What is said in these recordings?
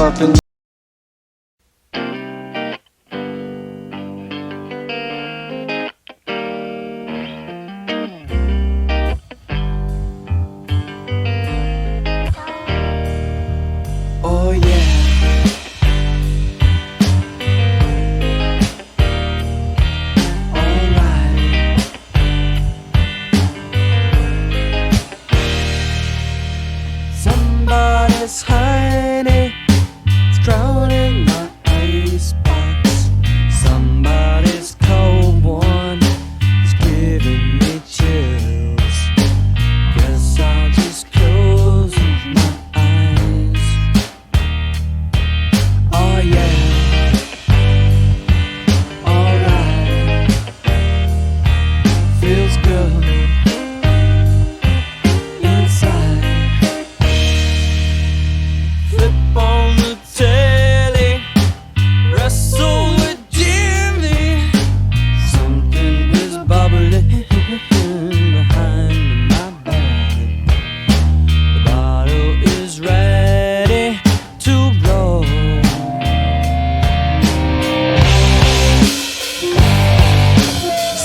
up and oh yeah. Somebody's honey is drowning my icebox. Somebody's cold one is giving me chills. Guess I'll just close my eyes. Oh yeah. Alright. Feels good inside. On the telly, wrestle with Jimmy. Something is bubbling behind my back. The bottle is ready to blow.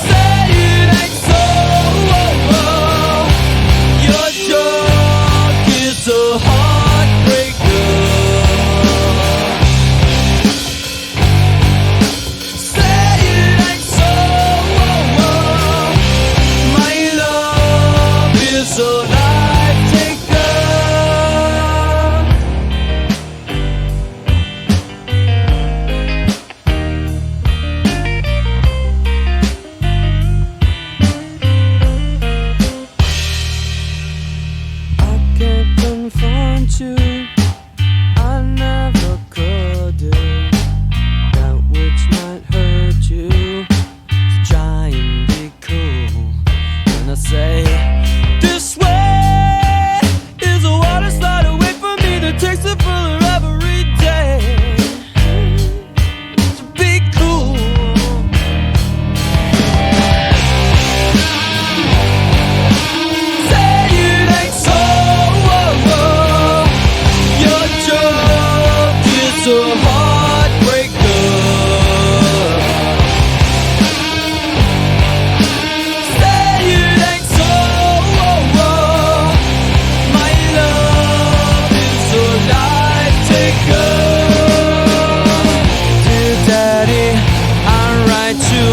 Say it ain't so. Your joke is a heartbreaker. So life taker. I can't confront you, I never could do that which might hurt you. So try and be cool when I say this way is a water slide away from me that takes it fuller every day. So be cool. Say it ain't so. Your joke is a heartbreaker. Say it ain't so. My love is a life taker. Dear Daddy, I write you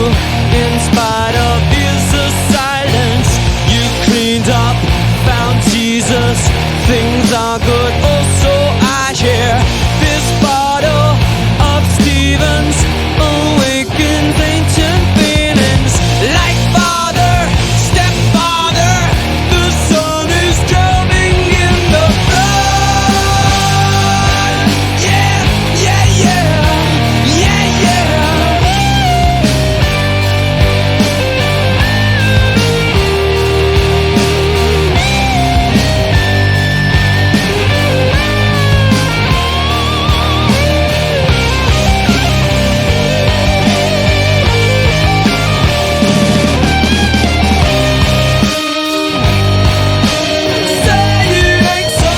in spite of years of silence. You cleaned up, found Jesus. Things are good, also I hear this bottle of Stevens awakens ancient feelings. Like father, stepfather, the sun is drowning in the blood. Yeah, yeah, yeah, yeah, yeah. Say it ain't so.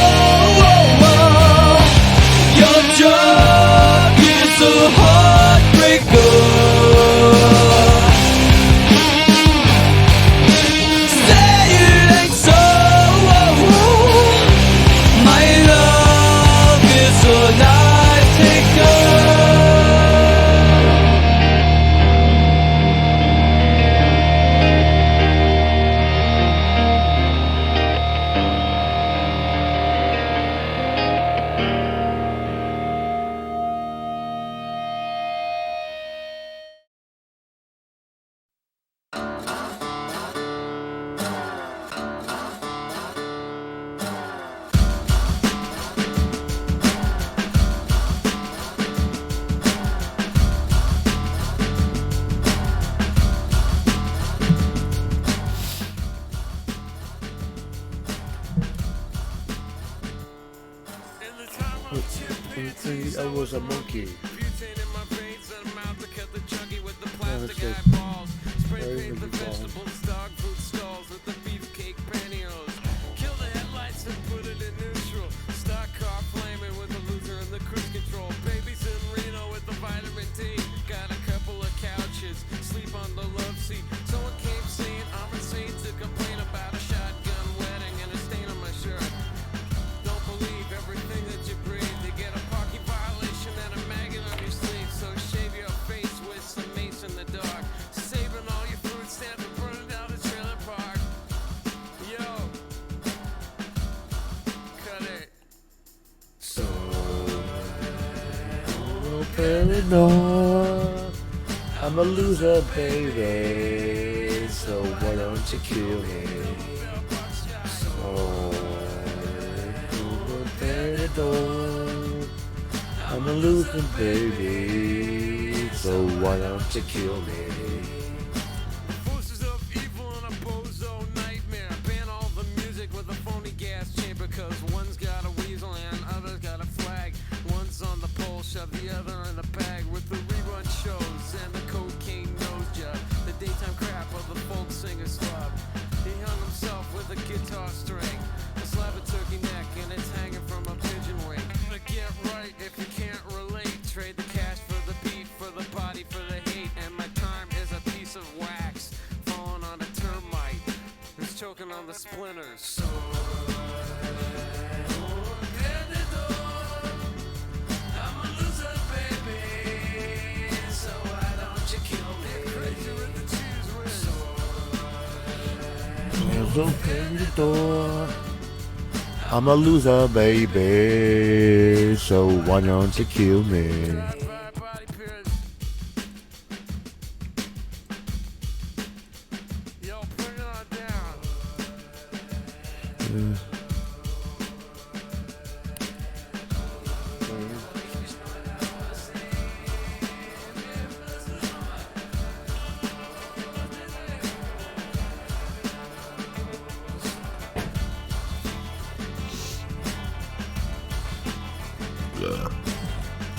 Your joke is a heartbreaker. Say it ain't so. My love is a life taker. I was a monkey. Kill the headlights and put it in neutral. Stock car flaming with the loser and the cruise control. no. I'm a loser, baby. So why don't you kill me? Oh, I'm a loser, baby. So why don't you kill me? Forces of evil and a bozo nightmare. Ban all the music with a phony gas chamber. Cause one's got a weasel and other's got a flag. One's on the pole, shove the other in the bag. With the rerun shows and the cocaine nose job. The daytime crap of the folk singer slob. He hung himself with a guitar string. A slab of turkey neck and it's hanging from a pigeon wing. But get right if you can't relate. Trade the cash for the beat, for the body, for the hate. And my time is a piece of wax falling on a termite who's choking on the splinters. So I'm a loser, baby. So why don't you kill me? Crazy with the cheese whiz. Open the door. I'm a loser, baby. So why don't you kill me? Yo, bring it on down.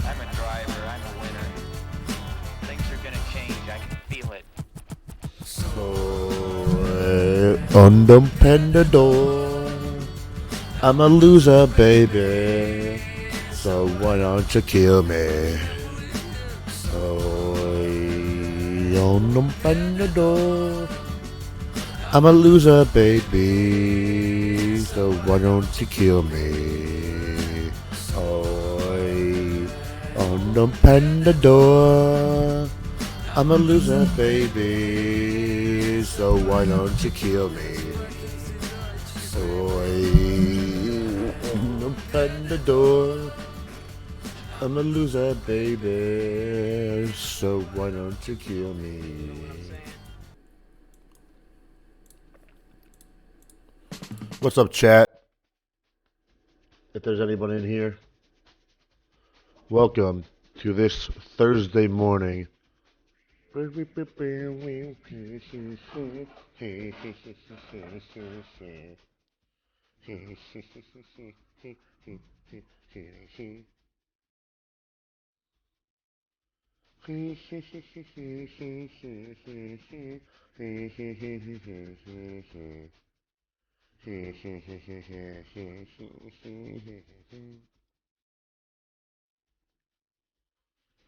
I'm a driver, I'm a winner. Things are gonna change, I can feel it. Open the door. I'm a loser, baby. So why don't you kill me? Open the door. I'm a loser, baby. So why don't you kill me? Open the door. I'm a loser, baby. So why don't you kill me? Open the door. I'm a loser, baby. So why don't you kill me? What's up, chat? If there's anyone in here, welcome to this Thursday morning.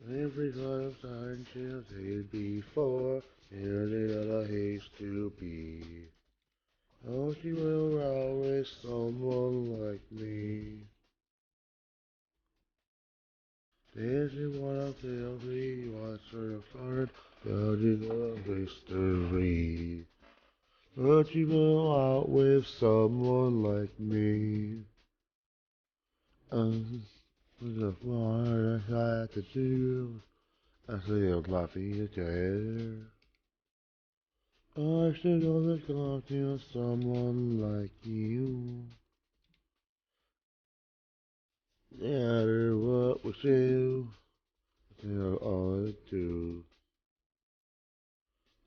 Every time time chanted before, nearly all I haste to be. Oh, she will always someone like me. Does she wanna feel me? What's her heart? Does she love history? But she will out with someone like me. The more I had to do, I feel laughing together. I should always talk to someone like you. No matter what we do, they're all I do.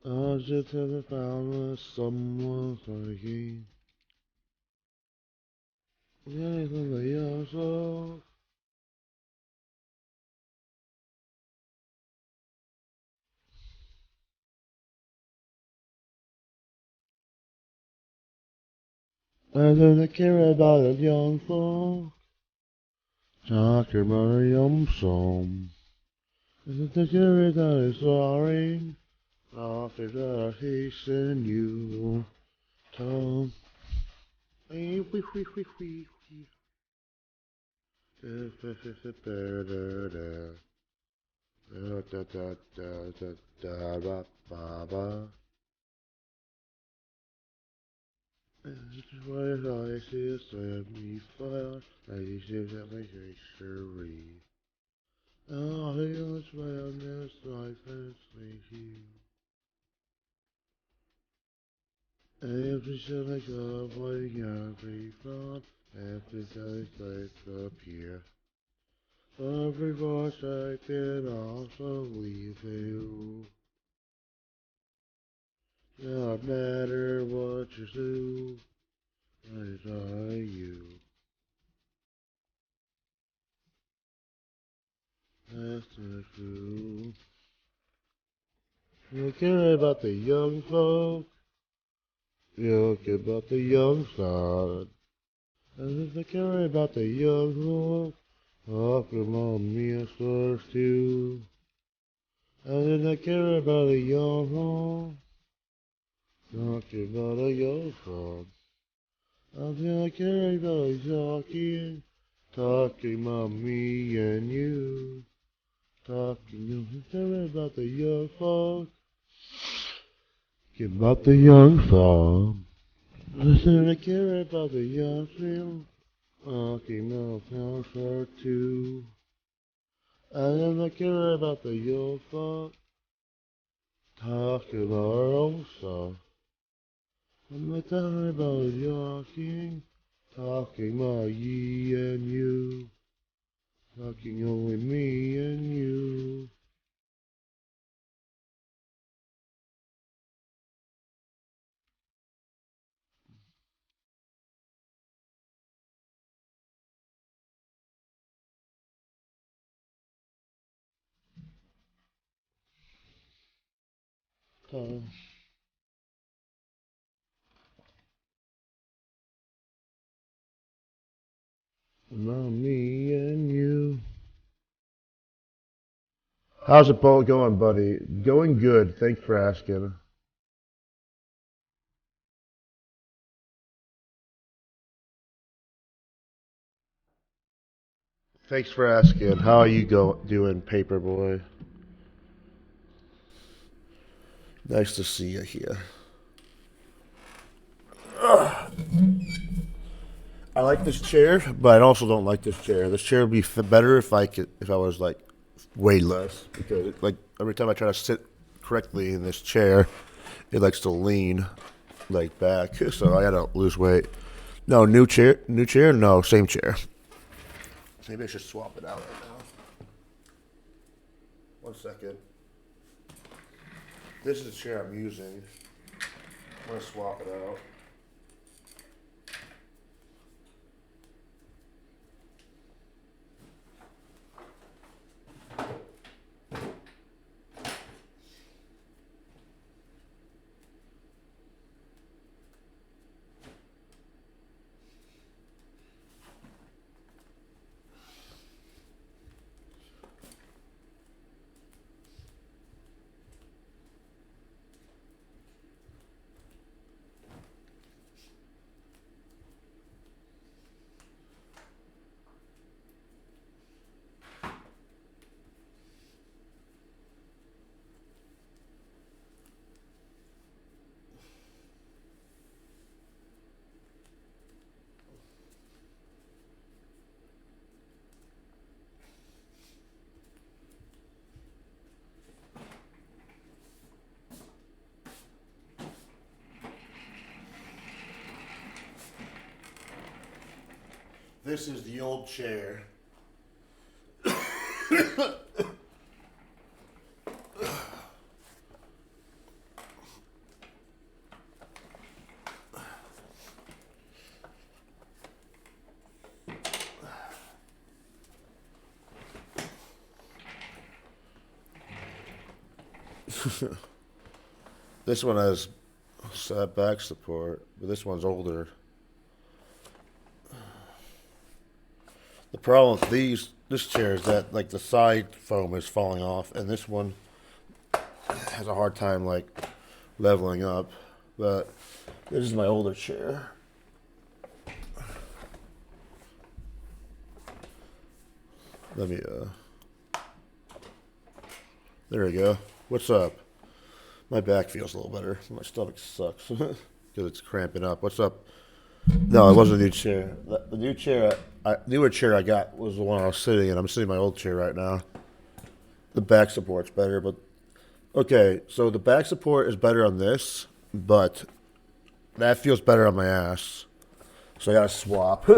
I just haven't found someone like you. Anything else? I don't care about a young fool. Talking about a young song. Is it the jury that is sorry? After that, I hasten you. Tom. Wee wee wee wee wee wee. Da da da da da da. Da da da da da da ba ba ba. This is why I see set me fire. I see that my history. Oh, he looks well, this life has made you. Every shot I got, waiting out the front, every day they appear. Every voice I can also leave you. No matter what you do, I are you. That's the truth. You don't care about the young folk. You don't care about the young side. And if I care about the young folk, oh, come on, me, I first too. And if I care about the young folk, talking about a young folk. I feel like everybody talking about me and you. Talking about the young folk. About the young folk. Listen, I care about the young film. Talking about her too. I never care about the young folk. Talking about our own stuff. I'm not talking about your king. Talking about ye and you. Talking only me and you. Talking about me and you. How's it boat going, buddy? Going good. Thanks for asking. Thanks for asking. How are you doing, Paperboy? Nice to see you here. I like this chair, but I also don't like this chair. This chair would be better if I was like way less because like every time I try to sit correctly in this chair, it likes to lean like back. So I gotta lose weight. No, new chair, no, same chair. Maybe I should swap it out right now. 1 second. This is the chair I'm using. I'm gonna swap it out. This is the old chair. This one has back support, but this one's older. The problem with this chair is that like the side foam is falling off, and this one has a hard time like leveling up. But this is my older chair. Let me there we go. What's up? My back feels a little better. My stomach sucks because it's cramping up. What's up? No, it wasn't a new chair. The newer chair I got was the one I was sitting in. I'm sitting in my old chair right now. The back support's better, but okay. So the back support is better on this, but that feels better on my ass. So I gotta swap.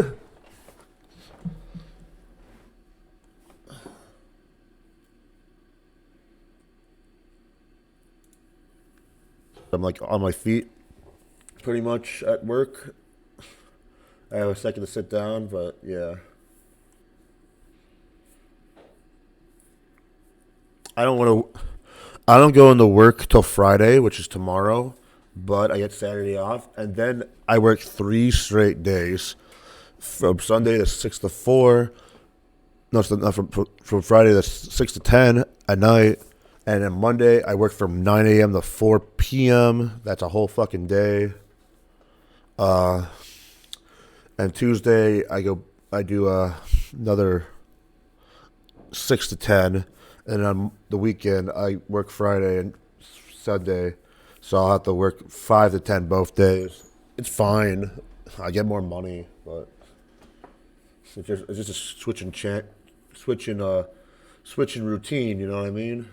I'm like on my feet pretty much at work. I have a second to sit down, but yeah. I don't go into work till Friday, which is tomorrow, but I get Saturday off, and then I work 3 straight days from Sunday to 6 to 4. No, it's not from Friday to 6 to 10 at night, and then Monday I work from 9 a.m. to 4 p.m. That's a whole fucking day. And Tuesday I do another 6 to 10, and on the weekend I work Friday and Sunday, so I'll have to work 5 to 10 both days. It's fine. I get more money, but it's just a switching routine. You know what I mean?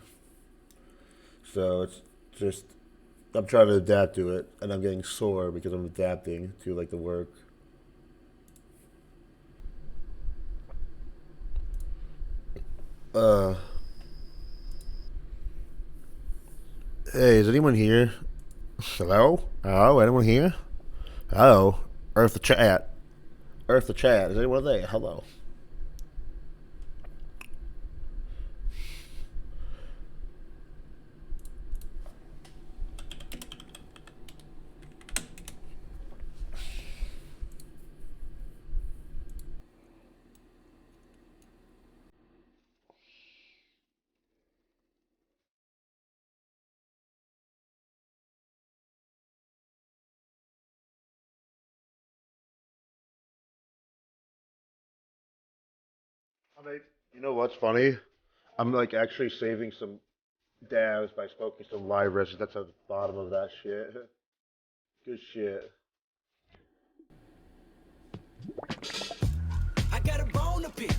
So it's just I'm trying to adapt to it, and I'm getting sore because I'm adapting to like the work. Hey, is anyone here? Hello? Hello? Anyone here? Hello? Earth the chat. Earth the chat. Is anyone there? Hello? I mean, you know what's funny? I'm like actually saving some dabs by smoking some live resin. That's at the bottom of that shit. Good shit. I got a bone up here.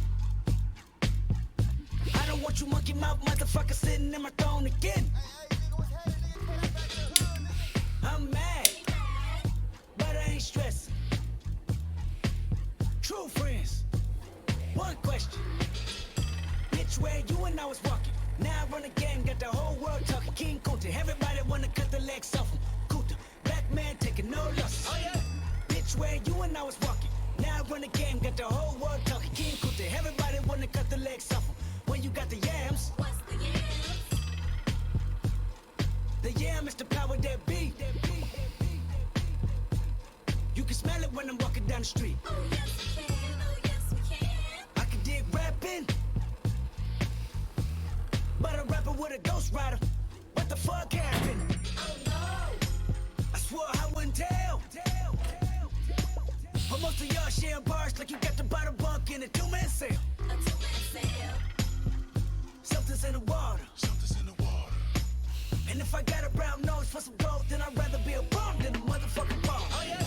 I don't want you monkey mouth motherfucker sitting in my throne again. I'm mad, but I ain't stressing. True friends. One question. Bitch, where you and I was walking. Now I run a game, got the whole world talking. King Kunta, everybody wanna cut the legs off him. Kunta, black man taking no losses. Oh yeah. Bitch, where you and I was walking. Now I run a game, got the whole world talking. King Kunta, everybody wanna cut the legs off him. When you got the yams. What's the yams? The yam is the power that be. You can smell it when I'm walking down the street. Oh yes we can, oh yes we can. I can dig rapping, but a rapper with a ghost rider. What the fuck happened? Oh no! I swore I wouldn't tell. But most of y'all sharing bars like you got the bottom bunk in a two-man sale. A two-man sale. Something's in the water. Something's in the water. And if I got a brown nose for some gold, then I'd rather be a bum than a motherfucking bum. Oh yeah.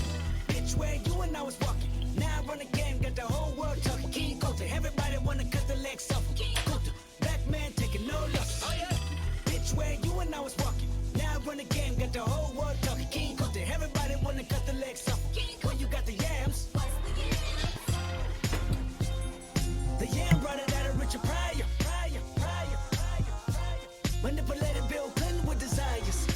Bitch, where you and I was walking. Now I run a game, got the whole world talking. King Kunta, everybody wanna cut the legs off him. King Kunta, black man taking no losses. Oh yeah. Bitch, where you and I was walking. Now I run a game, got the whole world talking. King Kunta, everybody wanna cut the legs off him. When you got the yams. The yam brought it out of Richard Pryor. Manipulated Bill Clinton with desires.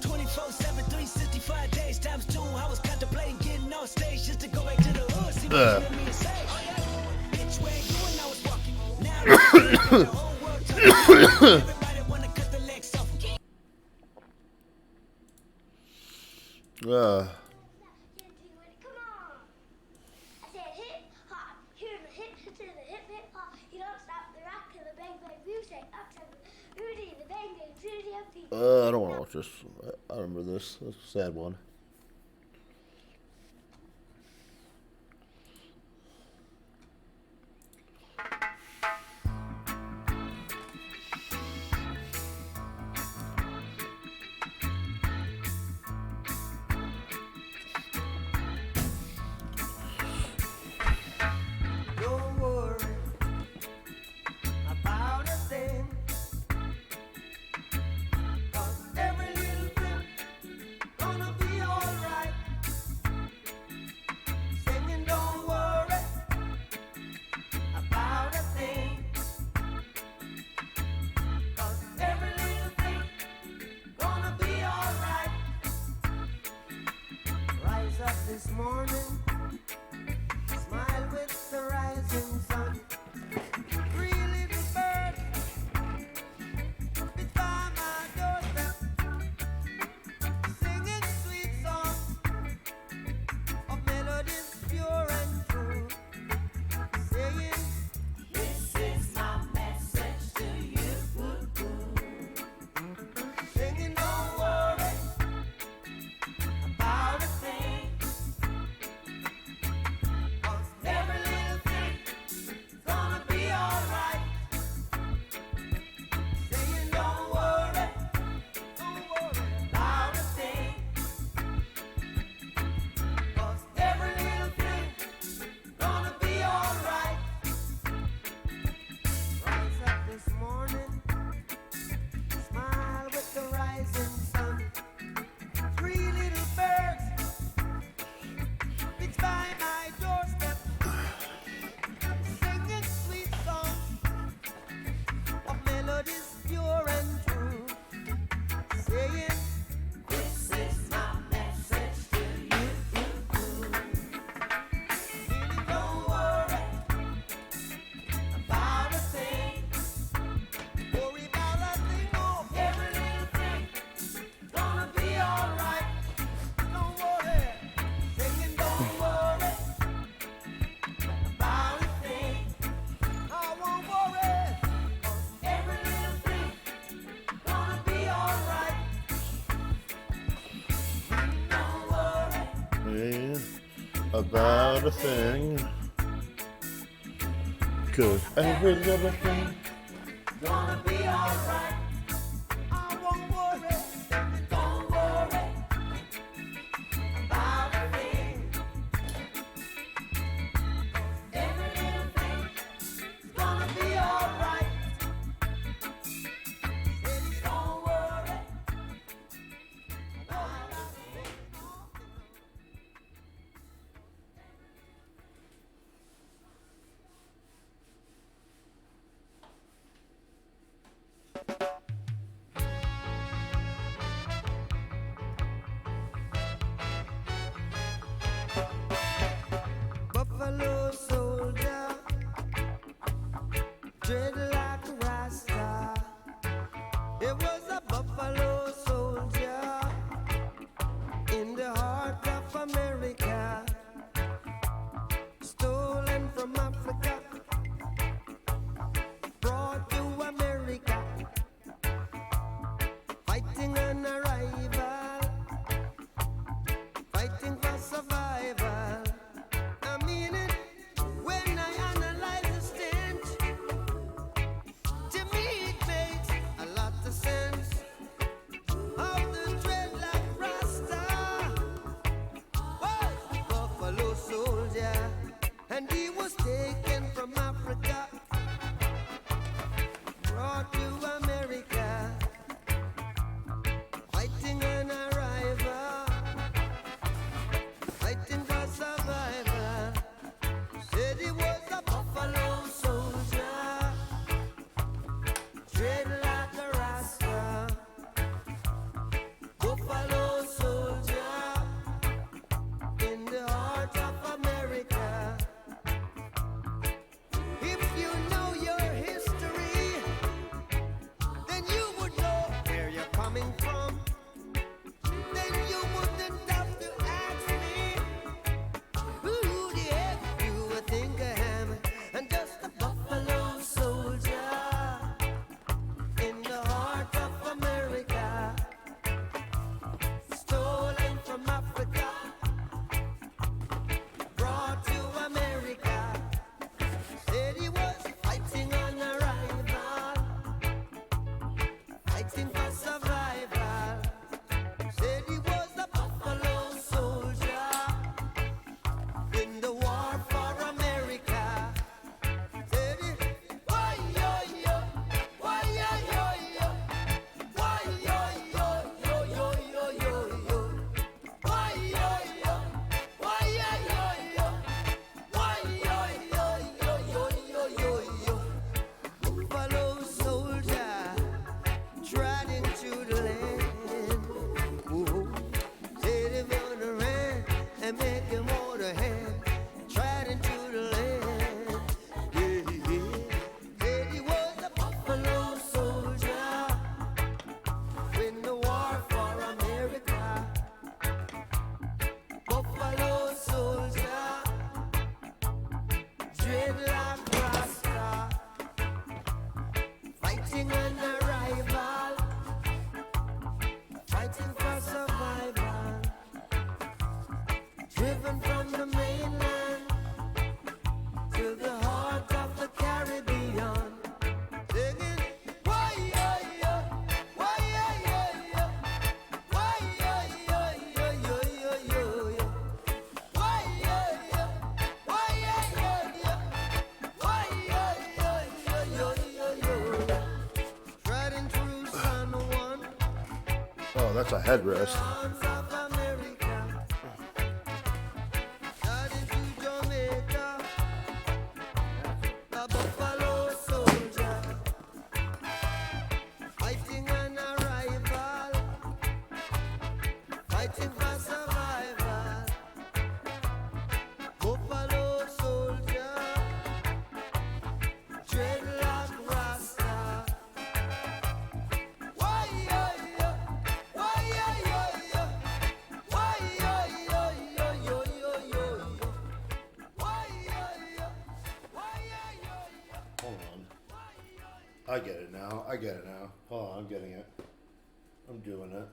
24/7, 365 days times 2. I was contemplating getting off stage just to go back to the hood. See what you want me to say. Oh, yeah. Bitch, where you and I was walking. Now the whole world talking. Everybody wanna cut the legs off. Come on. I said hip hop. Hear the hip to the hip hop. You don't stop the rock to the bang bang music. Up to the Rudy, the bang bang Rudy of people. I don't want to watch this. I remember this. It's a sad one. Don't worry, about a thing. 'Cause every little thing Gonna be alright. I won't worry. Don't worry about a thing. Every little thing's gonna be alright. Don't worry about a thing. Buffalo soldier, dread like a rasta. It was a buffalo soldier in the heart of America, stolen from Africa, brought to America, fighting an arrival, fighting for survival. I mean it when I analyze the stench. To me it makes a lot of sense. Of the dreadlock Rasta was a buffalo soldier, and he was taken from Africa, brought to America, fighting an arrival, fighting for survival. Said he was a buffalo soldier, dread like a rasta. Buffalo soldier in the heart of America. If you know your history, then you would know where you're coming from. Then you wouldn't have to ask me who the heck you would think I am. I'm just a buffalo soldier in the heart of America, stolen from Africa, brought to America. Said he was fighting on arrival, fighting for survival. Said he was a buffalo soldier in the war for America. Said he, why yo yo, why yo yo yo, why yo yo yo yo yo yo yo, why yo yo, why yo yo yo, why yo yo yo yo yo yo yo. Buffalo soldier trotting to the land. Ooh. Said he gonna run and make him hold a hand, trotting to the land. Yeah, yeah. Said he was a buffalo soldier in the war for America. Buffalo soldier, dreadlock rasta, fighting an arrival, fighting for survival, driven from the mainland to the heart of the Caribbean, singing, why yo yo, why yo yo yo, why yo yo yo yo yo yo yo, why yo yo, why yo yo yo, why yo yo yo yo yo yo. Riding through San Juan, Oh, that's a headrest. lands of America, riding through Jamaica, a buffalo soldier, fighting an arrival, fighting for survival. Buffalo soldier, dreadlock rasta. Why yo yo, why yo yo yo, why yo yo yo yo yo yo yo, why yo yo, why yo yo yo. Hold on. I get it now. I get it now. Hold on, I'm getting it. I'm doing it.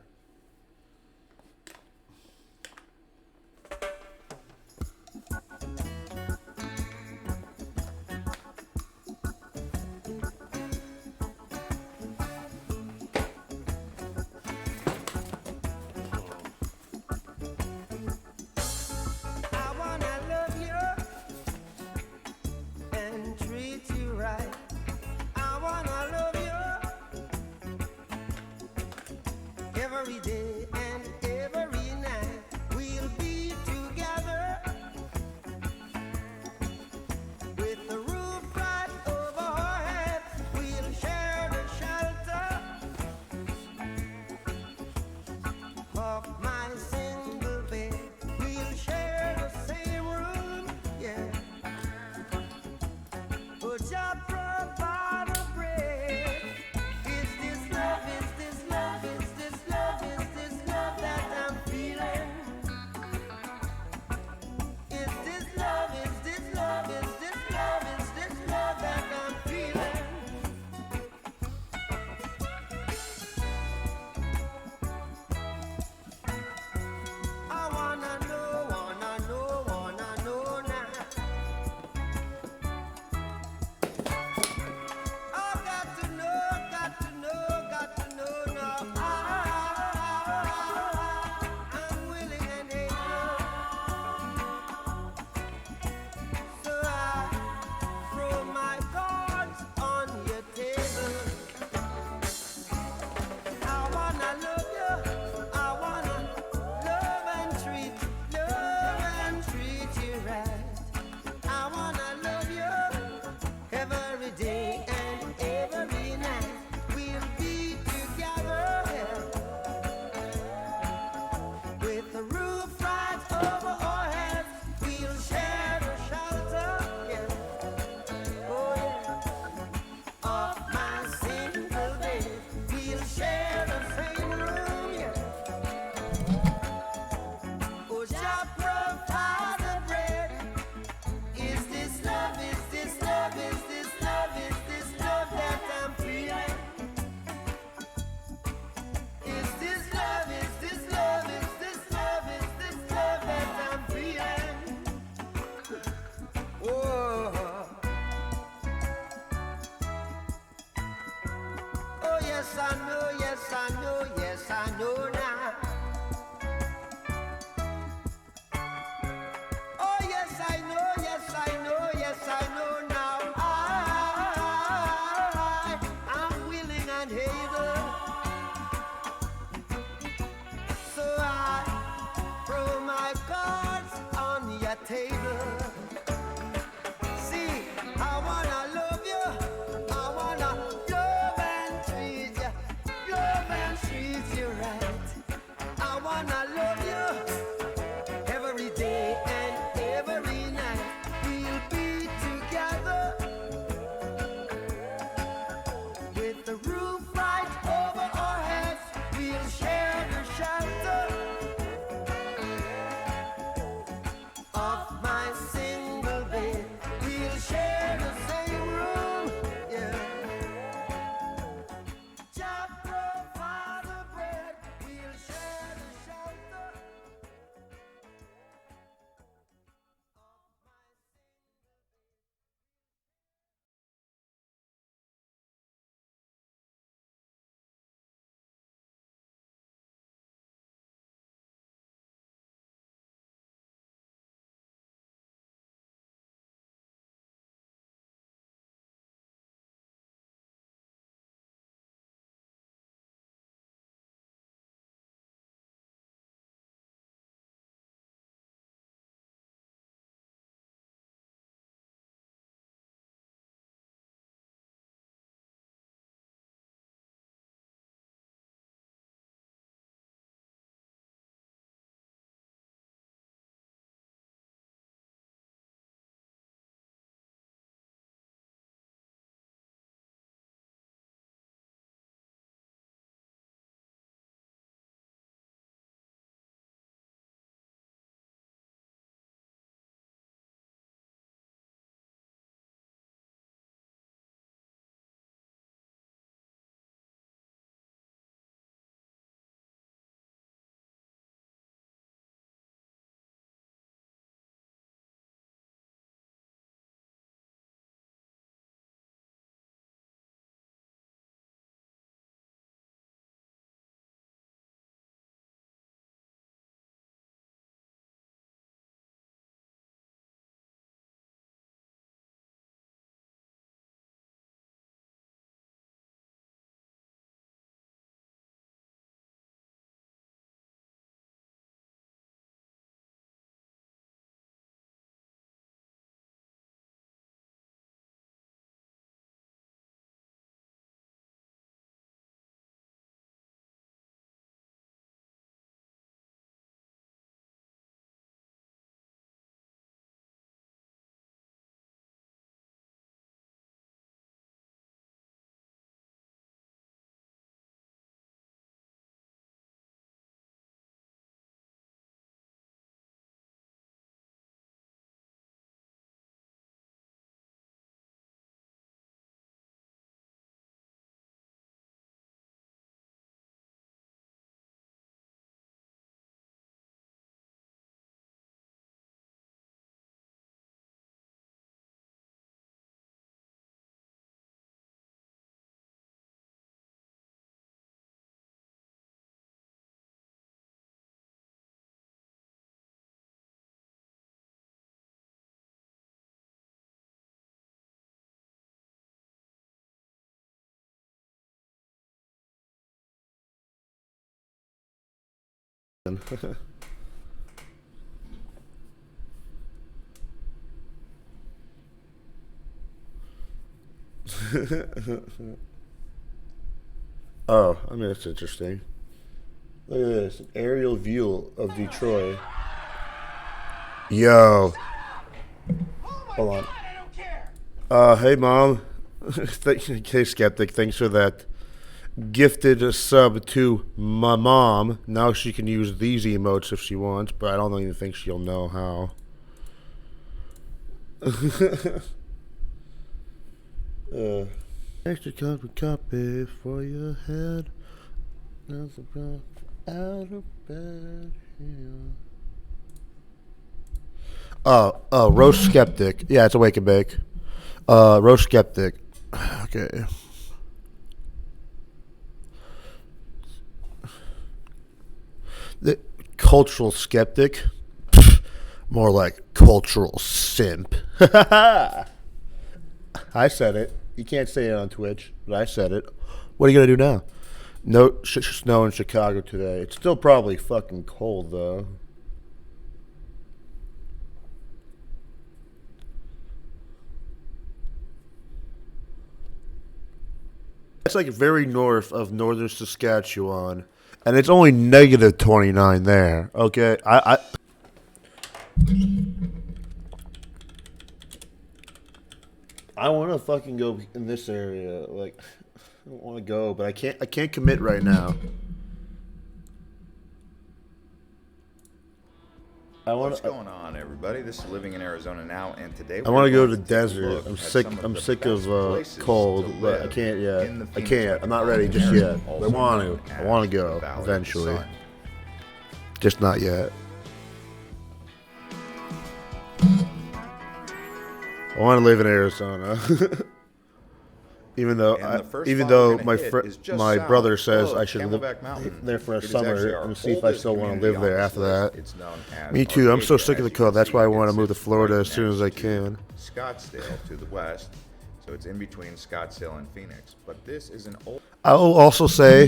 every day and every night we'll be together with the roof right over our heads. We'll share the shelter of my single bed. We'll share the same room, yeah. But just provide a bread. Is this love? Is this love? Is this love? Is this Oh, I mean, that's interesting. Look at this, an aerial view of Detroit. Yo. Hold on. Hey, Mom. Hey, Skeptic, thanks for that. Gifted a sub to my mom. Now she can use these emotes if she wants, but I don't even think she'll know how. Extra cup of coffee for your head. Out of bed here. Oh, roast skeptic. Yeah, it's a wake and bake. Roast skeptic. Okay. The cultural skeptic. More like cultural simp. I said it. You can't say it on Twitch, but I said it. What are you gonna do now? No snow in Chicago today. It's still probably fucking cold though. It's like very north of northern Saskatchewan, and it's only negative 29 there. Okay, I want to fucking go in this area. Like, I don't want to go, but I can't commit right now. What's going on, everybody? This is Living in Arizona Now, and today I want to go to the desert. I'm sick of cold, but I can't yet. I can't. I'm not ready just yet. I want to. I want to go eventually. Just not yet. I want to live in Arizona. even though my brother says I should live there for a summer and see if I still want to live there after that. Me too. I'm so sick of the cold. That's why I want to move to Florida as soon as I can. Scottsdale to the west, so it's in between Scottsdale and Phoenix. But this is an old. I will also say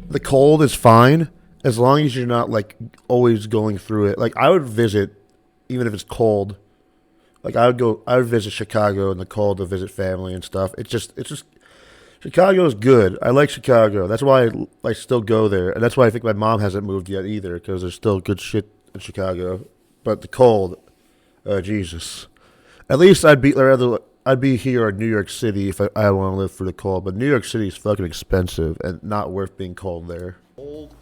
the cold is fine as long as you're not like always going through it. Like I would visit even if it's cold. Like I would visit Chicago in the cold to visit family and stuff. It's just Chicago is good. I like Chicago. That's why I still go there, and that's why I think my mom hasn't moved yet either, because there's still good shit in Chicago. But the cold, Jesus. At least I'd be here in New York City if I want to live through the cold. But New York City is fucking expensive and not worth being cold there. Old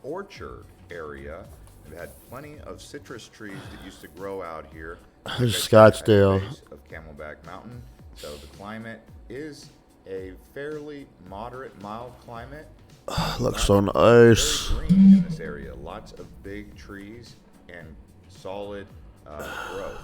orchard area. We've had plenty of citrus trees that used to grow out here. Scottsdale. At the base of Camelback Mountain. So the climate is a fairly moderate, mild climate. Looks so nice. Very green in this area. Lots of big trees and solid growth.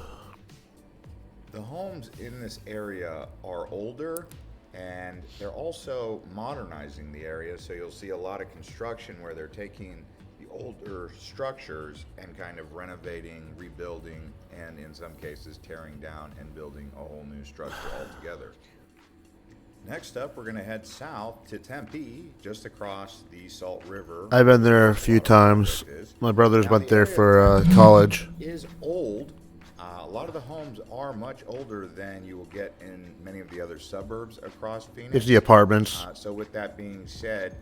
The homes in this area are older, and they're also modernizing the area. So you'll see a lot of construction where they're taking the older structures and kind of renovating, rebuilding, and in some cases tearing down and building a whole new structure altogether. Next up, we're going to head south to Tempe, just across the Salt River. I've been there a few times. My brothers went there for college. Is old. A lot of the homes are much older than you will get in many of the other suburbs across Phoenix. It's the apartments. So with that being said,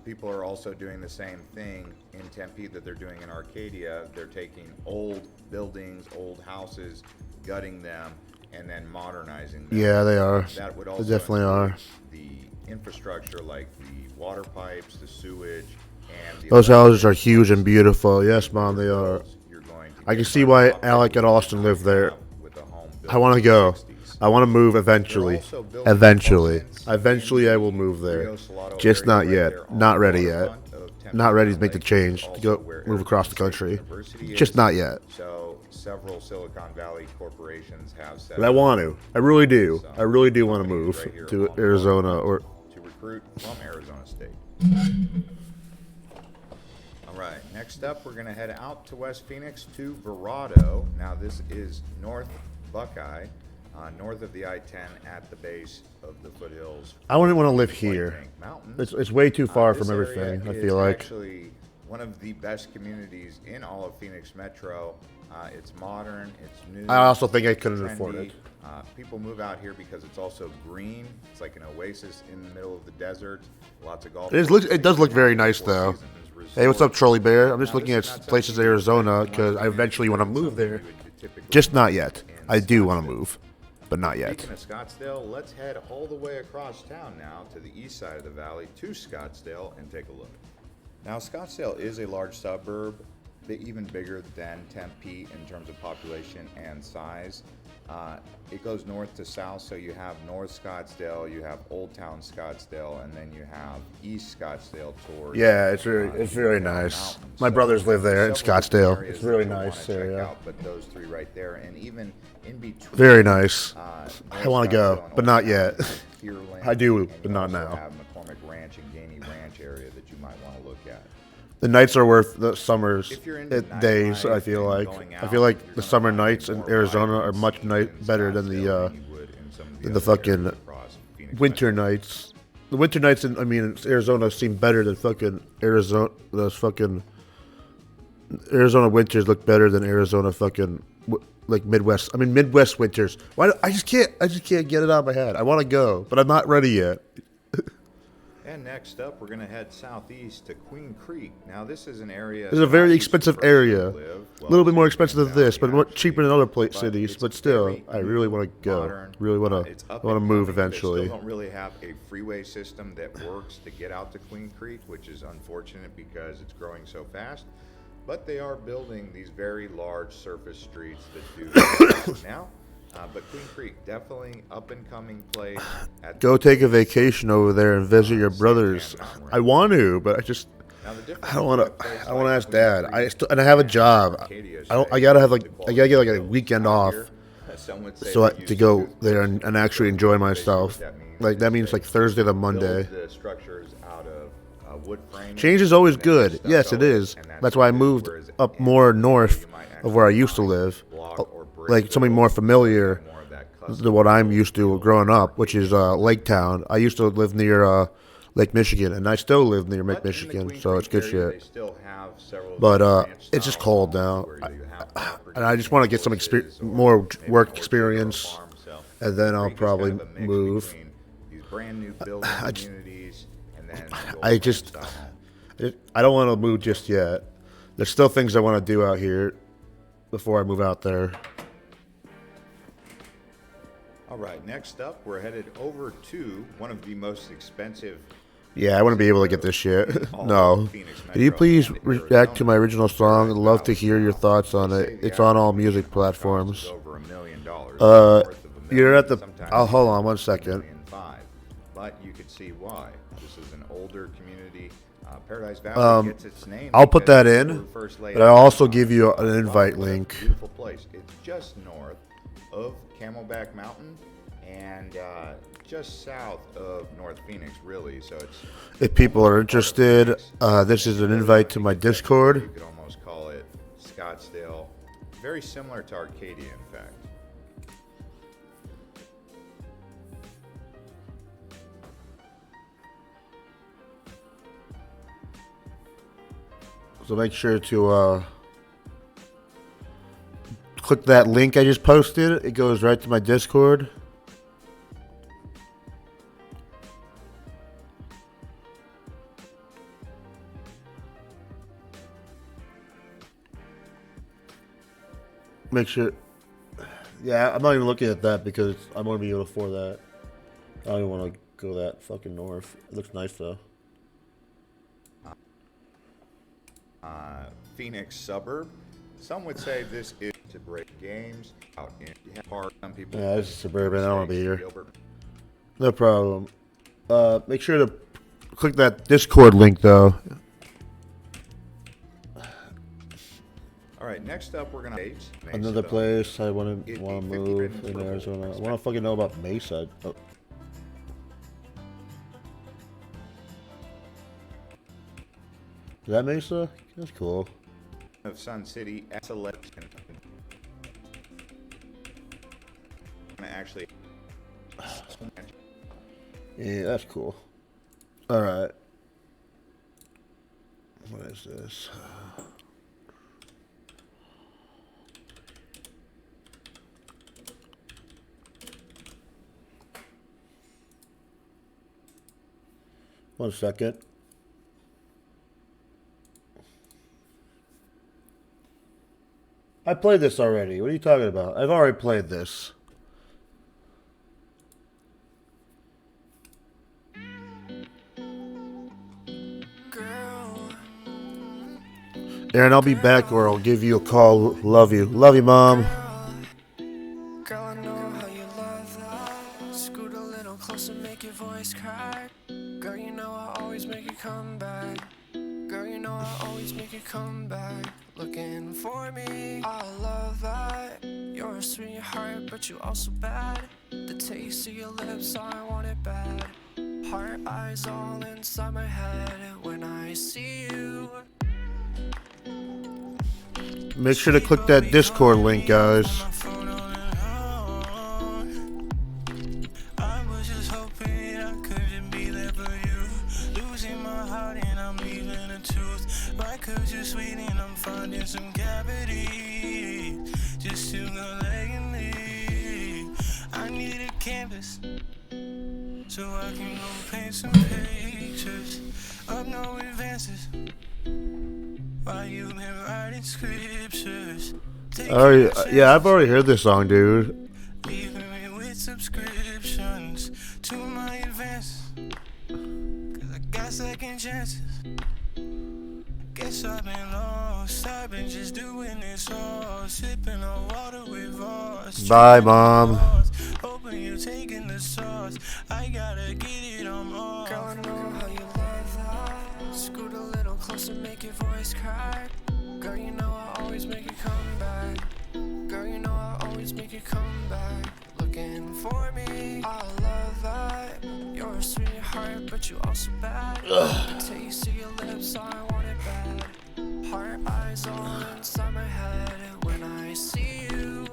people are also doing the same thing in Tempe that they're doing in Arcadia. They're taking old buildings, old houses, gutting them, and then modernizing them. Yeah, they are. That would They also definitely are. The infrastructure like the water pipes, the sewage, and the Those houses are huge and beautiful. Yes, Mom, they are. You're going to I can get see why by Alec and Austin live there. with a home built I want to in the go. 60s. I want to move eventually. They're also building Eventually. apartments Eventually, I in will the move there. Rio Salado Just area not right yet. there on Not the ready yet. waterfront of Tempe Not ready to Town make the Lake, change to also go where move across the Arizona State country. University Just is. not yet. So several Silicon Valley corporations have set But I up want to. I really do. some I really do want to companies move right here to on the Arizona waterfront or to recruit from Arizona State. All right, next up, we're going to head out to West Phoenix to Verrado. Now, this is North Buckeye, north of the I-10 at the base of the foothills. I wouldn't want to live White here. Tank Mountains. It's way too far This from area everything, I is feel like. actually one of the best communities in all of Phoenix Metro. It's modern, it's new. I also think I couldn't trendy. afford it. People move out here because it's also green. It's like an oasis in the middle of the desert. Lots of golf. It does look very nice though. Hey, what's up, Trolley Bear? I'm just looking at places in Arizona because I eventually want to move there. Just not yet. I do want to move, but not yet. Speaking of Scottsdale, let's head all the way across town now to the east side of the valley to Scottsdale and take a look. Now, Scottsdale is a large suburb, even bigger than Tempe in terms of population and size. It goes north to south, so you have North Scottsdale, you have Old Town Scottsdale, and then you have East Scottsdale towards. Yeah, it's very nice. My brothers live there in Scottsdale. It's really nice area. But those three right there, and even in between. Very nice. I North want to go, Scottsdale and but not Old yet. Town, Pearland, I do, and but you not also now. have McCormick Ranch and Gainey Ranch area that you might want to look at. The nights are worth the summers If you're into days. I nightlife feel and like. going I out, feel like you're the gonna summer find nights in more Arizona are vibrancy much in better than Scottsdale the than you would in some of the other fucking areas across Phoenix winter Metro. nights. The winter nights in Arizona seem better than fucking Arizona. Those fucking Arizona winters look better than Arizona fucking like Midwest. Midwest winters. Why? I just can't get it out of my head. I want to go, but I'm not ready yet. And next up, we're going to head southeast to Queen Creek. Now, this is an area. It's a very southeast expensive of where area. we live. A little bit more expensive than Valley, this, but more actually. cheaper than other But cities. it's But still, very I really want to go. modern. Really want It's to. up I want to and move coming. They eventually. still don't really have a freeway system that works to get out to Queen Creek, which is unfortunate because it's growing so fast. But they are building these very large surface streets that do now. But Queen Creek, definitely up and coming place. Go take a vacation over there and visit your brothers. I want to, but I don't want to. I want to ask Dad. And I have a job. I gotta have I gotta get like a weekend off, so to go there and actually enjoy myself. Like that means like Thursday to Monday. The structures out of wood framing. Change is always good. Yes, it is. That's why I moved up more north of where I used to live, like something more familiar than what I'm used to growing up, which is Lake Town. I used to live near Lake Michigan, and I still live near Lake Michigan, so it's good shit. But it's just cold now, and I just want to get some more work experience, and then I'll probably move. I don't want to move just yet. There's still things I want to do out here before I move out there. All right, next up, we're headed over to one of the most expensive. Yeah, I want to be able to get this shit. No. Can you please react to my original song? I'd love to hear your thoughts on it. It's on all music platforms. You're at the. Oh, hold on 1 second. But you could see why. This is an older community. Paradise Valley gets its name. I'll put that in, but but I'll also give you an invite link. Beautiful place. It's just north of Camelback Mountain and just south of North Phoenix, really. So it's. If people are interested, this is an invite to my You Discord. could almost call it Scottsdale. Very similar to Arcadia, in fact. So make sure to click that link I just posted. It goes right to my Discord. Make sure. Yeah, I'm not even looking at that because I'm going to be able to afford that. I don't even want to go that fucking north. It looks nice though. Phoenix suburb. Some would say this is to break games out in park. Some people. Yeah, this is suburban. I don't want to be here. Gilbert. No problem. Make sure to click that Discord link though. All right, next up we're gonna Another place I want to move in Arizona. I want to fucking know about Mesa. Oh. Is that Mesa? That's cool. Of Sun City at selection. Actually, Yeah, that's cool. All right. What is this? One second. I played this already. What are you talking about? I've already played this. Aaron, I'll be back or I'll give you a call. Love you. Love you, Mom. Girl, I know how you love that. Scoot a little closer, make your voice crack. Girl, you know I always make you come back. Girl, you know I always make you come back. Looking for me, I love that. You're a sweetheart, but you also bad. The taste of your lips, I want it bad. Heart, eyes all inside my head when I see you. Make sure to click that Discord link, guys. I was just hoping I couldn't be there for you. Losing my heart and I'm leaving a tooth. Why could you sweet and I'm finding some cavity? Just to go leg and leave. I need a canvas so I can go paint some pictures of no advances. While you've been writing scriptures. Yeah, I've already heard this song, dude. Leaving me with subscriptions to my advances. Cause I got second chances. Guess I've been lost. I've been just doing this all. Sipping on water with us. Bye, Mom. Hoping you're taking the sauce. I gotta get it on more. Girl, I know how you love that. Scoot a little closer, make your voice crack. Girl, you know I always make you come back. Girl, you know I always make you come back. Looking for me, I love that. You're a sweetheart, but you also bad. The taste of your lips, I want it bad. Heart, eyes all inside my head when I see you.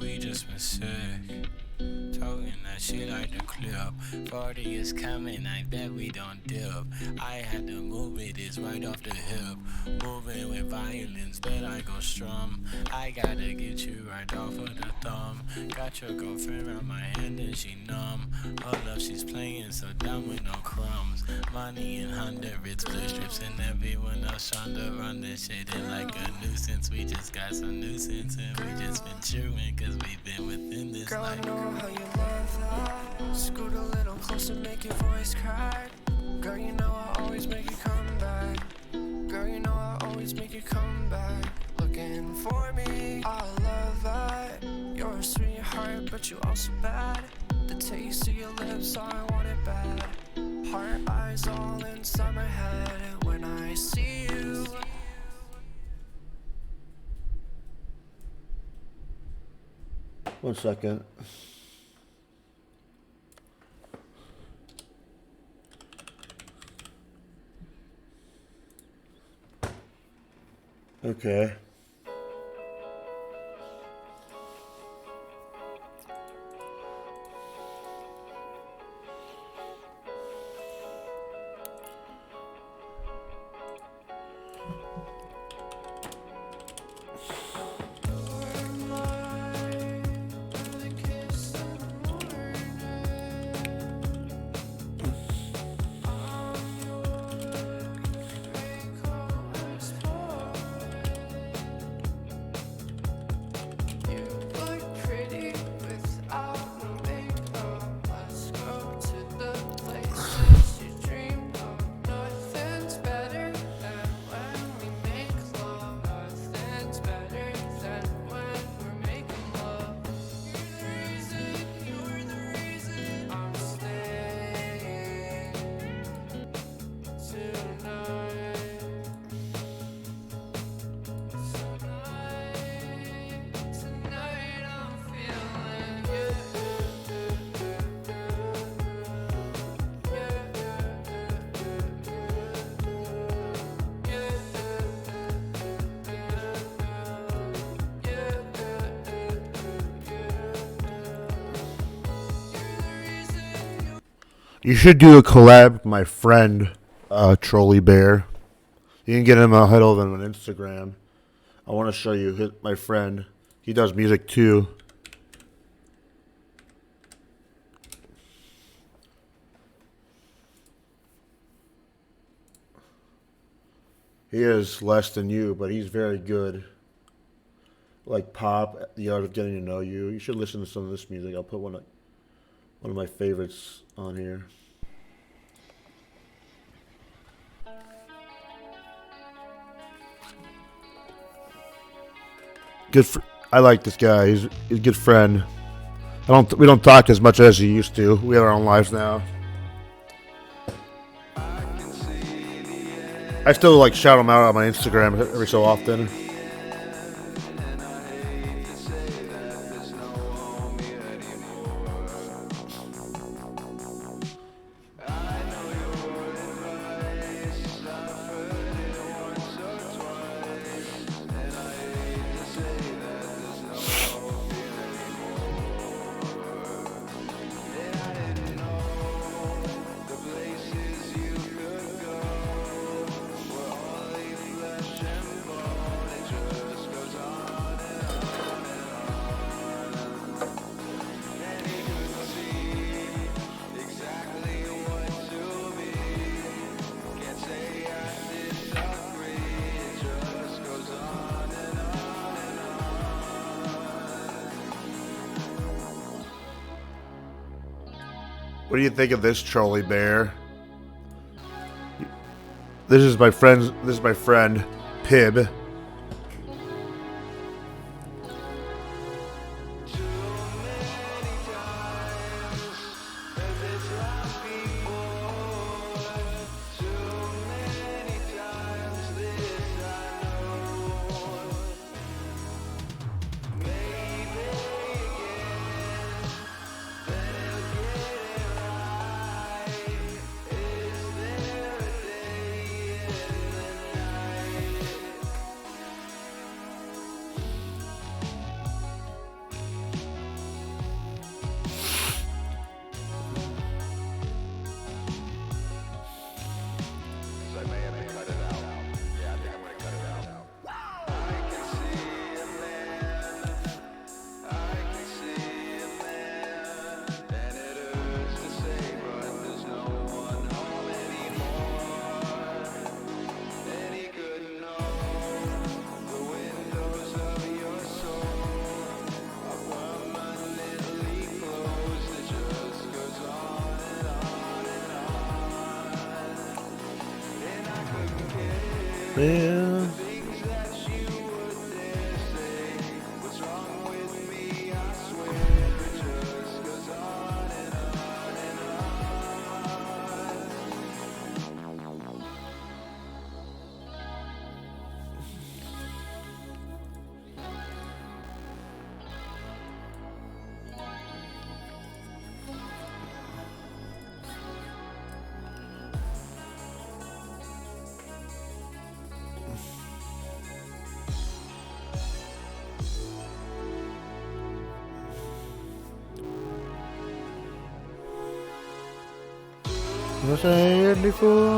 We just been sick. Talking that shit like the clip. 40 is coming, I bet we don't dip. I had to move it, it's right off the hip. Moving with violence, bet I go strum. I gotta get you right off of the thumb. Got your girlfriend around my hand and she numb. Oh love, she's playing so dumb with no crumbs. Money in hundreds, blue strips and everyone else trying to run this shit in like a nuisance. We just got some nuisance and we just been chewing cause we've been within this. Girl, like I know how you love that. Scoot a little closer, make your voice crack. Girl, you know I always make you come back. Girl, you know I always make you come back. Looking for me, I love that. You're a sweetheart, but you also bad. The taste of your lips, I want it bad. Heart, eyes all inside my head when I see you. One second. Okay. You should do a collab with my friend, Trolley Bear. You can get him a head over on Instagram. I want to show you my friend. He does music too. He is less than you, but he's very good. Like pop, the art of getting to know you. You should listen to some of this music. I'll put one of my favorites on here. I like this guy. He's a good friend. We don't talk as much as he used to. We have our own lives now. I still like shout him out on my Instagram every so often. What do you think of this Trolley Bear? This is my friend Pib. Yeah. I said before,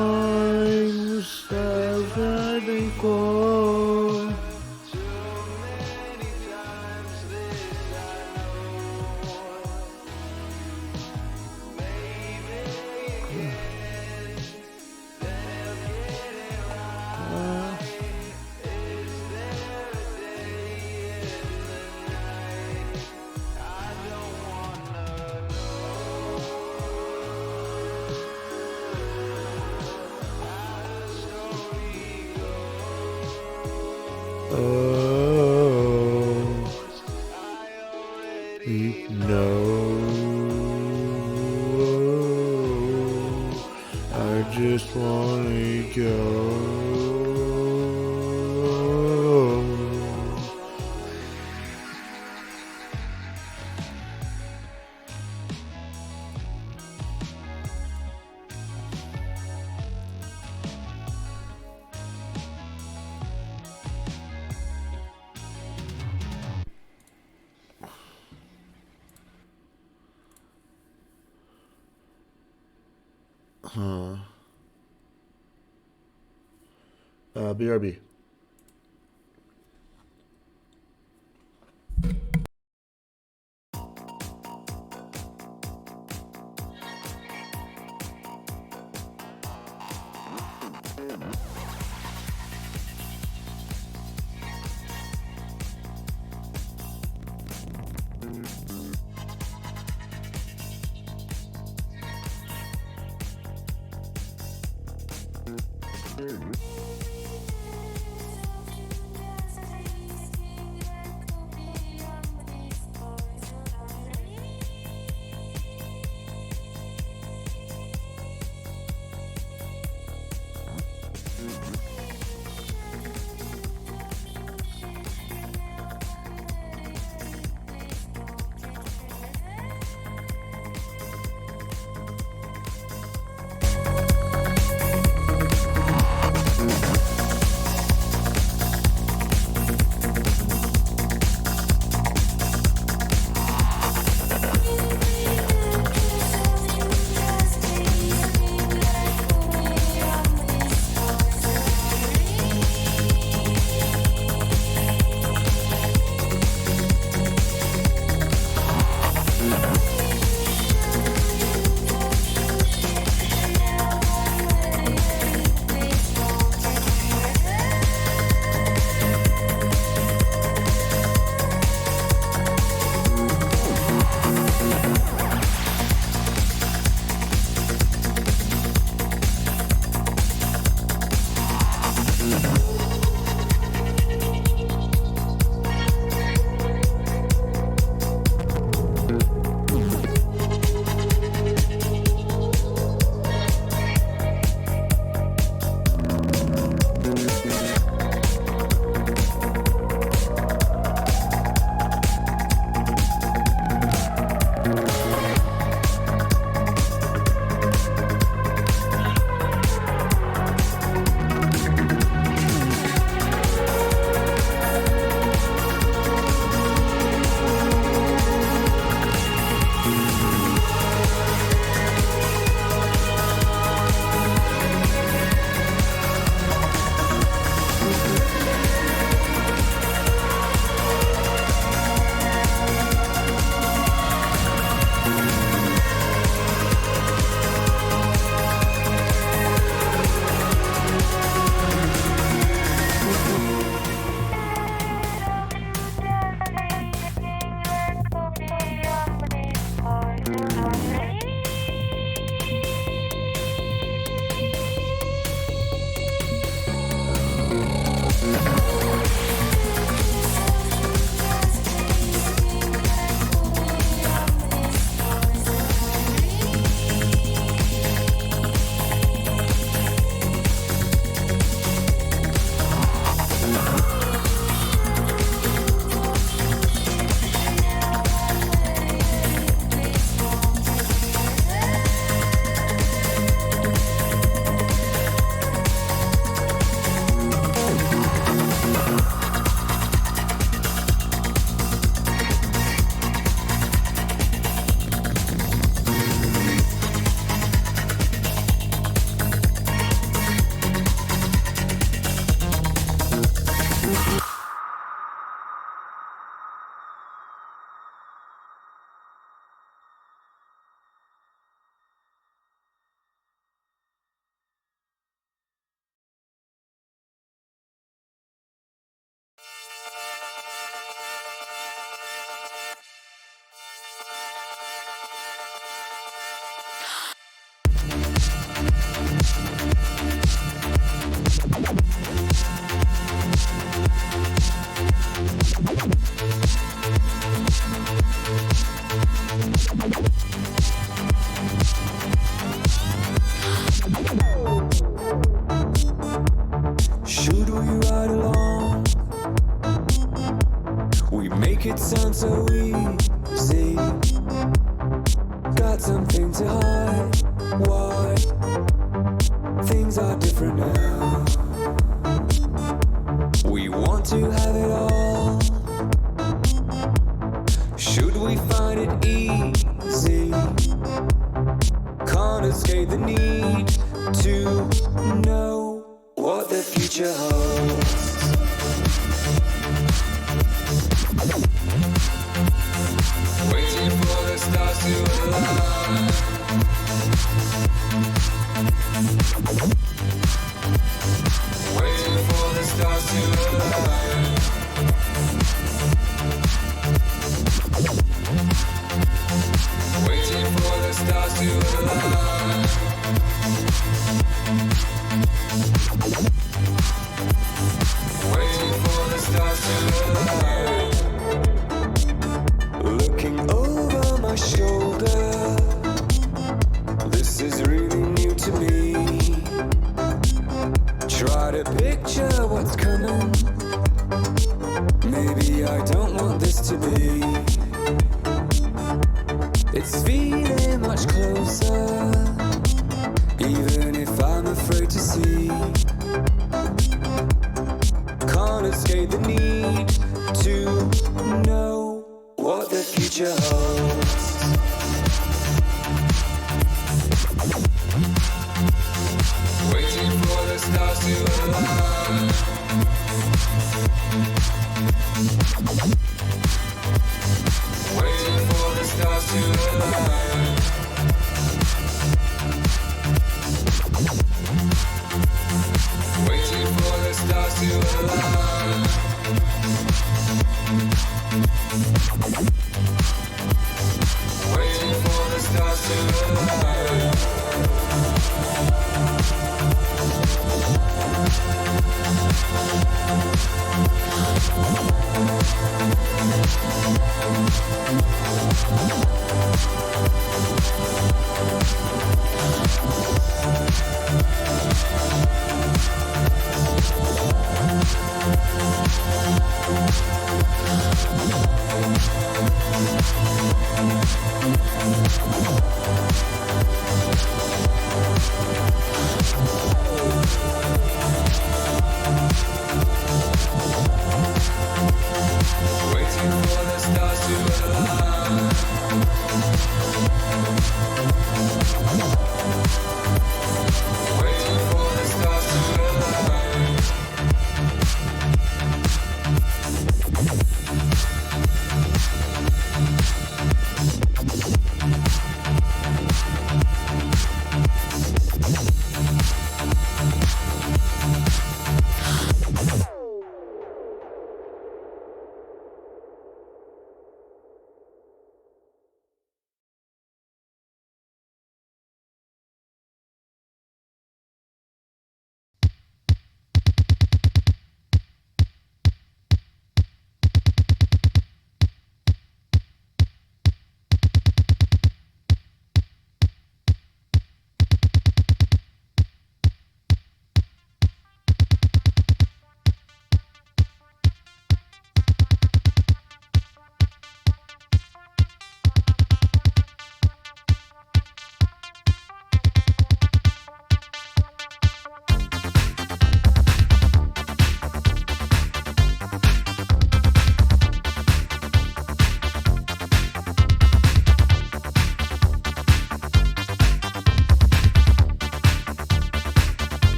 I just wanna go. Huh. BRB. Should we ride along? We make it sound so easy. Got something to hide. Why? Things are different now. We want to have it all. Should we find it easy? Can't escape the need to know what the future holds. Waiting for the stars to align. Waiting for the stars to align. Waiting for the stars to align. Waiting for the stars to align. Looking over my shoulder, this is really new to me. Try to picture what's coming. Maybe I don't want this to be. It's feeling much closer, even if I'm afraid to see. Can't escape the need to know what the future holds. Waiting for the stars to align. Waiting for the stars to align. Waiting for the stars to align. Waiting for the stars to align.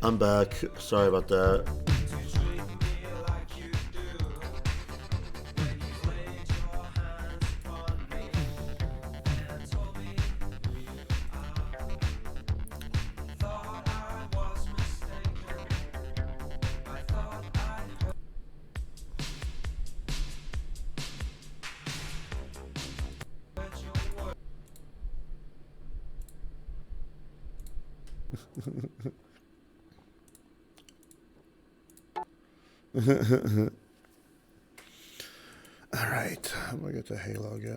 I'm back. Sorry about that. All right, I'm gonna get the Halo again.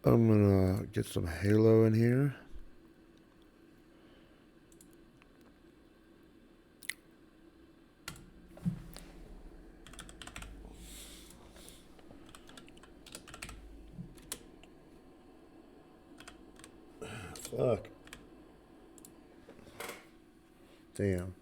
I'm gonna get some Halo in here. Fuck. Damn.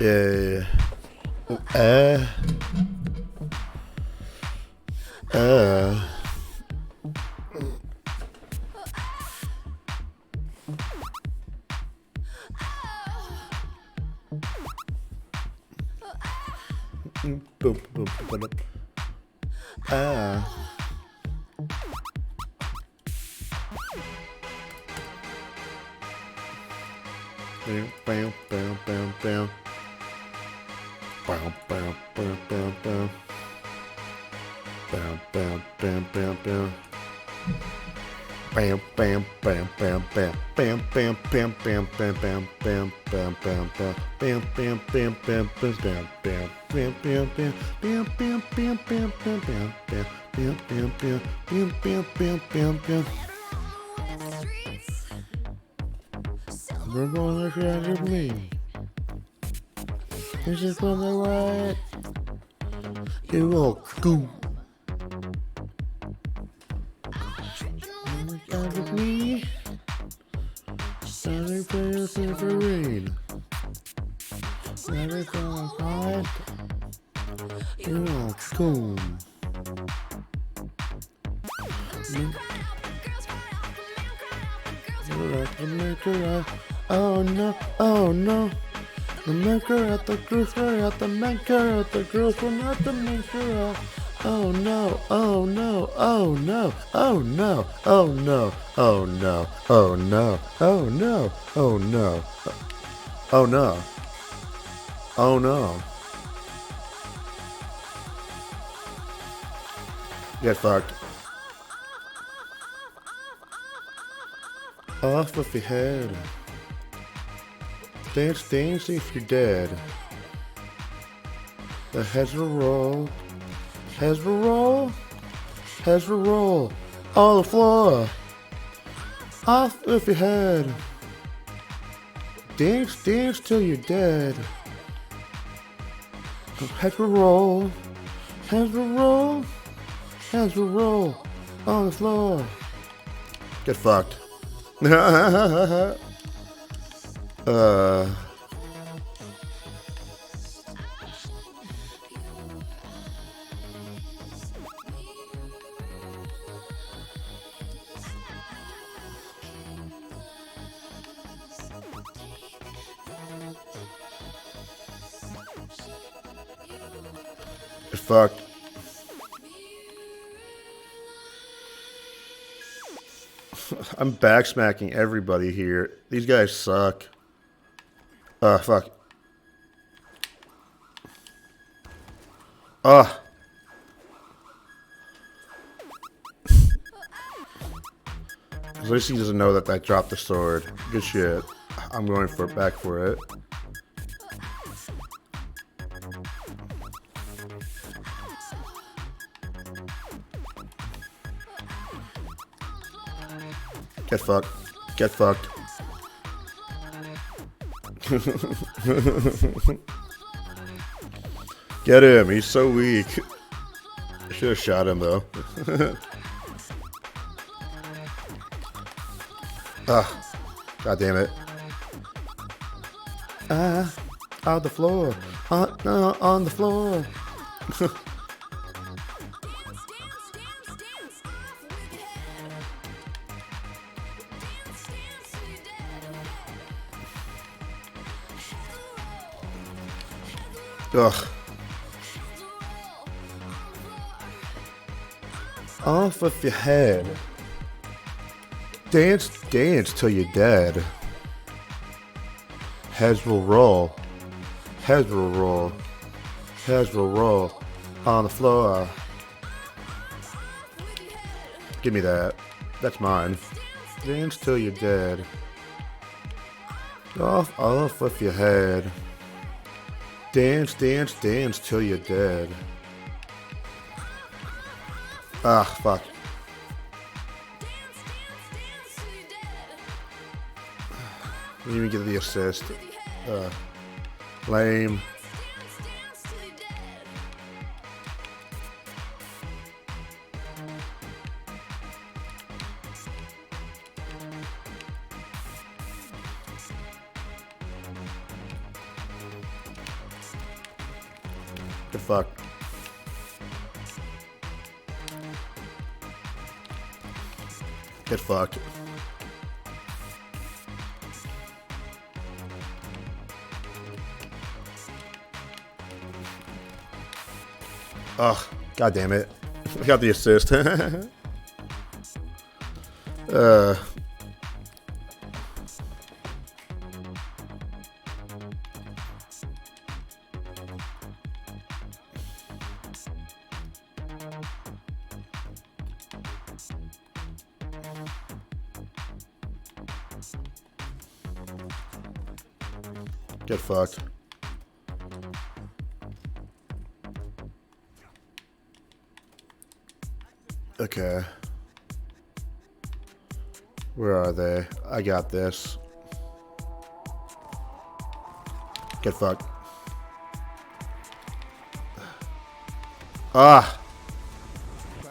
Yeah. Boom, boom, boom, boom. Bam, bam, bam, bam, bam. Bam, bam, bam, bam, bam. Bam, bam, bam, bam, bam. Bam, bam, bam, bam, bam. Bam, bam, bam, bam, bam, bam, bam, bam, bam, bam. Bam, bam, bam, bam, bam, bam, bam. Bam, bam, bam, bam, bam, bam, bam, bam, bam, bam. Bam, bam, bam, bam, bam, bam, bam, bam. We're going to share with me. This is from the right. You all go. Share with me. Sorry for your suffering. Sorry for the fight. You all go. Oh no, oh no. The maker at the grocery, at the maker at the grocery, not the maker. Oh no, oh no, oh no, oh no, oh no, oh no, oh no, oh no, oh no, oh no, oh no. Get fucked. Off with your head. Dance, dance if you're dead. The heads will roll. Heads will roll. Heads will roll. On the floor. Off with your head. Dance, dance till you're dead. Heads will roll. Heads will roll. Heads will roll. On the floor. Get fucked. It's fucked. I'm backsmacking everybody here. These guys suck. Fuck. At least he doesn't know that I dropped the sword. Good shit. I'm going back for it. Get fucked. Get fucked. Get him. He's so weak. I should have shot him though. God damn it. On the floor. On the floor. Ugh. Off with your head. Dance, dance till you're dead. Heads will roll. Heads will roll. Heads will roll. On the floor. Give me that. That's mine. Dance till you're dead. Off with your head. Dance, dance, dance till you're dead. Fuck. Didn't even get the assist. Lame. Good fuck. Get fucked. Ugh, god damn it. I got the assist. Get fucked. Okay. Where are they? I got this. Get fucked.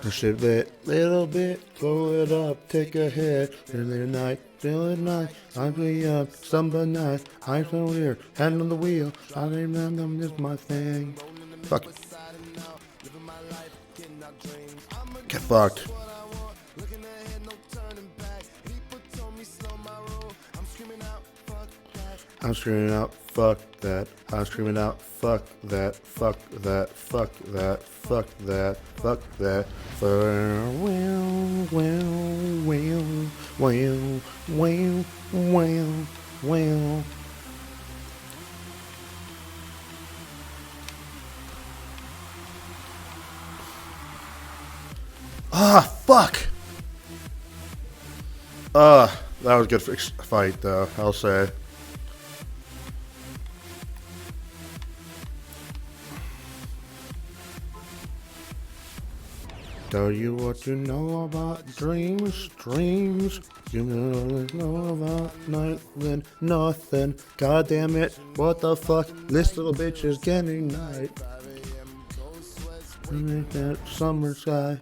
Push it bit, little bit, blow it up, take a hit. Feel the night, I'm way up, somebody night, I'm so weird, hand on the wheel, I remember this my thing. Fuck. Get fucked. I'm screaming out, fuck that. I'm screaming out, fuck that, fuck that, fuck that, fuck that, fuck that. Well. Fuck. That was a good fight though, I'll say. Tell you what you know about dreams. You know about nothing, nothing. God damn it, what the fuck? This little bitch is getting night. That summer sky.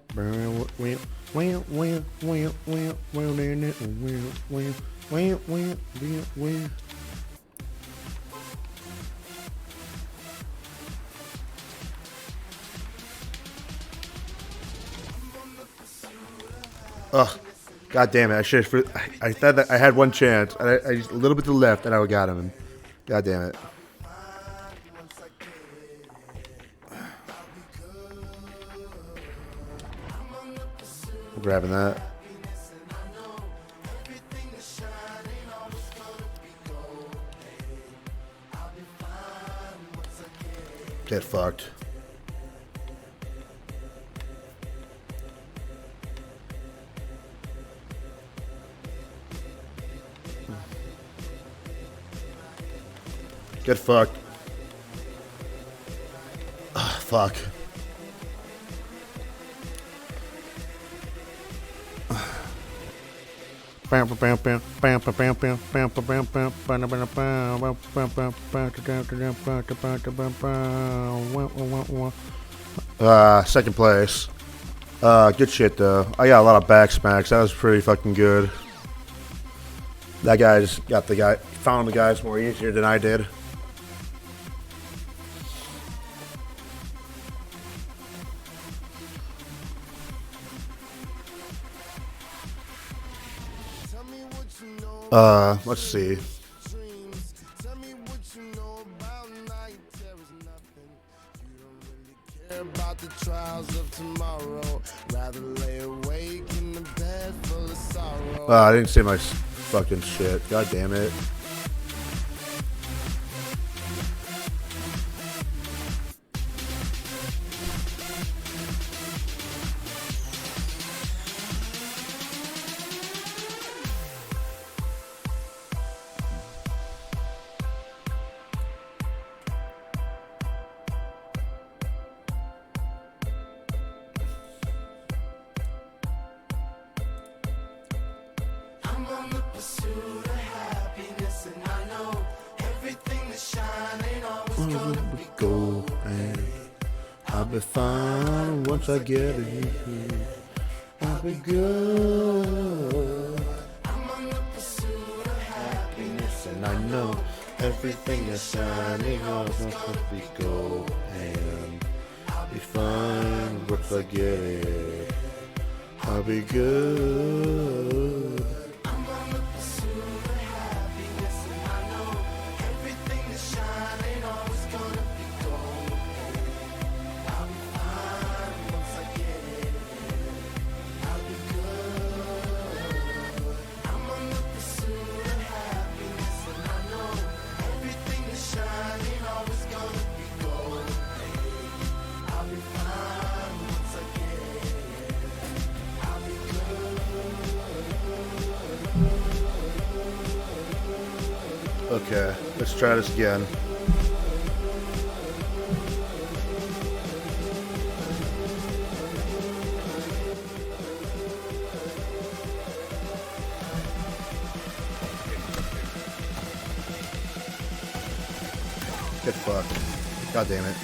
Ugh, god damn it! I should. I thought that I had one chance. I just a little bit to the left, and I would got him. God damn it! I'm grabbing that. Get fucked. Get fucked. Ugh, fuck. Second place. Good shit though. I got a lot of back smacks. That was pretty fucking good. That guy just got the guy, found the guys more easier than I did. Let's see. About the trials of tomorrow, rather lay awake in the bed full of sorrow. I didn't say my fucking shit. God damn it. I'm on the pursuit of happiness, and I know everything that's shining always gonna be gold. I'll be fine once I get it. I'll be good. I'm on the pursuit of happiness, And I know everything is shining off must be gold. And I'll be fine once I get it. I'll be good. I'm on the pursuit of happiness, and I know everything that's shining always gonna be gold. I'll be fine once I get it. I'll be good. I'm on the pursuit of happiness, and I know everything that's shining always gonna be gold. I'll be fine once I get it. I'll be good. Okay, let's try this again. Get fucked. God damn it.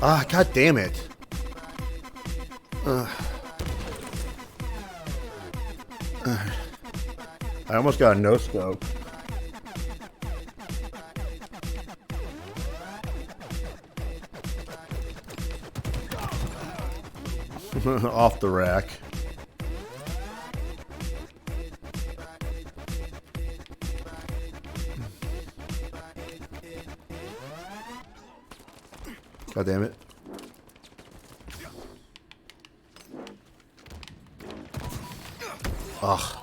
Ah, god damn it. I almost got a no scope. Off the rack. God damn it. Ugh.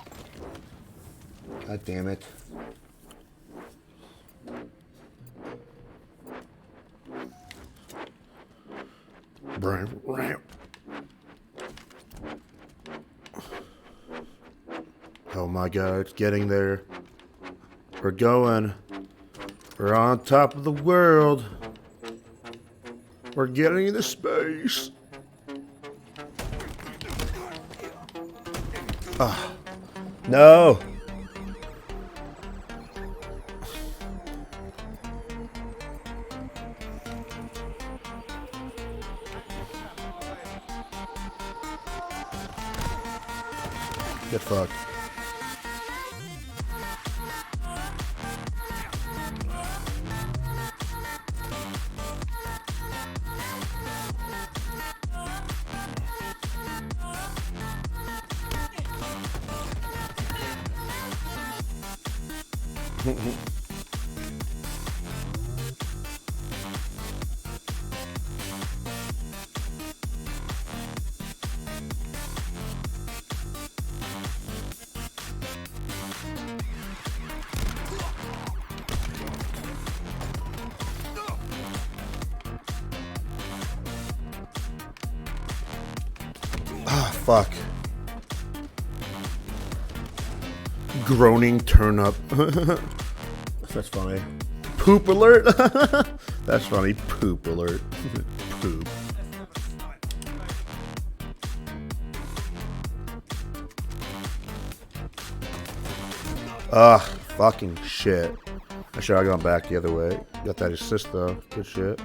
God damn it. Oh my god, it's getting there. We're going. We're on top of the world. We're getting into space. Ah. No. Get fucked. Fuck. Groaning turn up. That's funny. Poop alert. That's funny. Poop alert. Poop. Ugh. Fucking shit. I should have gone back the other way. Got that assist though. Good shit.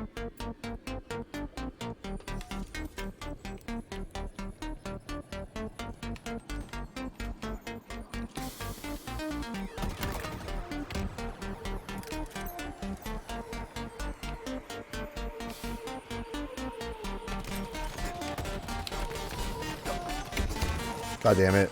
God damn it.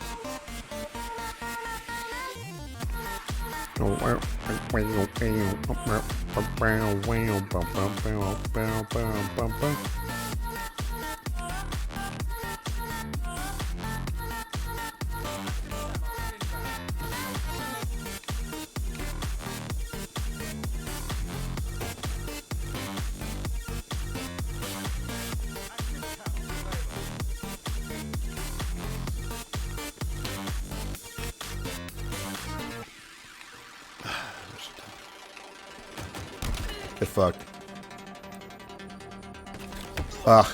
Get fucked. Ugh.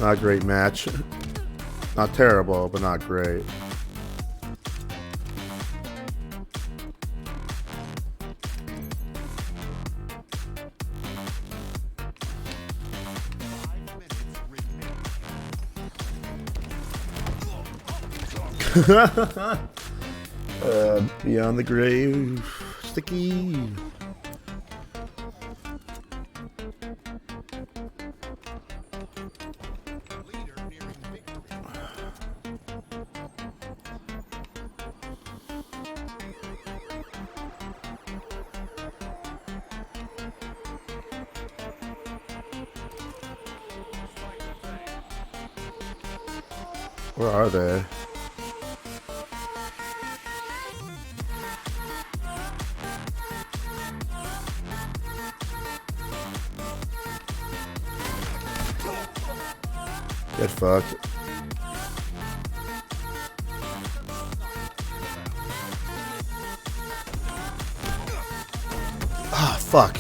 Not a great match. Not terrible, but not great. Beyond the grave. Sticky. Where are they? Get fucked. Ah, fuck.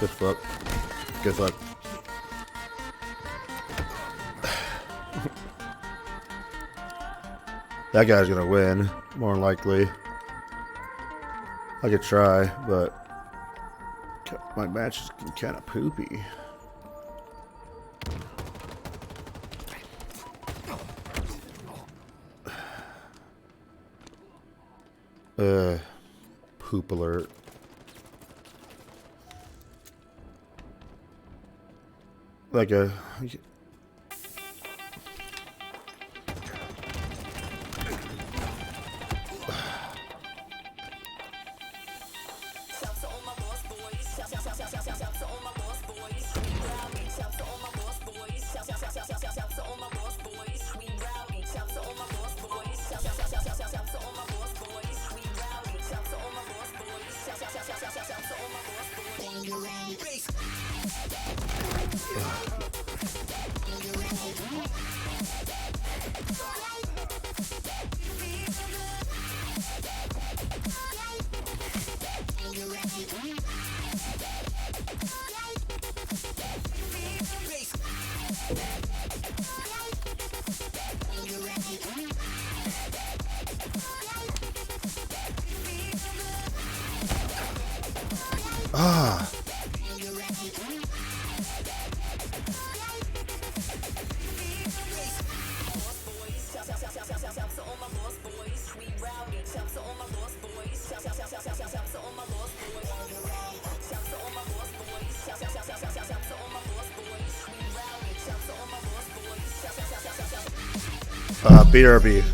Good fuck. Good fuck. That guy's gonna win, more than likely. I could try, but my match is kind of poopy. Poop alert. Like a... Ah. BRB.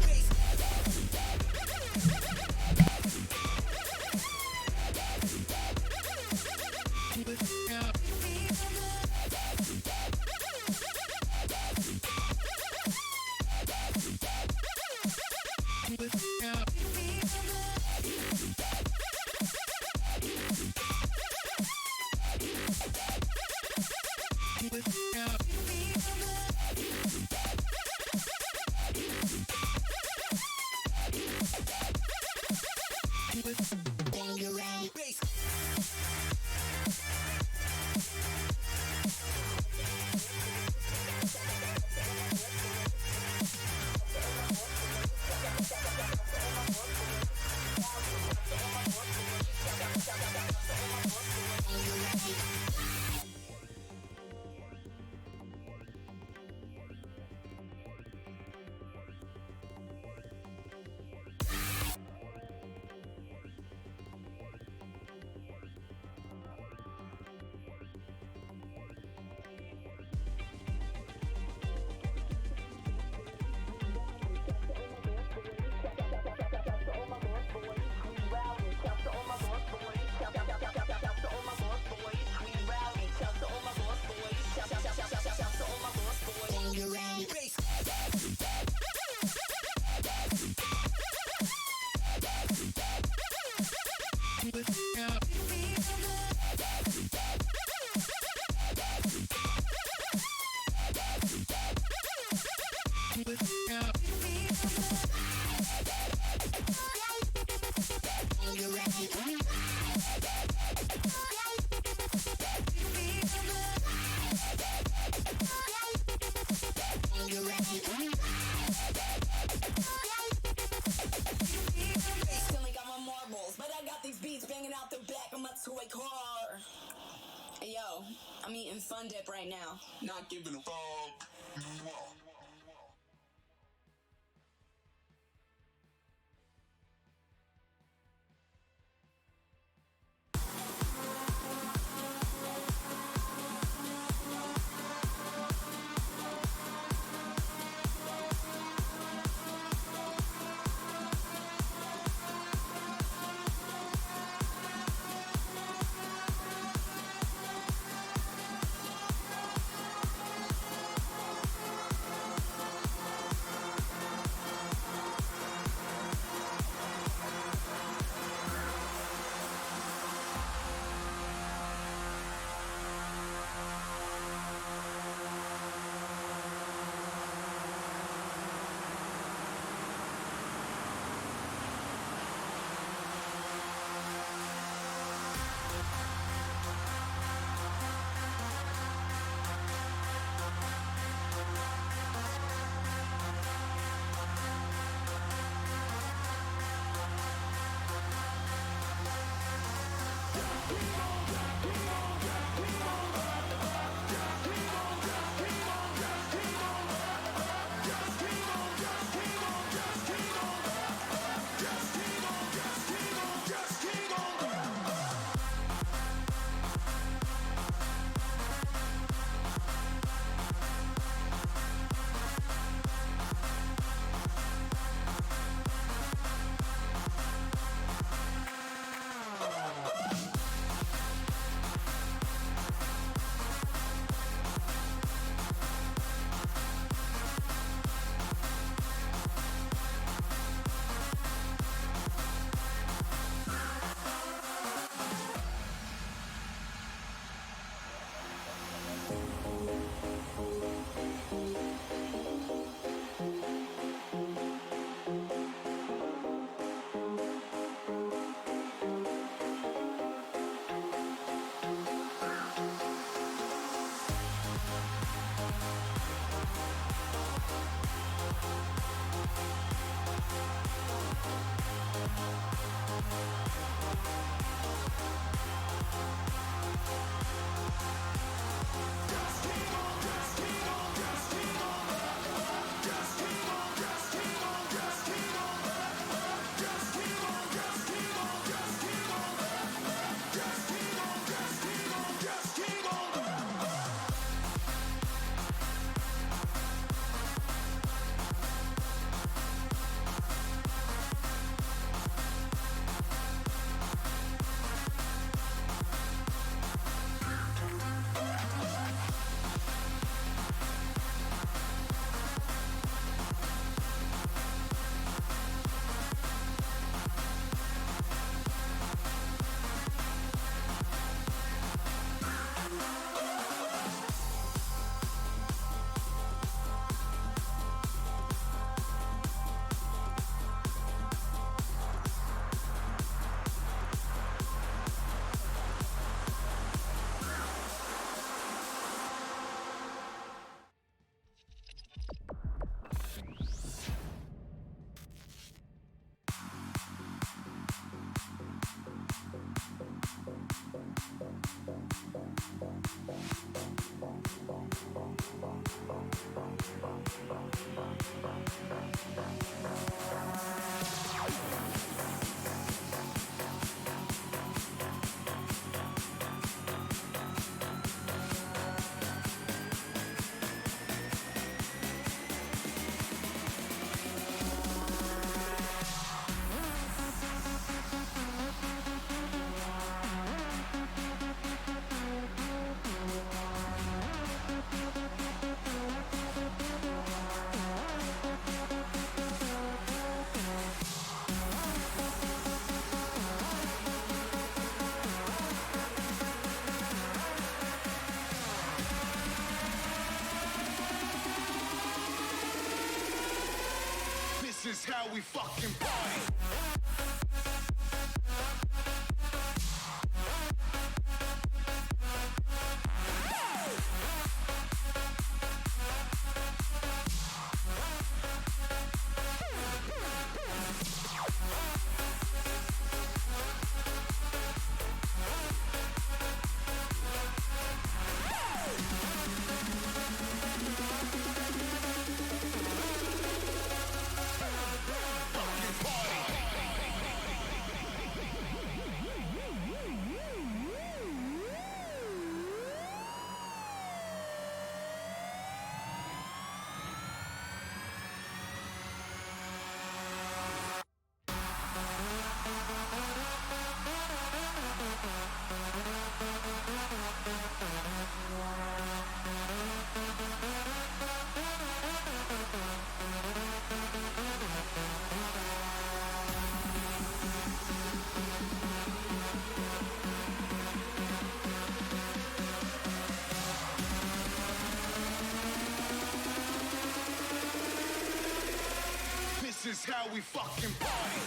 Still ain't got my marbles, but I got these beats banging out the back of my toy car. Hey yo, I'm eating Fun Dip right now. Not giving a fuck. This is how we fucking party. This is how we fucking party.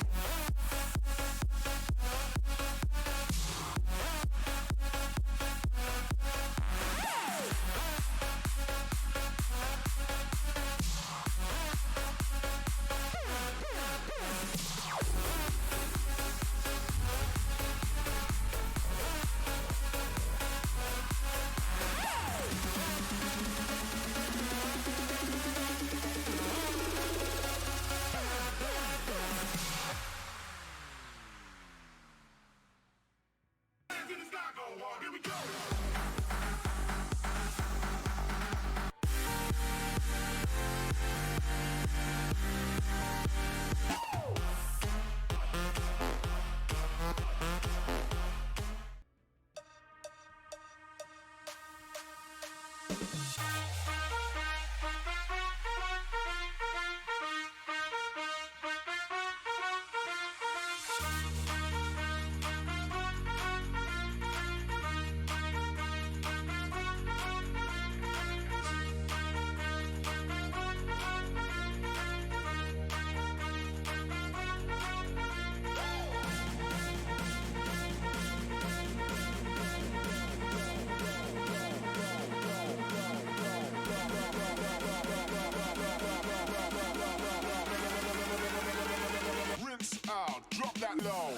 Here we go. Rinse out, drop that low.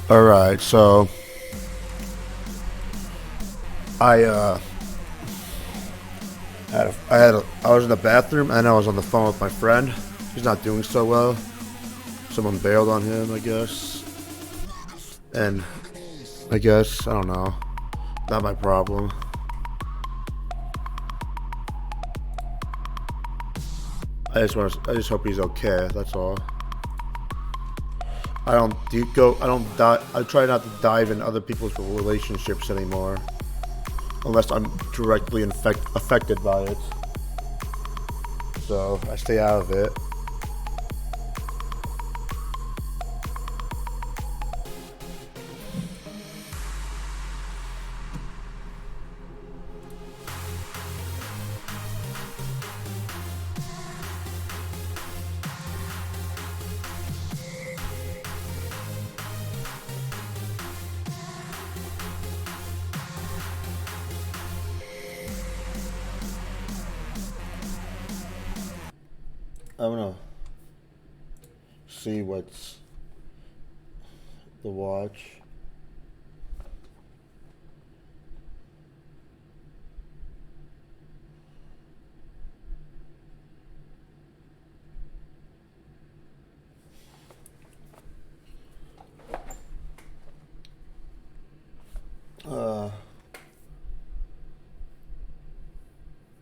Alright, so I was in the bathroom and I was on the phone with my friend. He's not doing so well. Someone bailed on him, I guess. And I don't know. Not my problem. I just hope he's okay, that's all. I try not to dive in other people's relationships anymore. Unless I'm directly affected by it. So, I stay out of it. I'm gonna see what's the watch.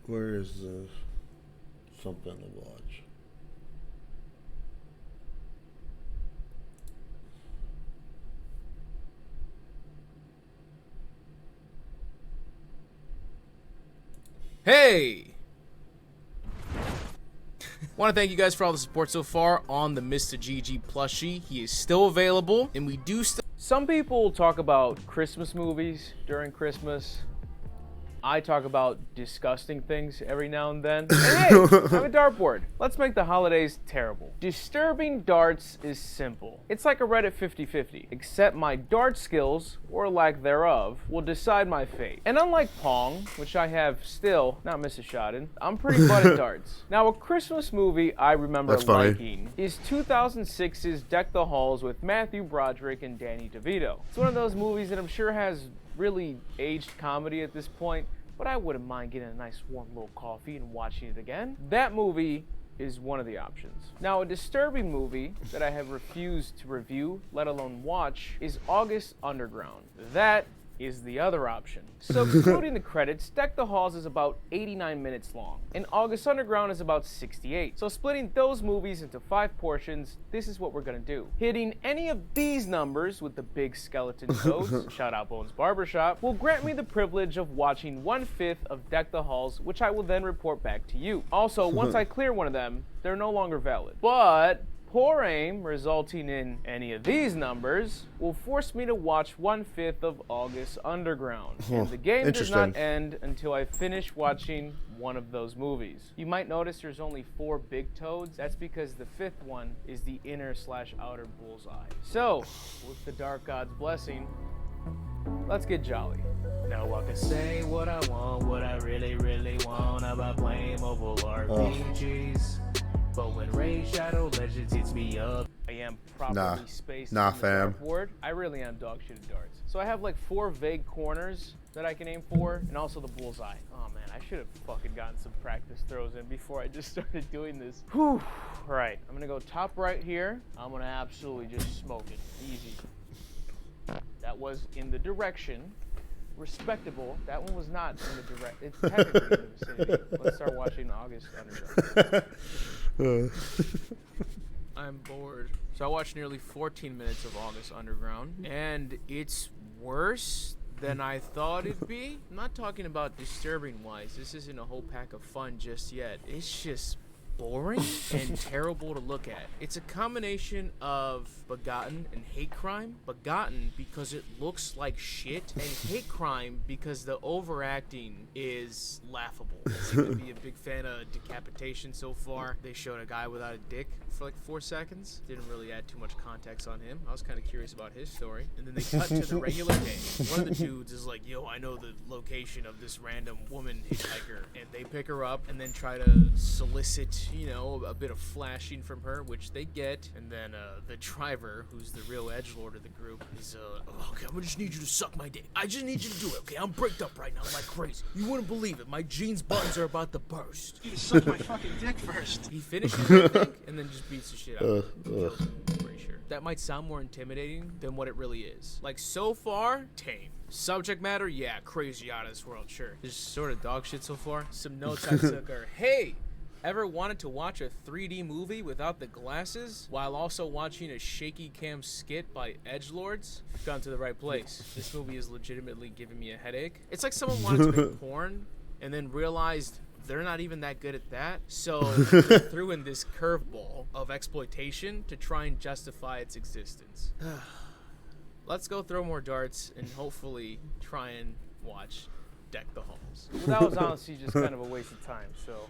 Where is the something to watch? Hey! Want to thank you guys for all the support so far on the Mr. GG plushie. He is still available, and we do still. Some people talk about Christmas movies during Christmas. I talk about disgusting things every now and then. And hey, I have a dartboard. Let's make the holidays terrible. Disturbing darts is simple. It's like a Reddit 50-50, except my dart skills, or lack thereof, will decide my fate. And unlike Pong, which I have still not missed a shot in, I'm pretty butt at darts. Now, a Christmas movie I remember liking is 2006's Deck the Halls with Matthew Broderick and Danny DeVito. It's one of those movies that I'm sure has really aged comedy at this point, but I wouldn't mind getting a nice warm little coffee and watching it again. That movie is one of the options. Now, a disturbing movie that I have refused to review, let alone watch, is August Underground. That is the other option. So excluding the credits, Deck the Halls is about 89 minutes long, and August Underground is about 68. So splitting those movies into 5 portions, this is what we're gonna do. Hitting any of these numbers with the big skeleton toes, shout out Bones Barbershop, will grant me the privilege of watching 1/5 of Deck the Halls, which I will then report back to you. Also, once I clear one of them, they're no longer valid. But poor aim, resulting in any of these numbers, will force me to watch 1/5 of August Underground. And the game does not end until I finish watching one of those movies. You might notice there's only 4 big toads. That's because the 5th one is the inner/outer bullseye. So, with the Dark God's blessing, let's get jolly. Now I can say what I want, what I really, really want about playing mobile RPGs. But when Raid Shadow Legends hits me up, I am properly spaced on the dartboard. I really am dog shit at darts. So I have like 4 vague corners that I can aim for, and also the bullseye. Oh man, I should have fucking gotten some practice throws in before I just started doing this. Whew. All right, I'm gonna go top right here. I'm gonna absolutely just smoke it, easy. That was in the direction. Respectable. That one was not in the direct. It's technically in the vicinity. Let's start watching August Underground. I'm bored. So I watched nearly 14 minutes of August Underground, and it's worse than I thought it'd be. I'm not talking about disturbing wise. This isn't a whole pack of fun just yet. It's just boring and terrible to look at. It's a combination of begotten and hate crime. Begotten because it looks like shit, and hate crime because the overacting is laughable. I seem to be a big fan of decapitation so far. They showed a guy without a dick for like 4 seconds. Didn't really add too much context on him. I was kind of curious about his story. And then they cut to the regular day. One of the dudes is like, yo, I know the location of this random woman hitchhiker. And they pick her up and then try to solicit you know, a bit of flashing from her, which they get. And then the driver, who's the real edgelord of the group, is, okay, I'm gonna just need you to suck my dick. I just need you to do it, okay? I'm bricked up right now like crazy. You wouldn't believe it. My jeans buttons are about to burst. You suck my fucking dick first. He finishes, I think, and then just beats the shit out of him. Kills him, I'm pretty sure. That might sound more intimidating than what it really is. Like, so far, tame. Subject matter, yeah, crazy out of this world, sure. Just sort of dog shit so far. Some notes I took are, hey, ever wanted to watch a 3D movie without the glasses while also watching a shaky cam skit by edgelords? You've gone to the right place. This movie is legitimately giving me a headache. It's like someone wanted to make porn and then realized they're not even that good at that, so they threw in this curveball of exploitation to try and justify its existence. Let's go throw more darts and hopefully try and watch Deck the Halls. Well, that was honestly just kind of a waste of time, so.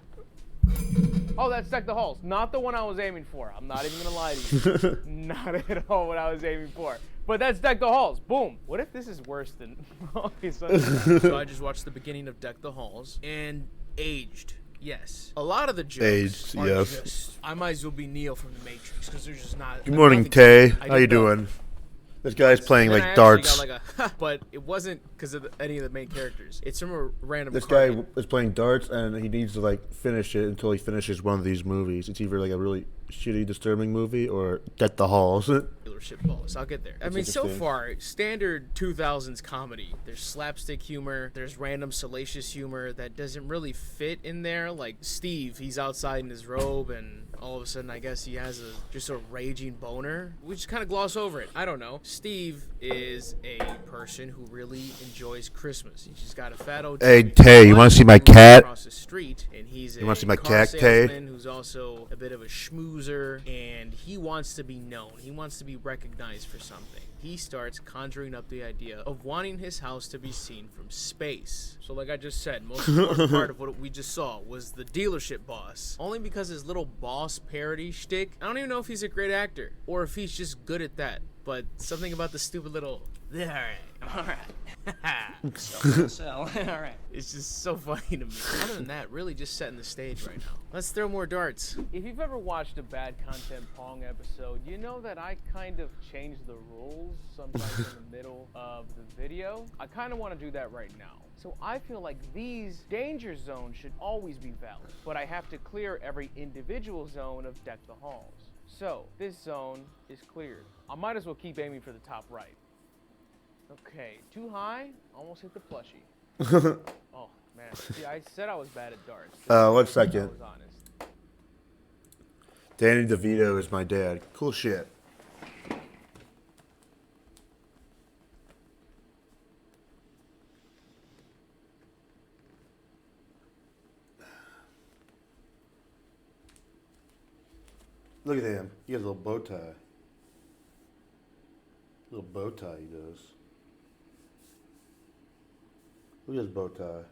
Oh, that's Deck the Halls. Not the one I was aiming for. I'm not even gonna lie to you. Not at all what I was aiming for. But that's Deck the Halls. Boom. What if this is worse than August Underground? So I just watched the beginning of Deck the Halls and aged. Yes. A lot of the jokes are just, I might as well be Neo from the Matrix because there's just not. Good morning, Tay. How you doing? This guy's playing like darts. Got like a, but it wasn't because of any of the main characters. It's from a random. This guy is playing darts, and he needs to like finish it until he finishes one of these movies. It's either like a really shitty, disturbing movie or Deck the Halls. Dealership balls. I'll get there. I mean, so far, standard 2000s comedy. There's slapstick humor. There's random salacious humor that doesn't really fit in there. Like Steve, he's outside in his robe, and all of a sudden, I guess he has just a raging boner. We just kind of gloss over it. I don't know. Steve is a person who really enjoys Christmas. He's just got a fat old. Hey, Tay, you want to see my cat? Across the street, and he's you want to see my car cat, Tay? Who's also a bit of a schmoozer, and he wants to be known. He wants to be recognized for something. He starts conjuring up the idea of wanting his house to be seen from space. So like I just said, most important part of what we just saw was the dealership boss. Only because his little boss parody shtick, I don't even know if he's a great actor or if he's just good at that. But something about the stupid little, alright. Sell. All right. It's just so funny to me. Other than that, really just setting the stage right now. Let's throw more darts. If you've ever watched a bad content Pong episode, you know that I kind of change the rules sometimes in the middle of the video. I kind of want to do that right now. So I feel like these danger zones should always be valid, but I have to clear every individual zone of Deck the Halls. So this zone is cleared. I might as well keep aiming for the top right. Okay, too high, almost hit the plushie. Oh man, see, I said I was bad at darts. 1 second. I was honest. Danny DeVito is my dad. Cool shit. Look at him. He has a little bow tie. Little bow tie he does. Look at his bow tie.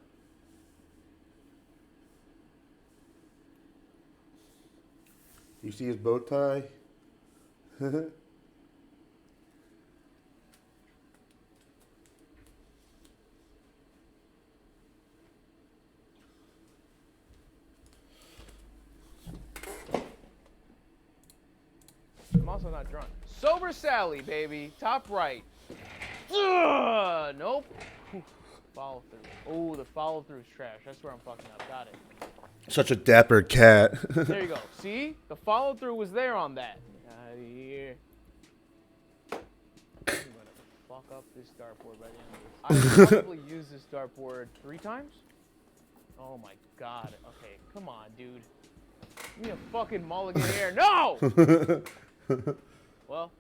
You see his bow tie? I'm also not drunk. Sober Sally, baby. Top right. Nope. Follow through. Oh, the follow through is trash. That's where I'm fucking up. Got it. Such a dapper cat. There you go. See? The follow through was there on that. Out of here. I'm gonna fuck up this dartboard by the end of this. I probably used this dartboard 3 times. Oh my god. Okay, come on, dude. Give me a fucking mulligan here. No! Well.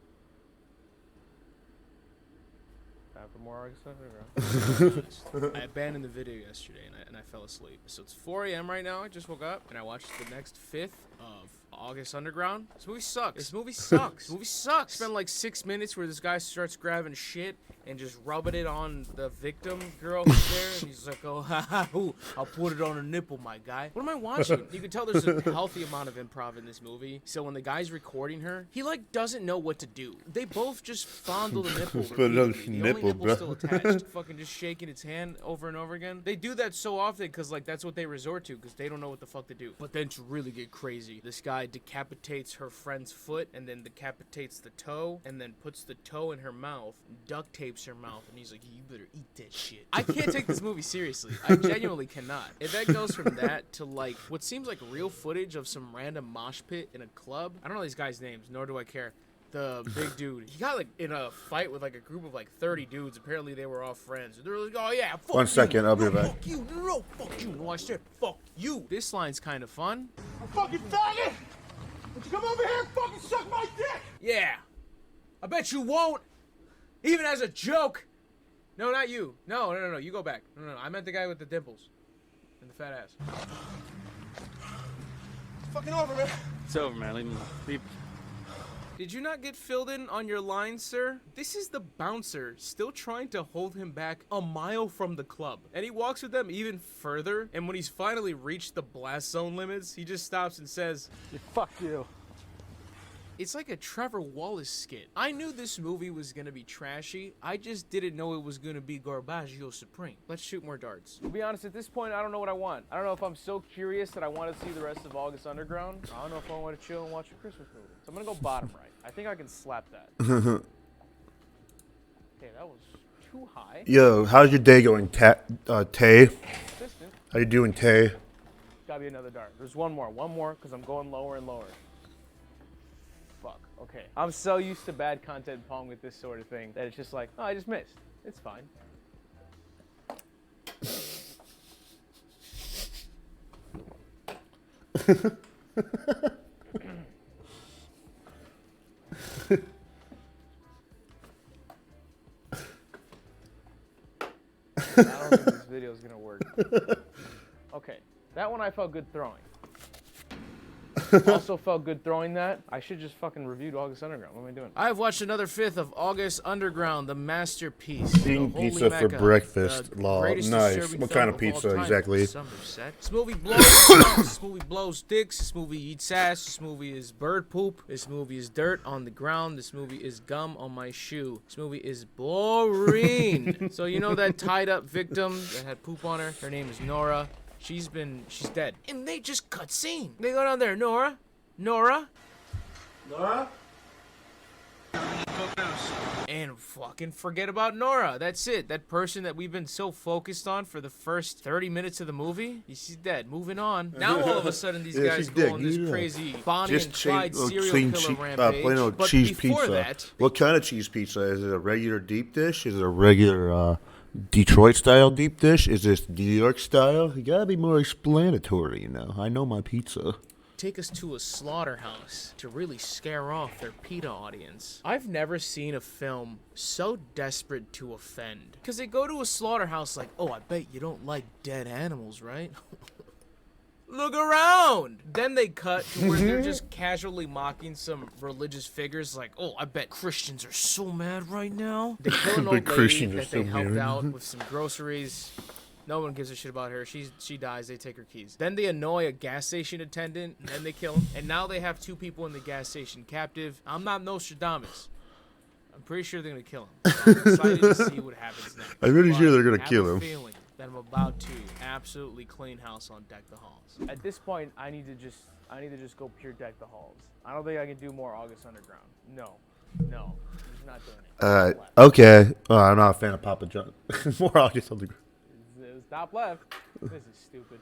Time for more August Underground. I abandoned the video yesterday and I fell asleep. So it's 4 a.m. right now. I just woke up and I watched the next 5th of August Underground. This movie sucks. This movie sucks. This movie sucks. Spent like 6 minutes where this guy starts grabbing shit and just rubbing it on the victim girl who's there. And he's like, oh, I'll put it on a nipple, my guy. What am I watching? You can tell there's a healthy amount of improv in this movie. So when the guy's recording her, he like doesn't know what to do. They both just fondle the nipple. Put it on the nipple, only nipple's bro. still attached. Fucking just shaking its hand over and over again. They do that so often because like that's what they resort to because they don't know what the fuck to do. But then to really get crazy, this guy decapitates her friend's foot and then decapitates the toe and then puts the toe in her mouth, duct tapes her mouth, and he's like, you better eat that shit. I can't take this movie seriously. I genuinely cannot. If that goes from that to like what seems like real footage of some random mosh pit in a club. I don't know these guys' names, nor do I care. The big dude, he got like in a fight with like a group of like 30 dudes. Apparently they were all friends. They're like, oh yeah, fuck 1 second, you. I'll be No, right back. Fuck you, no, fuck you. No, I said fuck you. This line's kind of fun. You fucking faggot! Would you come over here and fucking suck my dick? Yeah, I bet you won't. Even as a joke. No, not you. No, you go back. No, I meant the guy with the dimples and the fat ass. It's fucking over, man. It's over, man. Leave. Did you not get filled in on your line, sir? This is the bouncer still trying to hold him back a mile from the club. And he walks with them even further. And when he's finally reached the blast zone limits, he just stops and says, Fuck you. it's like a Trevor Wallace skit. I knew this movie was gonna be trashy. I just didn't know it was gonna be Garbaggio Supreme. Let's shoot more darts. To be honest, at this point, I don't know what I want. I don't know if I'm so curious that I want to see the rest of August Underground. I don't know if I want to chill and watch a Christmas movie. So I'm gonna go bottom right. I think I can slap that. Okay, that was too high. Yo, how's your day going, Tay? Consistent. How you doing, Tay? Gotta be another dart. There's one more, because I'm going lower and lower. Fuck. Okay. I'm so used to bad content pong with this sort of thing that it's just like, oh, I just missed. It's fine. I don't think this video is gonna work. Okay, that one I felt good throwing. Also felt good throwing that. I should just fucking reviewed August Underground. What am I doing? I've watched another fifth of August Underground, the masterpiece. Eating the holy pizza for Mecca, breakfast. the Lol. greatest Nice. disturbing What film kind of of all pizza time. exactly? Somerset. This movie blows. This movie blows dicks. This movie eats ass. This movie is bird poop. This movie is dirt on the ground. This movie is gum on my shoe. This movie is boring. So you know that tied up victim that had poop on her? Her name is Nora. She's dead. And they just cut scene. They go down there, Nora. And fucking forget about Nora. That's it. That person that we've been so focused on for the first 30 minutes of the movie, she's dead. Moving on. Now all of a sudden these guys go on this crazy Bonnie and Clyde serial killer rampage. Plain old But cheese before pizza. that, What kind of cheese pizza? Is it a regular deep dish? Is it a regular Detroit style deep dish? Is this New York style? You gotta be more explanatory, you know. I know my pizza. take us to a slaughterhouse to really scare off their PETA audience. I've never seen a film so desperate to offend. Because they go to a slaughterhouse like, oh, I bet you don't like dead animals, right? Look around! Then they cut to where they're just casually mocking some religious figures like, oh, I bet Christians are so mad right now. They kill an old lady Christians are that they so helped mad. out with some groceries. No one gives a shit about her. She dies. They take her keys. Then they annoy a gas station attendant, and then they kill him. And now they have 2 people in the gas station captive. I'm not Nostradamus. I'm pretty sure they're gonna kill him. So I'm excited to see what happens next. I'm really sure But they're gonna I have kill a him. feeling that I'm about to absolutely clean house on Deck the Halls. At this point, I need to just go pure Deck the Halls. I don't think I can do more August Underground. No, I'm just not doing it. Okay. I'm not a fan of Papa John. More August on the ground. It was top left. This is stupid.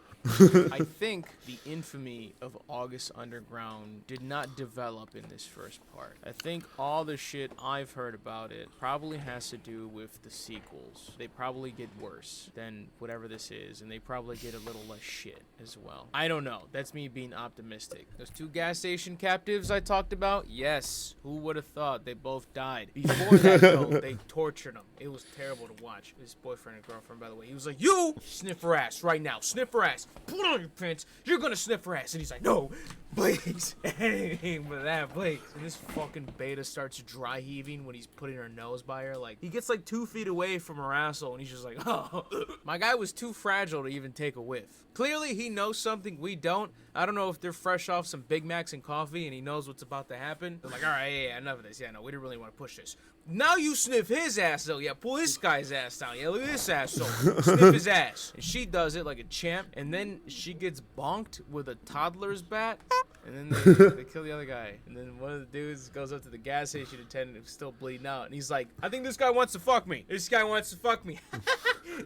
I think the infamy of August Underground did not develop in this first part. I think all the shit I've heard about it probably has to do with the sequels. They probably get worse than whatever this is, and they probably get a little less shit as well. I don't know. That's me being optimistic. Those 2 gas station captives I talked about, yes. Who would have thought they both died? Before that, though, they tortured them. It was terrible to watch. His boyfriend and girlfriend, by the way, he was like, you sniff her ass right now. Sniff her ass. Put on your pants. You're gonna sniff her ass. And he's like, no, please. Anything but that, please. And this fucking beta starts dry heaving when he's putting her nose by her. Like, he gets like 2 feet away from her asshole, and he's just like, oh. My guy was too fragile to even take a whiff. Clearly, he knows something we don't. I don't know if they're fresh off some Big Macs and coffee, and he knows what's about to happen. They're like, all right, yeah, enough of this. Yeah, no, we didn't really want to push this. Now you sniff his ass, though. Yeah, pull this guy's ass down. Yeah, look at this asshole. Sniff his ass. And she does it like a champ, and then she gets bonked with a toddler's bat, and then they kill the other guy. And then one of the dudes goes up to the gas station attendant who's still bleeding out, and he's like, I think this guy wants to fuck me. This guy wants to fuck me.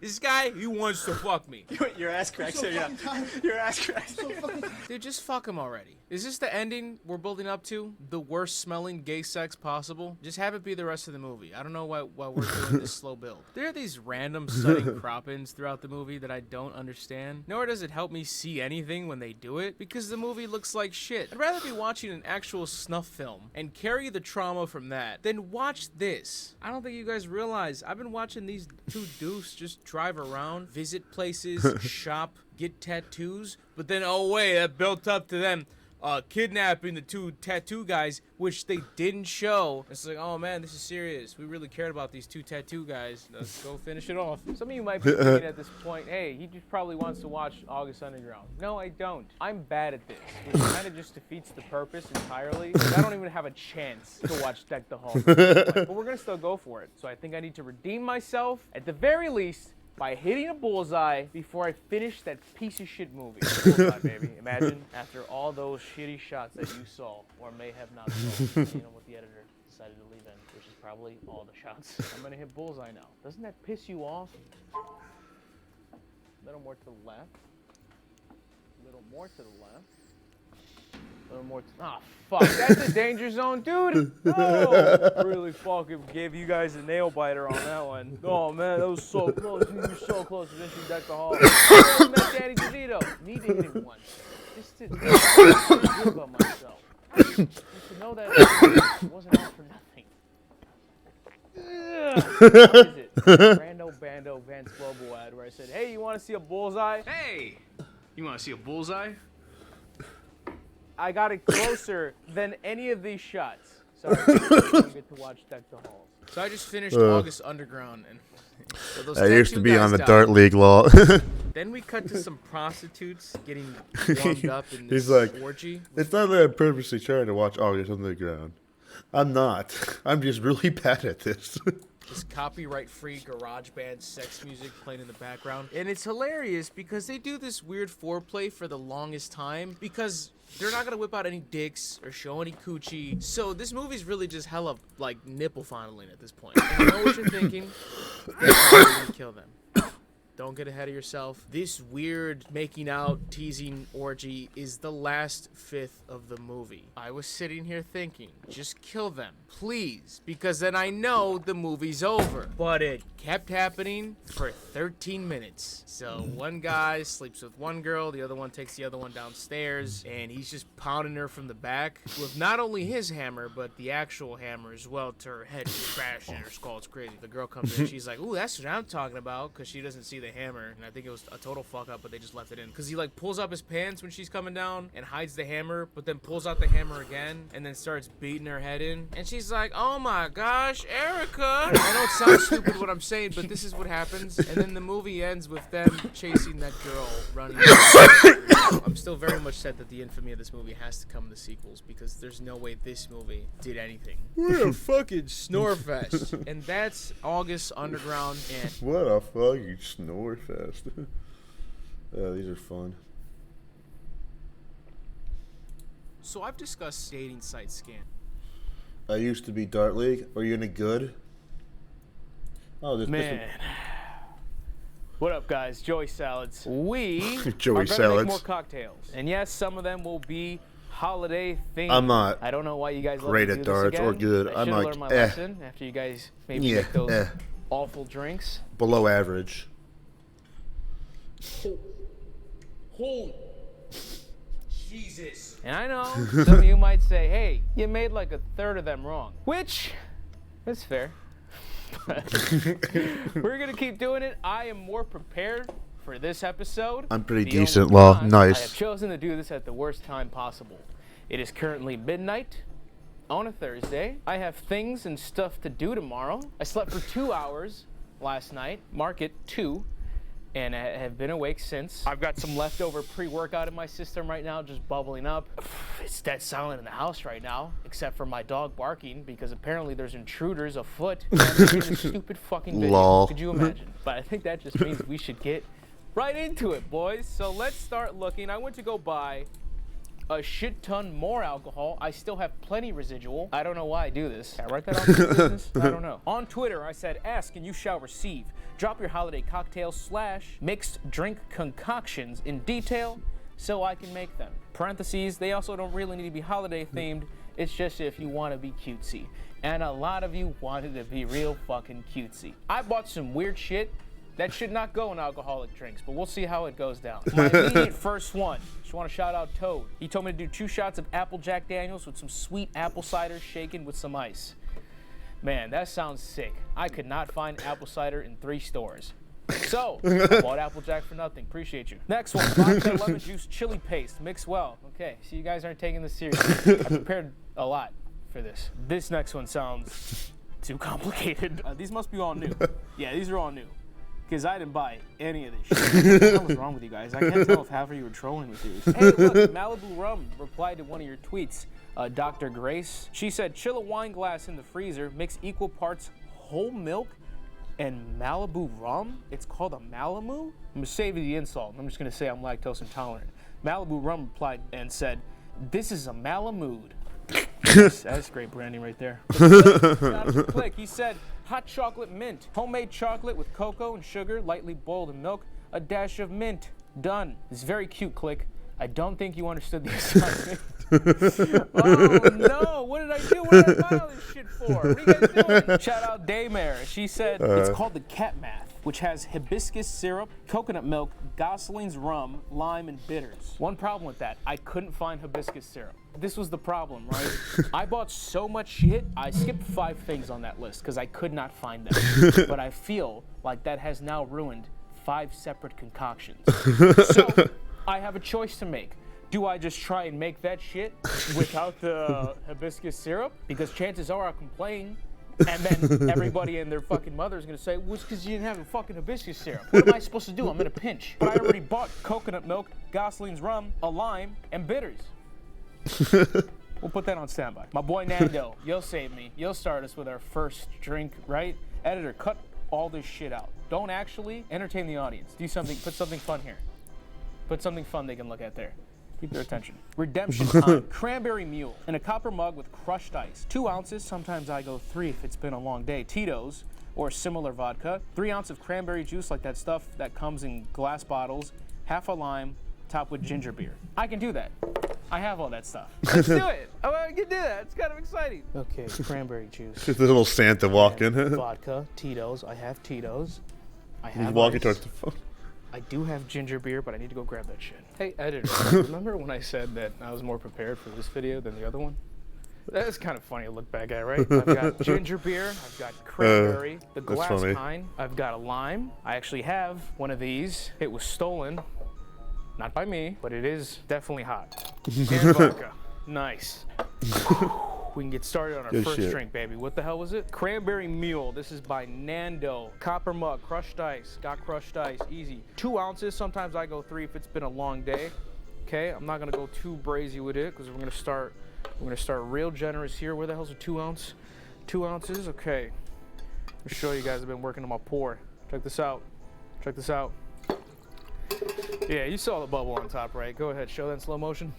This guy, he wants to fuck me. Your ass cracks, so yeah. Your ass cracks. Dude, just fuck him already. Is this the ending we're building up to? The worst smelling gay sex possible? Just have it be the rest of the movie. I don't know why we're doing this slow build. There are these random sudden crop-ins throughout the movie that I don't understand. Nor does it help me see anything when they do it, because the movie looks like shit. I'd rather be watching an actual snuff film and carry the trauma from that than watch this. I don't think you guys realize I've been watching these two deuce just drive around, visit places, shop, get tattoos, but then, oh wait, that built up to them kidnapping the 2 tattoo guys, which they didn't show. It's like, oh man, this is serious. We really cared about these 2 tattoo guys. Let's go finish it off. Some of you might be thinking at this point, hey, he just probably wants to watch August Underground. No, I don't. I'm bad at this, which kind of just defeats the purpose entirely. I don't even have a chance to watch Deck the Halls. But we're gonna still go for it. So I think I need to redeem myself, at the very least, by hitting a bullseye before I finish that piece of shit movie. Bullseye, baby. Imagine after all those shitty shots that you saw, or may have not saw, you know what the editor decided to leave in, which is probably all the shots. I'm gonna hit bullseye now. Doesn't that piss you off? A little more to the left. A little more to the left. A little more. Ah, fuck. That's a danger zone, dude. No. Really fucking gave you guys a nail biter on that one. Oh, man, that was so close. You were so close. Eventually, Deck the Hall. I met Danny DeVito. Need to hit him once. Just to feel good about myself. Just to know that it wasn't all for nothing. What is it? Brando Bando Van Slobo ad where I said, hey, you want to see a bullseye? Hey, you want to see a bullseye? I got it closer than any of these shots. Sorry, I didn't get to watch Deck the Halls. So I just finished August Underground, and so I used to be on the died. Dart League law. Then we cut to some prostitutes getting warmed up in this He's like, orgy. it's not that I'm purposely trying to watch August Underground. I'm not. I'm just really bad at this. This copyright-free garage band sex music playing in the background. And it's hilarious because they do this weird foreplay for the longest time because they're not going to whip out any dicks or show any coochie. So this movie's really just hella, like, nipple fondling at this point. And I know what you're thinking. They're probably going to kill them. Don't get ahead of yourself. This weird making out, teasing orgy is the last fifth of the movie. I was sitting here thinking, just kill them, please, because then I know the movie's over. But it kept happening for 13 minutes. So one guy sleeps with one girl, the other one takes the other one downstairs, and he's just pounding her from the back with not only his hammer, but the actual hammer as well to her head. She's crashing and her skull. It's crazy. The girl comes in, she's like, ooh, that's what I'm talking about, because she doesn't see the hammer, and I think it was a total fuck up, but they just left it in because he like pulls up his pants when she's coming down and hides the hammer, but then pulls out the hammer again and then starts beating her head in, and she's like, oh my gosh, Erica. I know it sounds stupid what I'm saying, but this is what happens. And then the movie ends with them chasing that girl running. I'm still very much sad that the infamy of this movie has to come in the sequels, because there's no way this movie did anything. We're a fucking snore fest. And that's August Underground. And What a fucking snore fest. These are fun. so I've discussed dating site scam. I used to be Dart League. Are you any good? Oh, this Man. What up, guys? Joey Salads. We Joey are gonna Salads. make more cocktails. And yes, some of them will be holiday themed. I'm not I don't know why you guys let great me at do darts this or again. good. I I'm should like, learn my lesson after you guys maybe Yeah, make those awful drinks. below average. Holy Jesus. And I know some of you might say, hey, you made like a third of them wrong. Which is fair. We're going to keep doing it. I am more prepared for this episode. I'm pretty the decent, only Law. con, Nice. I have chosen to do this at the worst time possible. It is currently midnight on a Thursday. I have things and stuff to do tomorrow. I slept for 2 hours last night, mark it 2, and I have been awake since. I've got some leftover pre-workout in my system right now, just bubbling up. It's dead silent in the house right now, except for my dog barking, because apparently there's intruders afoot. I'm making a stupid fucking video. Lol. Could you imagine? But I think that just means we should get right into it, boys. So let's start looking. I went to go buy a shit ton more alcohol. I still have plenty residual. I don't know why I do this. Can I write that off in business? I don't know. On Twitter, I said, ask and you shall receive. Drop your holiday cocktails / mixed drink concoctions in detail so I can make them. Parentheses, they also don't really need to be holiday themed. It's just if you want to be cutesy. And a lot of you wanted to be real fucking cutesy. I bought some weird shit that should not go in alcoholic drinks, but we'll see how it goes down. My immediate first one, just want to shout out Toad. He told me to do 2 shots of apple Jack Daniels with some sweet apple cider shaken with some ice. Man, that sounds sick. I could not find apple cider in 3 stores. So, I bought apple Jack for nothing. Appreciate you. Next one, vodka lemon juice chili paste. Mix well. Okay, so you guys aren't taking this seriously. I prepared a lot for this. This next one sounds too complicated. These must be all new. Yeah, these are all new. Because I didn't buy any of this shit. What the hell was wrong with you guys? I can't tell if half of you were trolling with these. Hey, look, Malibu Rum replied to one of your tweets. Dr. Grace. She said, chill a wine glass in the freezer, mix equal parts whole milk and Malibu Rum. It's called a Malibu? I'm going to save you the insult. I'm just going to say I'm lactose intolerant. Malibu Rum replied and said, this is a Malamood. That's great branding right there. Click. He said, hot chocolate mint. Homemade chocolate with cocoa and sugar, lightly boiled in milk, a dash of mint. Done. It's very cute, Click. I don't think you understood the assignment. Oh no, what did I do? What did I buy all this shit for? What are you guys doing? Shout out Daymare. She said it's called the Cat Math, which has hibiscus syrup, coconut milk, Gosling's rum, lime, and bitters. One problem with that, I couldn't find hibiscus syrup. This was the problem, right? I bought so much shit, I skipped 5 things on that list because I could not find them. But I feel like that has now ruined 5 separate concoctions. So, I have a choice to make. Do I just try and make that shit without the hibiscus syrup? Because chances are I'll complain, and then everybody and their fucking mother is gonna say, well, it's because you didn't have a fucking hibiscus syrup. What am I supposed to do? I'm in a pinch. But I already bought coconut milk, Gosling's rum, a lime, and bitters. We'll put that on standby. My boy Nando, you'll save me. You'll start us with our first drink, right? Editor, cut all this shit out. Don't actually entertain the audience. Do something, put something fun here. Put something fun they can look at there. Keep their attention. Redemption time. Cranberry Mule in a copper mug with crushed ice. 2 ounces, sometimes I go 3 if it's been a long day. Tito's or similar vodka. 3 ounces of cranberry juice, like that stuff that comes in glass bottles. Half a lime, topped with ginger beer. I can do that. I have all that stuff. Let's do it. Oh, I can do that. It's kind of exciting. Okay, cranberry juice. Just a little Santa walking. Vodka, Tito's. I have Tito's. I have He's walking ice. towards the phone. I do have ginger beer, but I need to go grab that shit. Hey, editor, remember when I said that I was more prepared for this video than the other one? That's kind of funny to look back at, right? I've got ginger beer, I've got cranberry, the glass kind, I've got a lime. I actually have one of these. It was stolen, not by me, but it is definitely hot. And vodka. Nice. We can get started on our first drink, baby. What the hell was it? Cranberry Mule. This is by Nando. Copper mug, crushed ice. Got crushed ice, easy. 2 ounces. Sometimes I go 3 if it's been a long day. Okay, I'm not gonna go too brazy with it because we're gonna start real generous here. Where the hell's a 2 ounce? 2 ounces. Okay. I'll show you guys. I've been working on my pour. Check this out. Check this out. Yeah, you saw the bubble on top, right? Go ahead, show that in slow motion.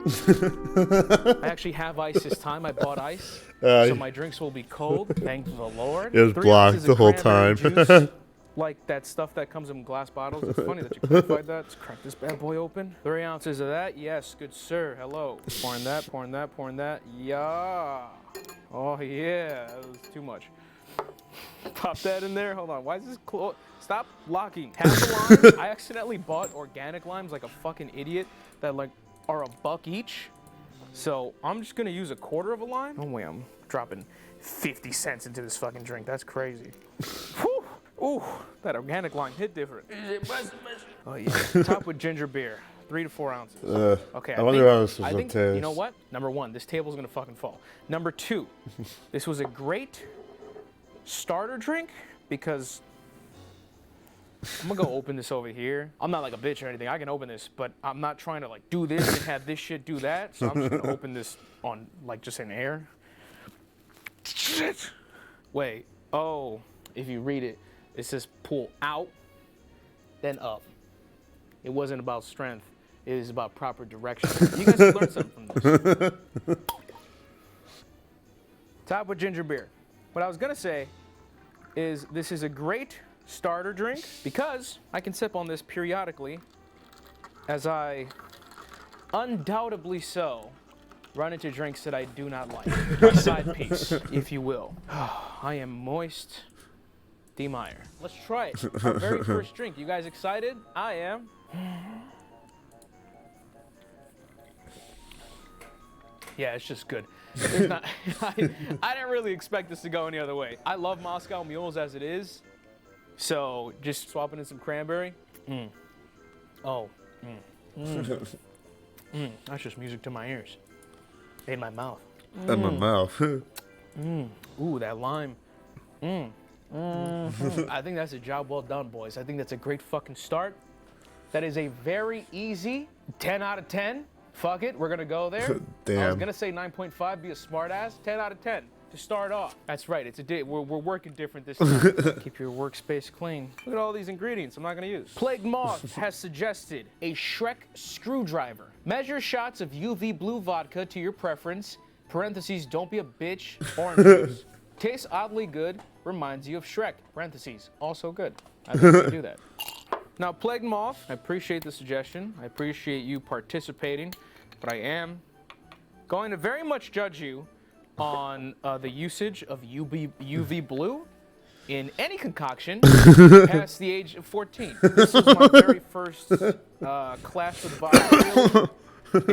I actually have ice this time. I bought ice, so my drinks will be cold. Thank the Lord. It was blocked the whole time. Juice, like that stuff that comes in glass bottles. It's funny that you clarified that. Let's crack this bad boy open. 3 ounces of that. Yes, good sir. Hello. Pouring that, pouring that, pouring that. Yeah. Oh, yeah. That was too much. Pop that in there. Hold on. Why is this close? Stop locking. Half a lime. I accidentally bought organic limes like a fucking idiot that like are $1 each. So I'm just gonna use 1/4 of a lime. No way I'm dropping 50 cents into this fucking drink. That's crazy. Whew. Ooh, that organic line hit different. Oh yeah. Top with ginger beer, 3 to 4 ounces. Okay. I wonder how this was I gonna think taste. you know what? Number 1, this table's gonna fucking fall. Number 2, this was a great starter drink because I'm gonna go open this over here. I'm not like a bitch or anything. I can open this, but I'm not trying to like do this and have this shit do that. So I'm just gonna open this on like just in air. Shit. Wait. Oh, if you read it, it says pull out, then up. It wasn't about strength. It is about proper direction. You guys can learn something from this. Top with ginger beer. What I was gonna say is this is a great starter drink because I can sip on this periodically as I undoubtedly so run into drinks that I do not like. My side piece, if you will. I am moist D. Meyer. Let's try it. Our very first drink. You guys excited? I am. Yeah, it's just good. There's not, I didn't really expect this to go any other way. I love Moscow mules as it is. So just swapping in some cranberry. That's just music to my ears. In my mouth. In my mouth. Ooh, that lime. I think that's a job well done, boys. I think that's a great fucking start. That is a very easy 10 out of 10. Fuck it, we're gonna go there. Damn. I was gonna say 9.5, be a smart ass. 10 out of 10 to start off. That's right, it's a we're working different this time. Keep your workspace clean. Look at all these ingredients I'm not gonna use. Plague Moth has suggested a Shrek screwdriver. Measure shots of UV blue vodka to your preference. Parentheses, don't be a bitch. Orange juice. Tastes oddly good. Reminds you of Shrek. Parentheses, also good. I think we can do that. Now, Plague Moth, I appreciate the suggestion. I appreciate you participating, but I am going to very much judge you on the usage of UV blue in any concoction past the age of 14. This was my very first class with vodka,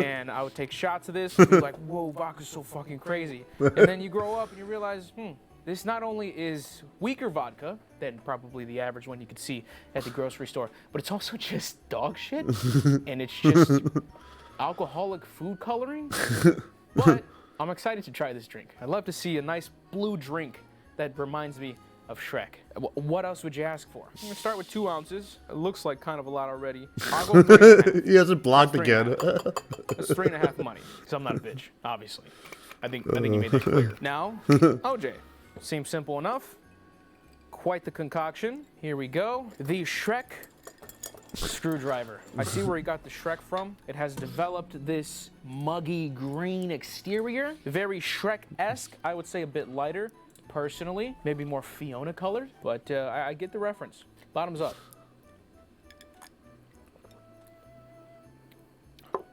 and I would take shots of this and be like, whoa, vodka's so fucking crazy. And then you grow up and you realize, this not only is weaker vodka than probably the average one you could see at the grocery store, but it's also just dog shit, and it's just alcoholic food coloring. But I'm excited to try this drink. I'd love to see a nice blue drink that reminds me of Shrek. What else would you ask for? I'm gonna start with 2 ounces. It looks like kind of a lot already. I'll go 3.5. He has it blocked That's again. That's 3.5 money, because I'm not a bitch, obviously. I think you made that clear. Now, OJ. Seems simple enough. Quite the concoction. Here we go. The Shrek screwdriver. I see where he got the Shrek from. It has developed this muggy green exterior. Very Shrek-esque. I would say a bit lighter, personally. Maybe more Fiona colored, but I get the reference. Bottoms up.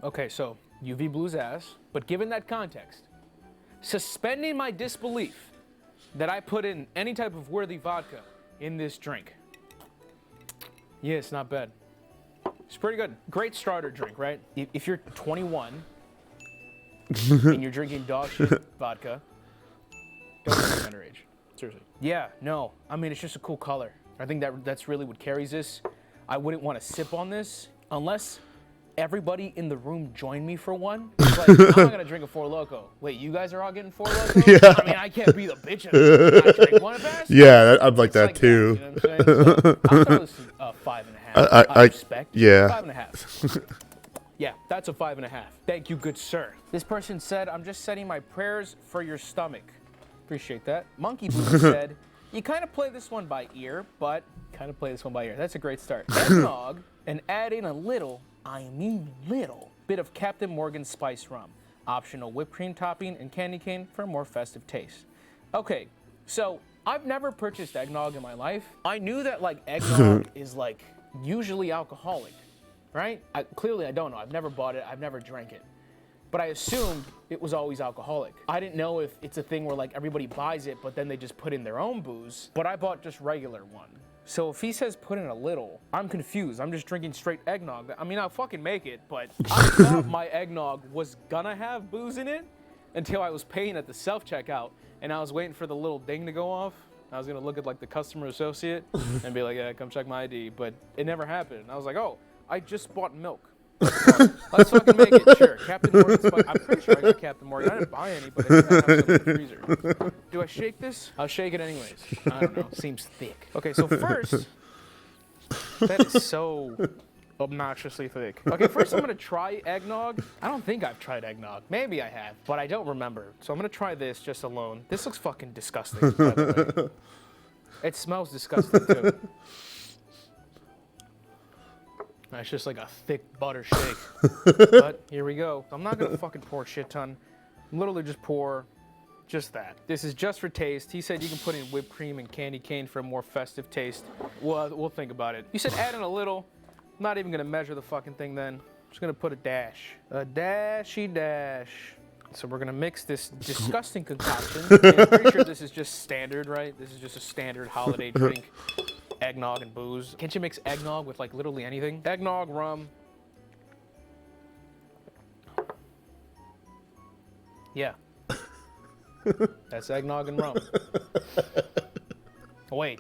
Okay, so UV blue's ass, but given that context, suspending my disbelief that I put in any type of worthy vodka in this drink. Yeah, it's not bad. It's pretty good. Great starter drink, right? If you're 21 and you're drinking dog shit vodka, don't drink underage. Seriously. Yeah, no. I mean, it's just a cool color. I think that's really what carries this. I wouldn't want to sip on this unless everybody in the room joined me for one. It's like, I'm not gonna drink a Four Loko. Wait, you guys are all getting Four Loko? Yeah. I mean, I can't be the bitch of it. I drink one at best. Yeah, I'm like It's that like too. That, you know what I'm saying? So, I'll throw this 5.5. I respect. Yeah. 5.5. Yeah, that's a 5.5. Thank you, good sir. This person said, I'm just setting my prayers for your stomach. Appreciate that. Monkey Boo said, you kind of play this one by ear, but kind of play this one by ear. That's a great start. Eggnog, and add in a little, I mean little, bit of Captain Morgan spice rum. Optional whipped cream topping and candy cane for a more festive taste. Okay, so I've never purchased eggnog in my life. I knew that like eggnog is like usually alcoholic, right? Clearly I don't know. I've never bought it. I've never drank it. But I assumed it was always alcoholic. I didn't know if it's a thing where like everybody buys it, but then they just put in their own booze. But I bought just regular one. So if he says put in a little, I'm confused. I'm just drinking straight eggnog. I mean, I'll fucking make it, but I thought my eggnog was gonna have booze in it until I was paying at the self-checkout and I was waiting for the little ding to go off. I was gonna look at like the customer associate and be like, yeah, come check my ID, but it never happened. And I was like, oh, I just bought milk. Let's fucking make it. Sure, Captain Morgan's fine. I'm pretty sure I got Captain Morgan. I didn't buy any, but I think I have some in the freezer. Do I shake this? I'll shake it anyways. I don't know. Seems thick. Okay, so first, that is so obnoxiously thick. Okay, first I'm gonna try eggnog. I don't think I've tried eggnog. Maybe I have, but I don't remember. So I'm gonna try this just alone. This looks fucking disgusting, by the way. It smells disgusting too. It's just like a thick butter shake. But here we go. I'm not gonna fucking pour a shit ton. I'm literally just pour just that. This is just for taste. He said you can put in whipped cream and candy cane for a more festive taste. We'll think about it. You said add in a little. I'm not even gonna measure the fucking thing then. I'm just gonna put a dash. A dashy dash. So we're gonna mix this disgusting concoction. I'm pretty sure this is just standard, right? This is just a standard holiday drink. Eggnog and booze. Can't you mix eggnog with like literally anything? Eggnog, rum. Yeah. That's eggnog and rum. Oh, wait.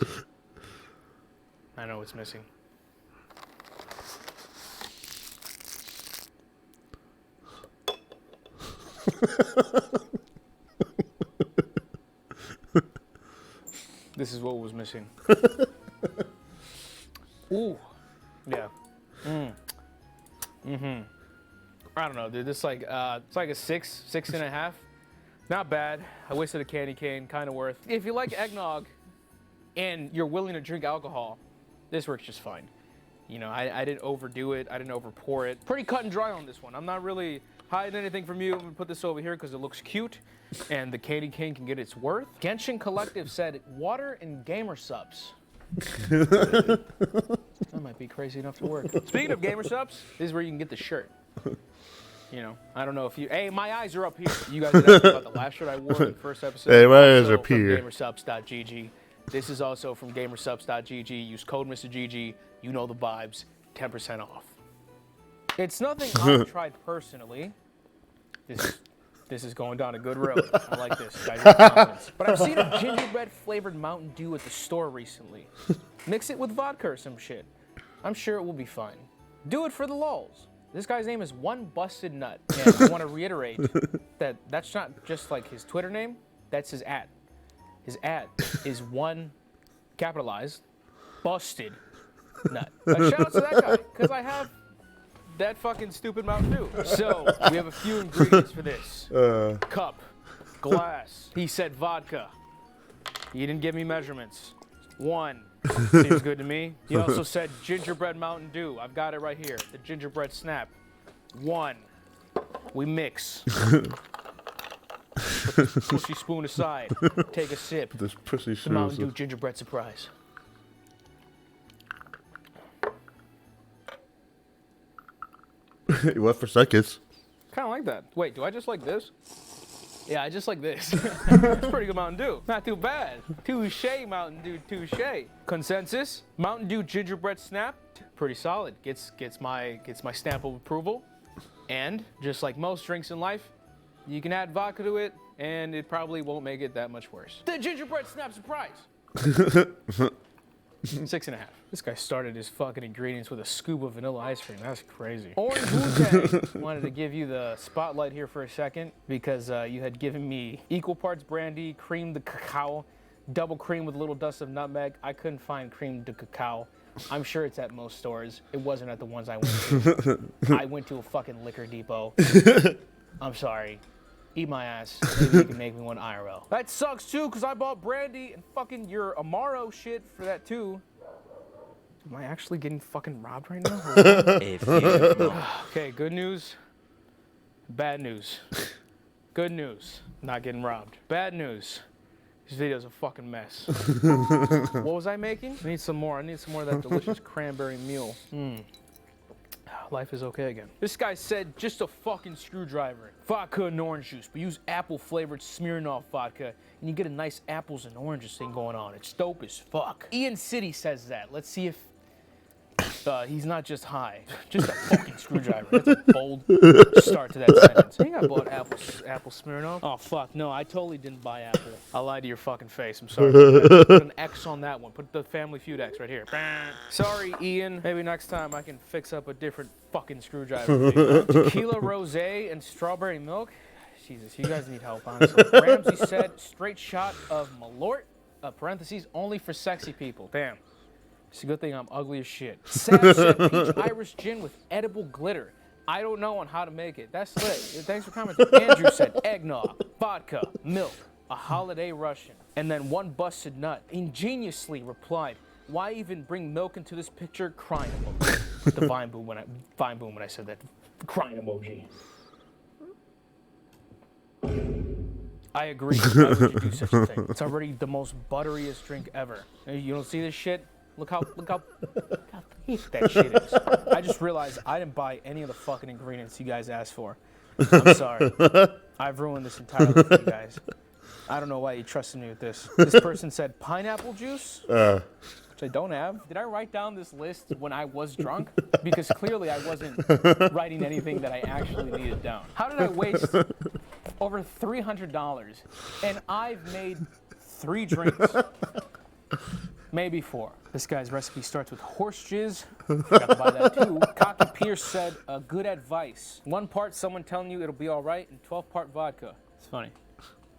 I know what's missing. This is what was missing. Ooh. Yeah. I don't know, dude. This like it's like a 6.5. Not bad. I wasted a candy cane, kind of worth. If you like eggnog and you're willing to drink alcohol, this works just fine. You know, I didn't overdo it. I didn't over pour it. Pretty cut and dry on this one. I'm not really hiding anything from you. I'm gonna put this over here because it looks cute and the candy cane can get its worth. Genshin Collective said water and gamer subs. That might be crazy enough to work. Speaking of gamer subs, this is where you can get the shirt. You know, I don't know if you. Hey, my eyes are up here. You guys did ask about the last shirt I wore in the first episode. Hey, my eyes are up from here. Gamersubs.gg. This is also from Gamersubs.gg. Use code MrGG. You know the vibes. 10% off. It's nothing I've tried personally. This is going down a good road. I like this. Guys, confidence. But I've seen a gingerbread flavored Mountain Dew at the store recently. Mix it with vodka or some shit. I'm sure it will be fine. Do it for the lulz. This guy's name is One Busted Nut. And I want to reiterate that that's not just like his Twitter name. That's his @ His @ is one capitalized busted nut. Shout out to that guy, because I have that fucking stupid Mountain Dew. So, we have a few ingredients for this. Cup, glass. He said vodka. He didn't give me measurements. 1. Seems good to me. He also said gingerbread Mountain Dew. I've got it right here. The gingerbread snap. 1. We mix. Put this pussy spoon aside. Take a sip. This pussy The spoon. Mountain Dew gingerbread surprise. It went for seconds. Kind of like that. Wait, do I just like this? Yeah, I just like this. It's pretty good Mountain Dew. Not too bad. Touche, Mountain Dew, touche. Consensus? Mountain Dew gingerbread snap. Pretty solid. Gets my stamp of approval. And just like most drinks in life, you can add vodka to it, and it probably won't make it that much worse. The gingerbread snap surprise. 6.5. This guy started his fucking ingredients with a scoop of vanilla ice cream. That's crazy. Orange Wu-Tang. Wanted to give you the spotlight here for a second because you had given me equal parts brandy, cream de cacao, double cream with a little dust of nutmeg. I couldn't find cream de cacao. I'm sure it's at most stores. It wasn't at the ones I went to. I went to a fucking liquor depot. I'm sorry. Eat my ass. Maybe you can make me one IRL. That sucks too, because I bought brandy and fucking your Amaro shit for that too. Am I actually getting fucking robbed right now? Okay, good news. Bad news. Good news. Not getting robbed. Bad news. This video's a fucking mess. What was I making? I need some more. I need some more of that delicious cranberry mule. Life is okay again. This guy said just a fucking screwdriver. Vodka and orange juice, but use apple flavored Smirnoff vodka and you get a nice apples and oranges thing going on. It's dope as fuck. Ian City says that. Let's see if He's not just high, just a fucking screwdriver. That's a bold start to that sentence. I think I bought apple Smirnoff. Oh fuck, no, I totally didn't buy Apple. I lied to your fucking face. I'm sorry. Put an X on that one. Put the Family Feud X right here. Sorry, Ian. Maybe next time I can fix up a different fucking screwdriver. Tequila rosé and strawberry milk. Jesus, you guys need help, honestly. Ramsey said straight shot of Malort. Parentheses only for sexy people. Damn. It's a good thing I'm ugly as shit. Sam said peach Irish gin with edible glitter. I don't know on how to make it. That's lit. Thanks for commenting. Andrew said eggnog, vodka, milk, a holiday Russian. And then one busted nut ingeniously replied, why even bring milk into this picture? Crying emoji. The vine boom when I said that. Crying emoji. I agree. Why would you do such a thing? It's already the most butteriest drink ever. You don't see this shit? Look how thick that shit is. I just realized I didn't buy any of the fucking ingredients you guys asked for. I'm sorry. I've ruined this entirely for you guys. I don't know why you trusted me with this. This person said pineapple juice, which I don't have. Did I write down this list when I was drunk? Because clearly I wasn't writing anything that I actually needed down. How did I waste over $300 and I've made 3 drinks? Maybe 4. This guy's recipe starts with horse jizz. Forgot to buy that too. Cocky Pierce said, good advice. 1 part someone telling you it'll be all right, and 12-part vodka. It's funny.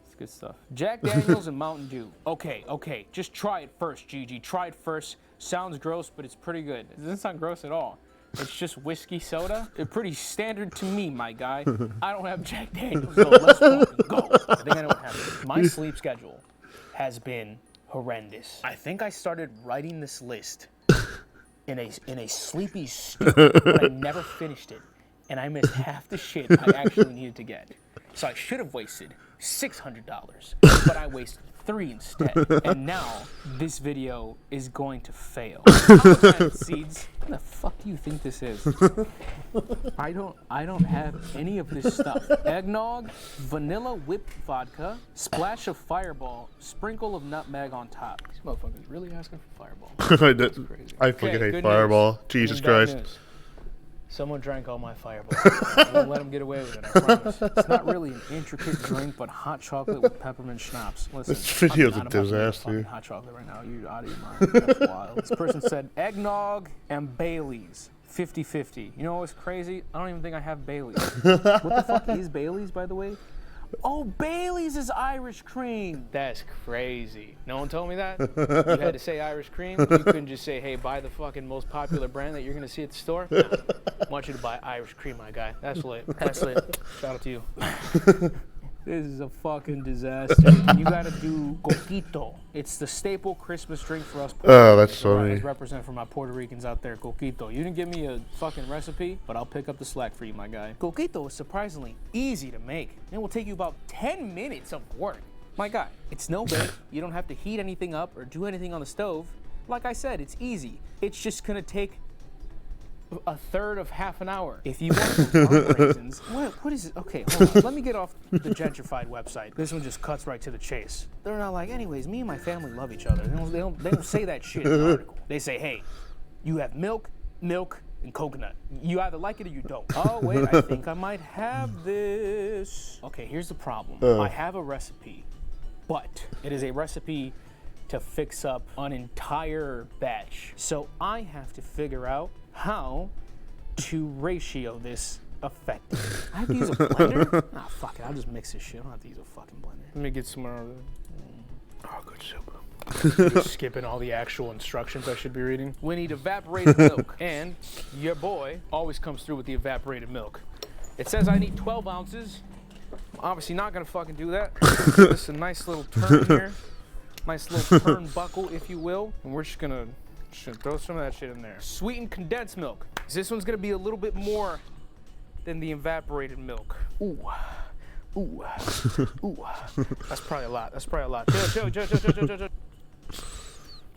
It's good stuff. Jack Daniels and Mountain Dew. Okay. Just try it first, Gigi. Try it first. Sounds gross, but it's pretty good. It doesn't sound gross at all. It's just whiskey soda. It's pretty standard to me, my guy. I don't have Jack Daniels, so let's fucking go. I think I know what happened. My sleep schedule has been horrendous. I think I started writing this list in a sleepy state, but I never finished it, and I missed half the shit I actually needed to get. So I should have wasted $600, but I wasted 3 instead. And now this video is going to fail. Seeds. What the fuck do you think this is? I don't have any of this stuff. Eggnog, vanilla whipped vodka, splash of Fireball, sprinkle of nutmeg on top. These motherfuckers really asking for Fireball. That's crazy. I fucking hate Fireball. Jesus Christ. Someone drank all my Fireball. I won't let them get away with it, I promise. It's not really an intricate drink, but hot chocolate with peppermint schnapps. Listen, this video's a disaster. Hot chocolate right now. You're out of your mind. That's wild. This person said eggnog and Baileys. 50-50. You know what's crazy? I don't even think I have Baileys. What the fuck is Baileys, by the way? Oh, Bailey's is Irish cream. That's crazy. No one told me that. You had to say Irish cream. You couldn't just say, hey, buy the fucking most popular brand that you're going to see at the store. Nah. I want you to buy Irish cream, my guy. That's lit. That's lit. Shout out to you. This is a fucking disaster. You gotta do coquito. It's the staple Christmas drink for us Puerto Ricans. Oh, that's funny. I represent for my Puerto Ricans out there, coquito. You didn't give me a fucking recipe, but I'll pick up the slack for you, my guy. Coquito is surprisingly easy to make. It will take you about 10 minutes of work. My guy, it's no bake. You don't have to heat anything up or do anything on the stove. Like I said, it's easy. It's just gonna take a third of half an hour. If you want those raisins, what is it? Okay, hold on. Let me get off the gentrified website. This one just cuts right to the chase. They're not like, anyways, me and my family love each other. They don't say that shit in the article. They say, hey, you have milk, and coconut. You either like it or you don't. Oh, wait, I think I might have this. Okay, here's the problem. I have a recipe, but it is a recipe to fix up an entire batch. So I have to figure out how to ratio this effectively. I have to use a blender? Ah, fuck it, I'll just mix this shit. I don't have to use a fucking blender. Let me get some more of it. Oh, good soup. Just skipping all the actual instructions I should be reading. We need evaporated milk, and your boy always comes through with the evaporated milk. It says I need 12 ounces. I'm obviously not gonna fucking do that. Give this a nice little turn here. Nice little turnbuckle, if you will. And we're just gonna throw some of that shit in there. Sweetened condensed milk. This one's gonna be a little bit more than the evaporated milk. Ooh. That's probably a lot. Chill.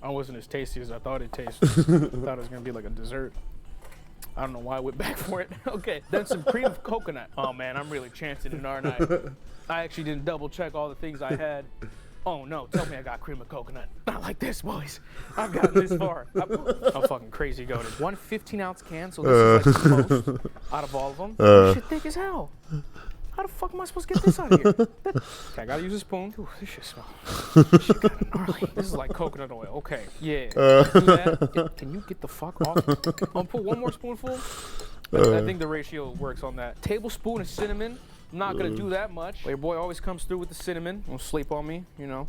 I wasn't as tasty as I thought it tasted. I thought it was gonna be like a dessert. I don't know why I went back for it. Okay, then some cream of coconut. Oh man, I'm really chancing it, aren't I? I actually didn't double check all the things I had. Oh no, tell me I got cream of coconut. Not like this, boys. I've gotten this far. I'm fucking crazy goated. 1 15-ounce can, so this is like the most out of all of them. This shit thick as hell. How the fuck am I supposed to get this out of here? Okay, I gotta use a spoon. Ooh, this shit smells. This shit kinda gnarly. This is like coconut oil. Okay, yeah. Do that. Can you get the fuck off? I'm gonna put one more spoonful. I think the ratio works on that. Tablespoon of cinnamon. I'm not gonna do that much. But your boy always comes through with the cinnamon. Don't sleep on me, you know.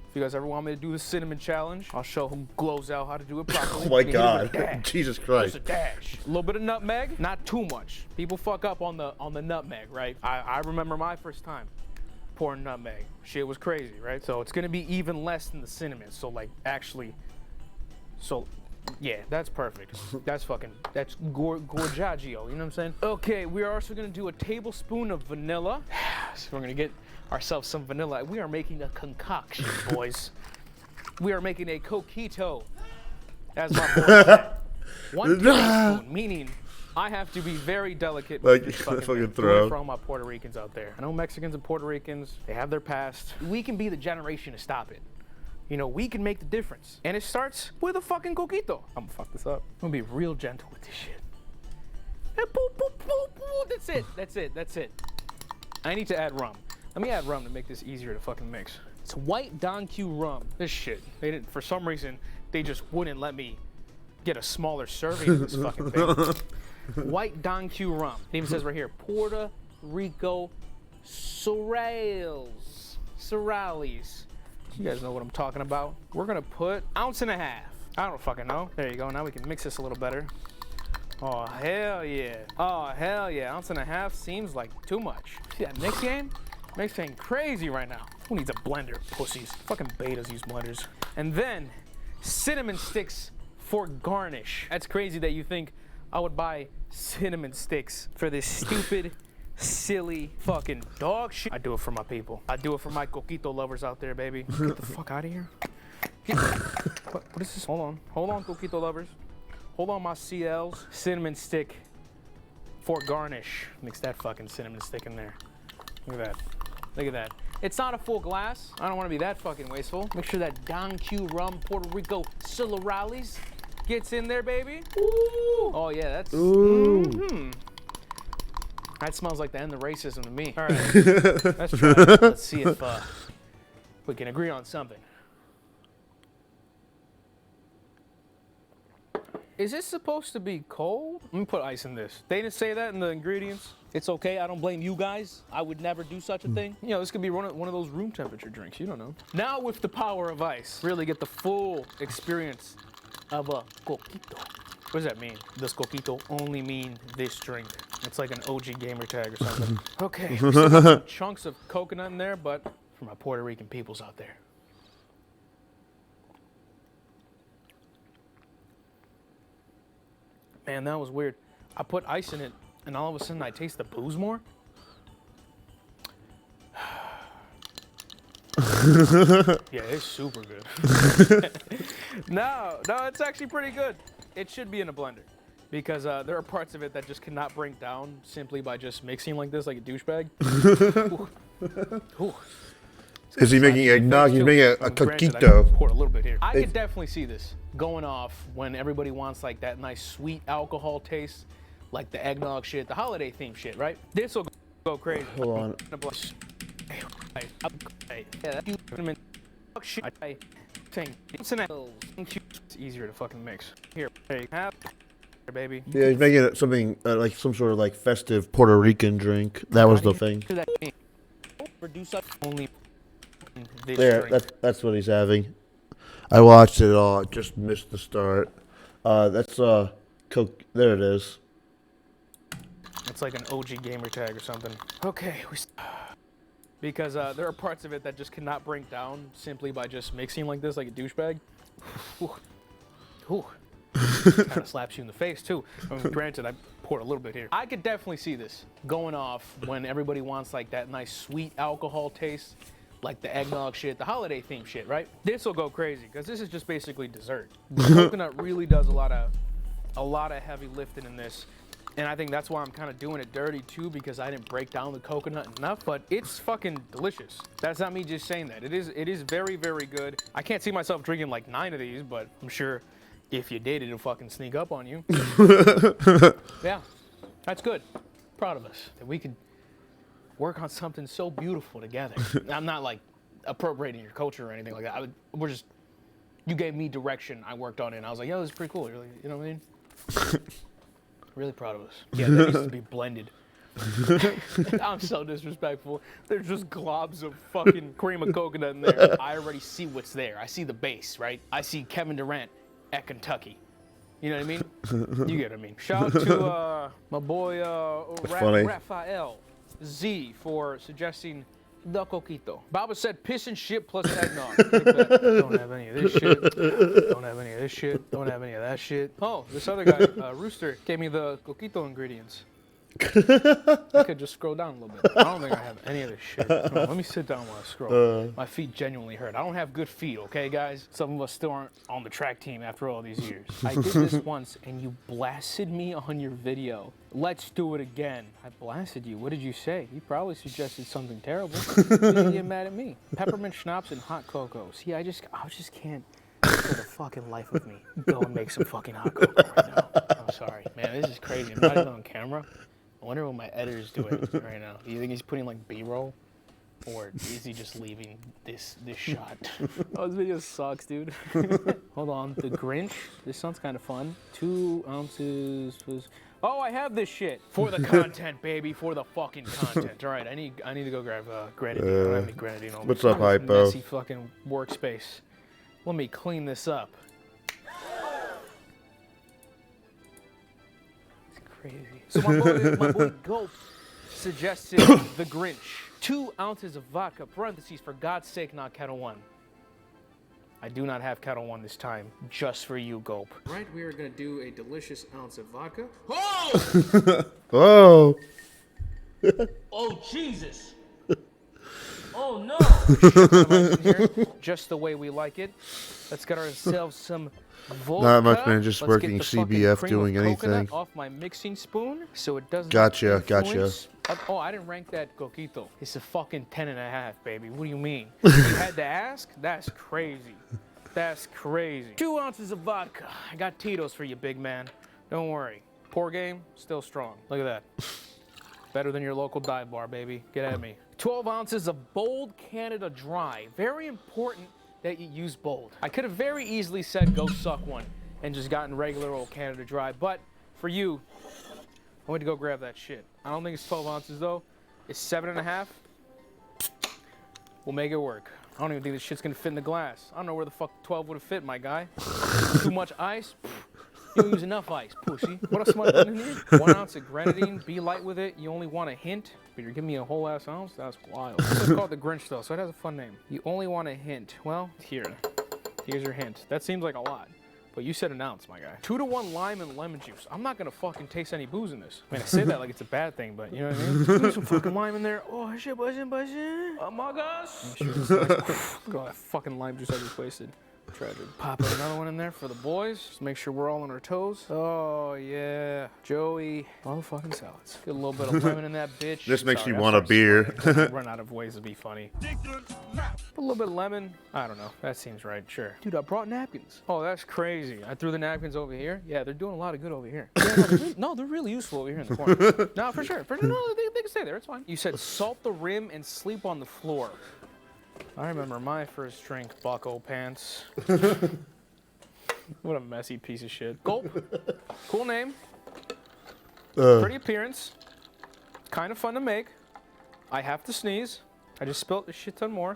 If you guys ever want me to do the cinnamon challenge, I'll show him glows out how to do it properly. Oh my God, Jesus Christ! Just a dash. A little bit of nutmeg, not too much. People fuck up on the nutmeg, right? I remember my first time pouring nutmeg. Shit was crazy, right? So it's gonna be even less than the cinnamon. So like actually, yeah, that's perfect. That's gorgiaggio, you know what I'm saying? Okay, we are also gonna do a tablespoon of vanilla. So we're gonna get ourselves some vanilla. We are making a concoction, boys. We are making a coquito, as my boy said. 1 tablespoon, meaning I have to be very delicate with this fucking throw. For all my Puerto Ricans out there. I know Mexicans and Puerto Ricans, they have their past. We can be the generation to stop it. You know, we can make the difference. And it starts with a fucking coquito. I'm gonna fuck this up. I'm gonna be real gentle with this shit. And boop, boop, boop, boop. That's it. That's it. That's it. I need to add rum. Let me add rum to make this easier to fucking mix. It's white Don Q rum. This shit. They didn't, for some reason, they just wouldn't let me get a smaller serving of this fucking thing. White Don Q rum. It even says right here, Puerto Rico Sorales. Sorales. You guys know what I'm talking about. We're gonna put 1.5 ounces. I don't fucking know. There you go. Now we can mix this a little better. Oh, hell yeah. Oh, hell yeah. 1.5 ounces seems like too much. See that mix game? Mix ain't crazy right now. Who needs a blender, pussies? Fucking betas use blenders. And then cinnamon sticks for garnish. That's crazy that you think I would buy cinnamon sticks for this stupid, silly fucking dog shit. I do it for my people. I do it for my coquito lovers out there, baby. Get the fuck out of here. What is this? Hold on, coquito lovers. Hold on, my CLs. Cinnamon stick for garnish. Mix that fucking cinnamon stick in there. Look at that. Look at that. It's not a full glass. I don't want to be that fucking wasteful. Make sure that Don Q rum Puerto Rico Solorales gets in there, baby. Ooh. Oh yeah, that's. Ooh. That smells like the end of racism to me. All right, let's try it. Let's see if we can agree on something. Is this supposed to be cold? Let me put ice in this. They didn't say that in the ingredients. It's okay, I don't blame you guys. I would never do such a thing. You know, this could be one of those room temperature drinks, you don't know. Now with the power of ice, really get the full experience of a coquito. What does that mean? Does coquito only mean this drink? It's like an OG gamer tag or something. Okay, we still got some chunks of coconut in there, but for my Puerto Rican peoples out there. Man, that was weird. I put ice in it, and all of a sudden I taste the booze more. Yeah, it's super good. No, it's actually pretty good. It should be in a blender because there are parts of it that just cannot break down simply by just mixing like this, like a douchebag. Ooh. Is he making eggnog? He's making a coquito. Pour a little bit here. I could definitely see this going off when everybody wants like that nice sweet alcohol taste, like the eggnog shit, the holiday theme shit, right? This will go crazy. Hold on. It's easier to fucking mix. Here, baby. Yeah, he's making it something like some sort of like festive Puerto Rican drink. That was the thing. Only. There, that's what he's having. I watched it all. I just missed the start. That's Coke. There it is. It's like an OG gamer tag or something. Okay, because there are parts of it that just cannot break down simply by just mixing like this, like a douchebag. Ooh. Kind of slaps you in the face too. I mean, granted, I poured a little bit here. I could definitely see this going off when everybody wants like that nice sweet alcohol taste, like the eggnog shit, the holiday theme shit, right? This will go crazy because this is just basically dessert. The coconut really does a lot of heavy lifting in this. And I think that's why I'm kind of doing it dirty too, because I didn't break down the coconut enough, but it's fucking delicious. That's not me just saying that. It is very, very good. I can't see myself drinking like 9 of these, but I'm sure if you did, it'll fucking sneak up on you. Yeah, that's good. Proud of us that we could work on something so beautiful together. I'm not like appropriating your culture or anything like that. We're just, you gave me direction, I worked on it, and I was like, yo, this is pretty cool. You're like, you know what I mean? Really proud of us. Yeah, that needs to be blended. I'm so disrespectful. There's just globs of fucking cream of coconut in there. I already see what's there. I see the base, right? I see Kevin Durant at Kentucky. You know what I mean? You get what I mean. Shout out to my boy Raphael Z for suggesting the coquito. Baba said piss and shit plus eggnog. Don't have any of this shit. Don't have any of this shit. Don't have any of that shit. Oh, this other guy, Rooster, gave me the coquito ingredients. I could just scroll down a little bit. I don't think I have any of this shit. Hold on, let me sit down while I scroll. My feet genuinely hurt. I don't have good feet, okay, guys? Some of us still aren't on the track team after all these years. I did this once, and you blasted me on your video. Let's do it again. I blasted you. What did you say? You probably suggested something terrible. You didn't get mad at me. Peppermint schnapps and hot cocoa. See, I just can't, for the fucking life of me, go and make some fucking hot cocoa right now. I'm sorry. Man, this is crazy. I'm not even on camera. I wonder what my editor's doing right now. Do you think he's putting like B-roll? Or is he just leaving this shot? Oh, this video sucks, dude. Hold on, the Grinch. This sounds kind of fun. 2 ounces was... Oh, I have this shit. For the content, baby. For the fucking content. All right, I need to go grab grenadine. I don't have any grenadine on me. What's up, Hypo? Messy fucking workspace. Let me clean this up. Crazy. So my boy Gulp suggested the Grinch. 2 ounces of vodka, parentheses, for God's sake, not Kettle One. I do not have Kettle One this time, just for you, Gulp. Right, we are going to do a delicious ounce of vodka. Oh! Oh! Oh, Jesus! Oh, no! Just the way we like it. Let's get ourselves some vodka. Not much, man. Just Let's working get the CBF, cream doing of anything. coconut off my mixing spoon, so it doesn't. Gotcha. Oh, I didn't rank that coquito. It's a fucking 10.5, baby. What do you mean? You had to ask? That's crazy. That's crazy. 2 ounces of vodka. I got Tito's for you, big man. Don't worry. Poor game, still strong. Look at that. Better than your local dive bar, baby. Get at me. 12 ounces of Bold Canada Dry. Very important that you use Bold. I could have very easily said go suck one and just gotten regular old Canada Dry, but for you, I went to go grab that shit. I don't think it's 12 ounces though. It's 7.5. We'll make it work. I don't even think this shit's gonna fit in the glass. I don't know where the fuck 12 would have fit, my guy. Too much ice? You don't use enough ice, pussy. What else am I putting in here? 1 ounce of grenadine. Be light with it. You only want a hint, but you're giving me a whole ass ounce? That's wild. It's called the Grinch though, so it has a fun name. You only want a hint. Well, here's your hint. That seems like a lot, but you said an ounce, my guy. 2 to 1 lime and lemon juice. I'm not gonna fucking taste any booze in this. I mean, I say that like it's a bad thing, but you know what I mean? There's some fucking lime in there. Oh shit, buzzing. Oh my gosh. Look at all that fucking lime juice I just wasted. Try to pop another one in there for the boys. Just make sure we're all on our toes. Oh, yeah. Joey. Motherfucking salads. Get a little bit of lemon in that bitch. This makes me want a beer. Run out of ways to be funny. Put a little bit of lemon. I don't know. That seems right. Sure. Dude, I brought napkins. Oh, that's crazy. I threw the napkins over here. Yeah, they're doing a lot of good over here. Yeah, no, they're really useful over here in the corner. No, for sure. No, they can stay there. It's fine. You said salt the rim and sleep on the floor. I remember my first drink, bucko pants. What a messy piece of shit. Gulp. Cool name. Pretty appearance. Kind of fun to make. I have to sneeze. I just spilt a shit ton more.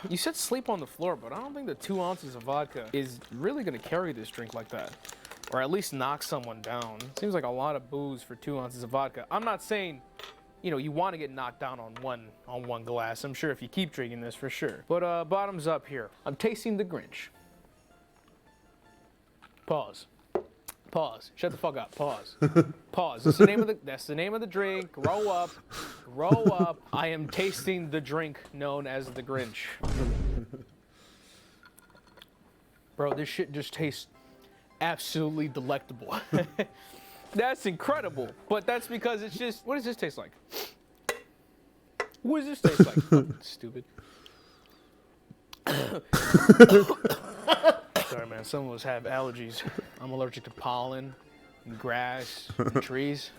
You said sleep on the floor, but I don't think the 2 ounces of vodka is really going to carry this drink like that. Or at least knock someone down. Seems like a lot of booze for 2 ounces of vodka. I'm not saying, you know, you want to get knocked down on one glass. I'm sure if you keep drinking this, for sure. But bottoms up here. I'm tasting the Grinch. Pause. Pause. Shut the fuck up. Pause. Pause. That's the name of the drink. Grow up. Grow up. I am tasting the drink known as the Grinch. Bro, this shit just tastes absolutely delectable. That's incredible. But that's because it's just, what does this taste like? What does this taste like? Fucking stupid. Sorry, man. Some of us have allergies. I'm allergic to pollen and grass and trees.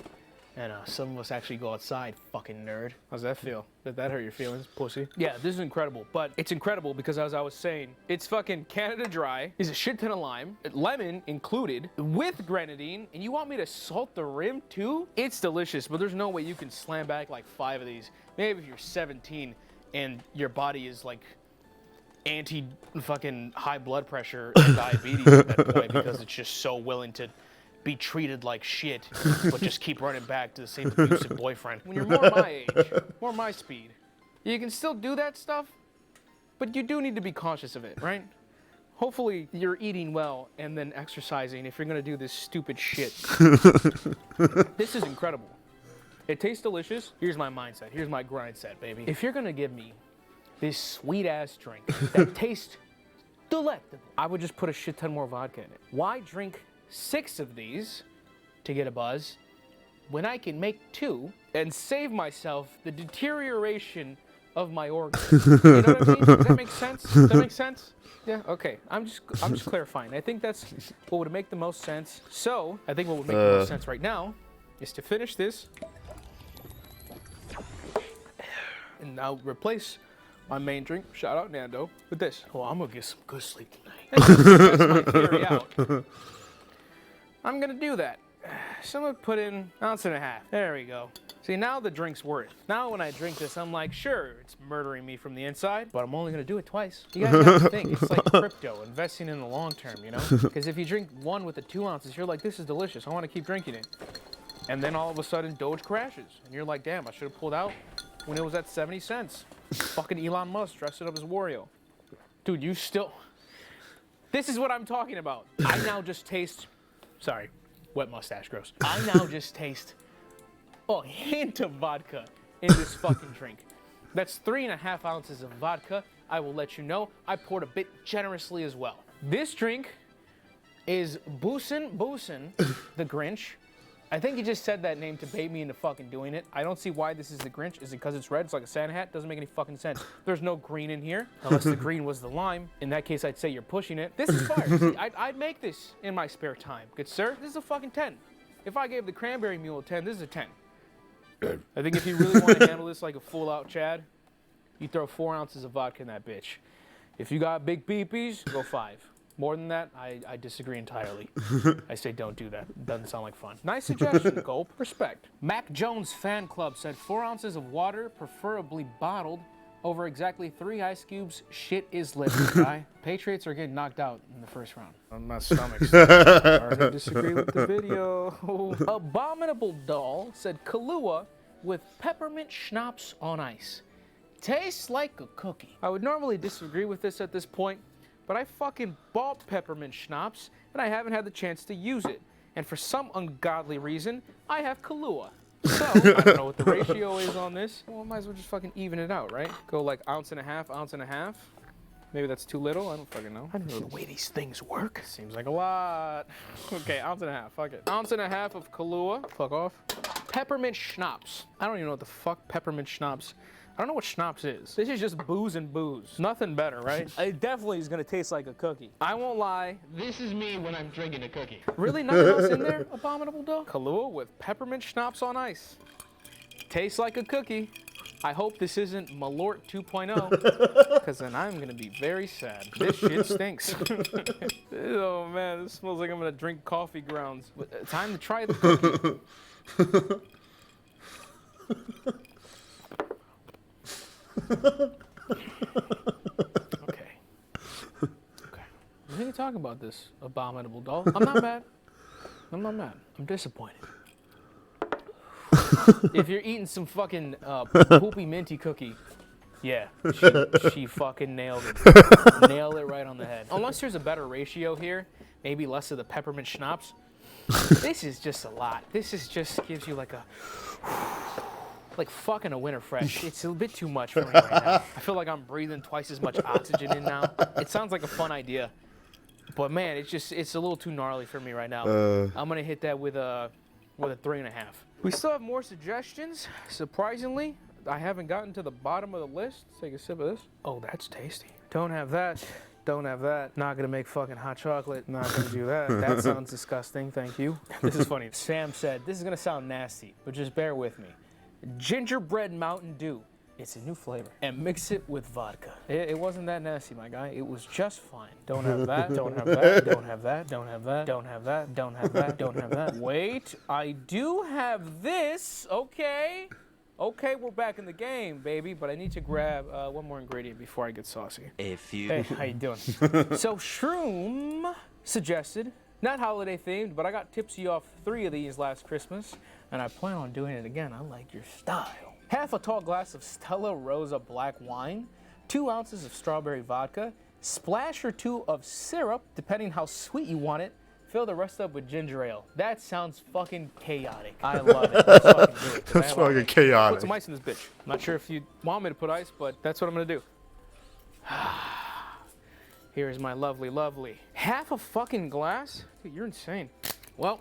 And some of us actually go outside, fucking nerd. How's that feel? Did that hurt your feelings, pussy? Yeah, this is incredible. But it's incredible because, as I was saying, it's fucking Canada Dry. There's a shit ton of lime, lemon included, with grenadine. And you want me to salt the rim too? It's delicious, but there's no way you can slam back like 5 of these. Maybe if you're 17 and your body is like anti-fucking high blood pressure and diabetes at that point because it's just so willing to be treated like shit, but just keep running back to the same abusive boyfriend. When you're more my age, more my speed, you can still do that stuff, but you do need to be conscious of it, right? Hopefully you're eating well and then exercising if you're gonna do this stupid shit. This is incredible. It tastes delicious. Here's my mindset. Here's my grind set, baby. If you're gonna give me this sweet ass drink that tastes delectable, I would just put a shit ton more vodka in it. Why drink 6 of these to get a buzz when I can make 2 and save myself the deterioration of my organs? You know what I mean? Does that make sense? Does that make sense? Yeah, okay. I'm just clarifying. I think that's what would make the most sense. So I think what would make the most sense right now is to finish this and now replace my main drink, shout out Nando, with this. Oh, I'm gonna get some good sleep tonight. That's my theory out. I'm gonna do that. So I'm gonna put in 1.5 ounces. There we go. See, now the drink's worth. Now when I drink this, I'm like, sure, it's murdering me from the inside, but I'm only gonna do it twice. You guys have to think, it's like crypto, investing in the long term, you know? Because if you drink one with the 2 ounces, you're like, this is delicious, I wanna keep drinking it. And then all of a sudden, Doge crashes. And you're like, damn, I should have pulled out when it was at 70 cents. Fucking Elon Musk dressed it up as Wario. Dude, you still... This is what I'm talking about. I now just taste... Sorry, wet mustache, gross. I now just taste a hint of vodka in this fucking drink. That's 3.5 ounces of vodka. I will let you know. I poured a bit generously as well. This drink is Boosin' the Grinch. I think he just said that name to bait me into fucking doing it. I don't see why this is the Grinch. Is it because it's red? It's like a Santa hat? Doesn't make any fucking sense. There's no green in here, unless the green was the lime. In that case, I'd say you're pushing it. This is fire. See, I'd make this in my spare time. Good sir, this is a fucking 10. If I gave the cranberry mule a 10, this is a 10. I think if you really want to handle this like a full-out Chad, you throw 4 ounces of vodka in that bitch. If you got big peepees, go 5. More than that, I disagree entirely. I say don't do that. Doesn't sound like fun. Nice suggestion, Gulp. Respect. Mac Jones Fan Club said 4 ounces of water, preferably bottled, over exactly 3 ice cubes. Shit is lit, guy. Patriots are getting knocked out in the first round. My stomach's starting to disagree with the video. Abominable Doll said Kahlua with peppermint schnapps on ice. Tastes like a cookie. I would normally disagree with this at this point, but I fucking bought peppermint schnapps, and I haven't had the chance to use it. And for some ungodly reason, I have Kahlua. So, I don't know what the ratio is on this. Well, I might as well just fucking even it out, right? Go like 1.5 ounces. Maybe that's too little, I don't fucking know. I don't know the way these things work. Seems like a lot. Okay, 1.5 ounces, fuck it. 1.5 ounces of Kahlua, fuck off. Peppermint schnapps. I don't even know what the fuck peppermint schnapps. I don't know what schnapps is. This is just booze and booze. Nothing better, right? It definitely is gonna taste like a cookie. I won't lie, this is me when I'm drinking a cookie. Really, nothing else in there, Abominable Dog? Kahlua with peppermint schnapps on ice. Tastes like a cookie. I hope this isn't Malort 2.0, because then I'm gonna be very sad. This shit stinks. Oh man, this smells like I'm gonna drink coffee grounds. Time to try the cookie. Okay. We need to talk about this, Abominable Doll. I'm not mad. I'm not mad. I'm disappointed. If you're eating some fucking poopy minty cookie, yeah, she fucking nailed it. Nailed it right on the head. Unless there's a better ratio here, maybe less of the peppermint schnapps. This is just a lot. This is just gives you like a... like fucking a winter fresh. It's a bit too much for me right now. I feel like I'm breathing twice as much oxygen in now. It sounds like a fun idea, But man, it's a little too gnarly for me right now. I'm gonna hit that with a 3.5. We still have more suggestions. Surprisingly, I haven't gotten to the bottom of the list. Let's take a sip of this. Oh, that's tasty. Don't have that. Don't have that. Not gonna make fucking hot chocolate. Not gonna do that. That sounds disgusting. Thank you. This is funny. Sam said, this is gonna sound nasty, but just bear with me. Gingerbread Mountain Dew. It's a new flavor. And mix it with vodka. It wasn't that nasty, my guy. It was just fine. Don't have that. Don't have that. Don't have that. Don't have that. Don't have that. Don't have that. Don't have that. Wait, I do have this. Okay. Okay, we're back in the game, baby, but I need to grab one more ingredient before I get saucy. A few. Hey, how you doing? So Shroom suggested, not holiday themed, but I got tipsy off 3 of these last Christmas, and I plan on doing it again. I like your style. Half a tall glass of Stella Rosa black wine, 2 ounces of strawberry vodka, splash or 2 of syrup, depending how sweet you want it. Fill the rest up with ginger ale. That sounds fucking chaotic. I love it. Let's fucking do it. That's fucking chaotic. Put some ice in this bitch. I'm not sure if you want me to put ice, but that's what I'm gonna do. Here is my lovely, lovely. Half a fucking glass? Dude, you're insane. Well,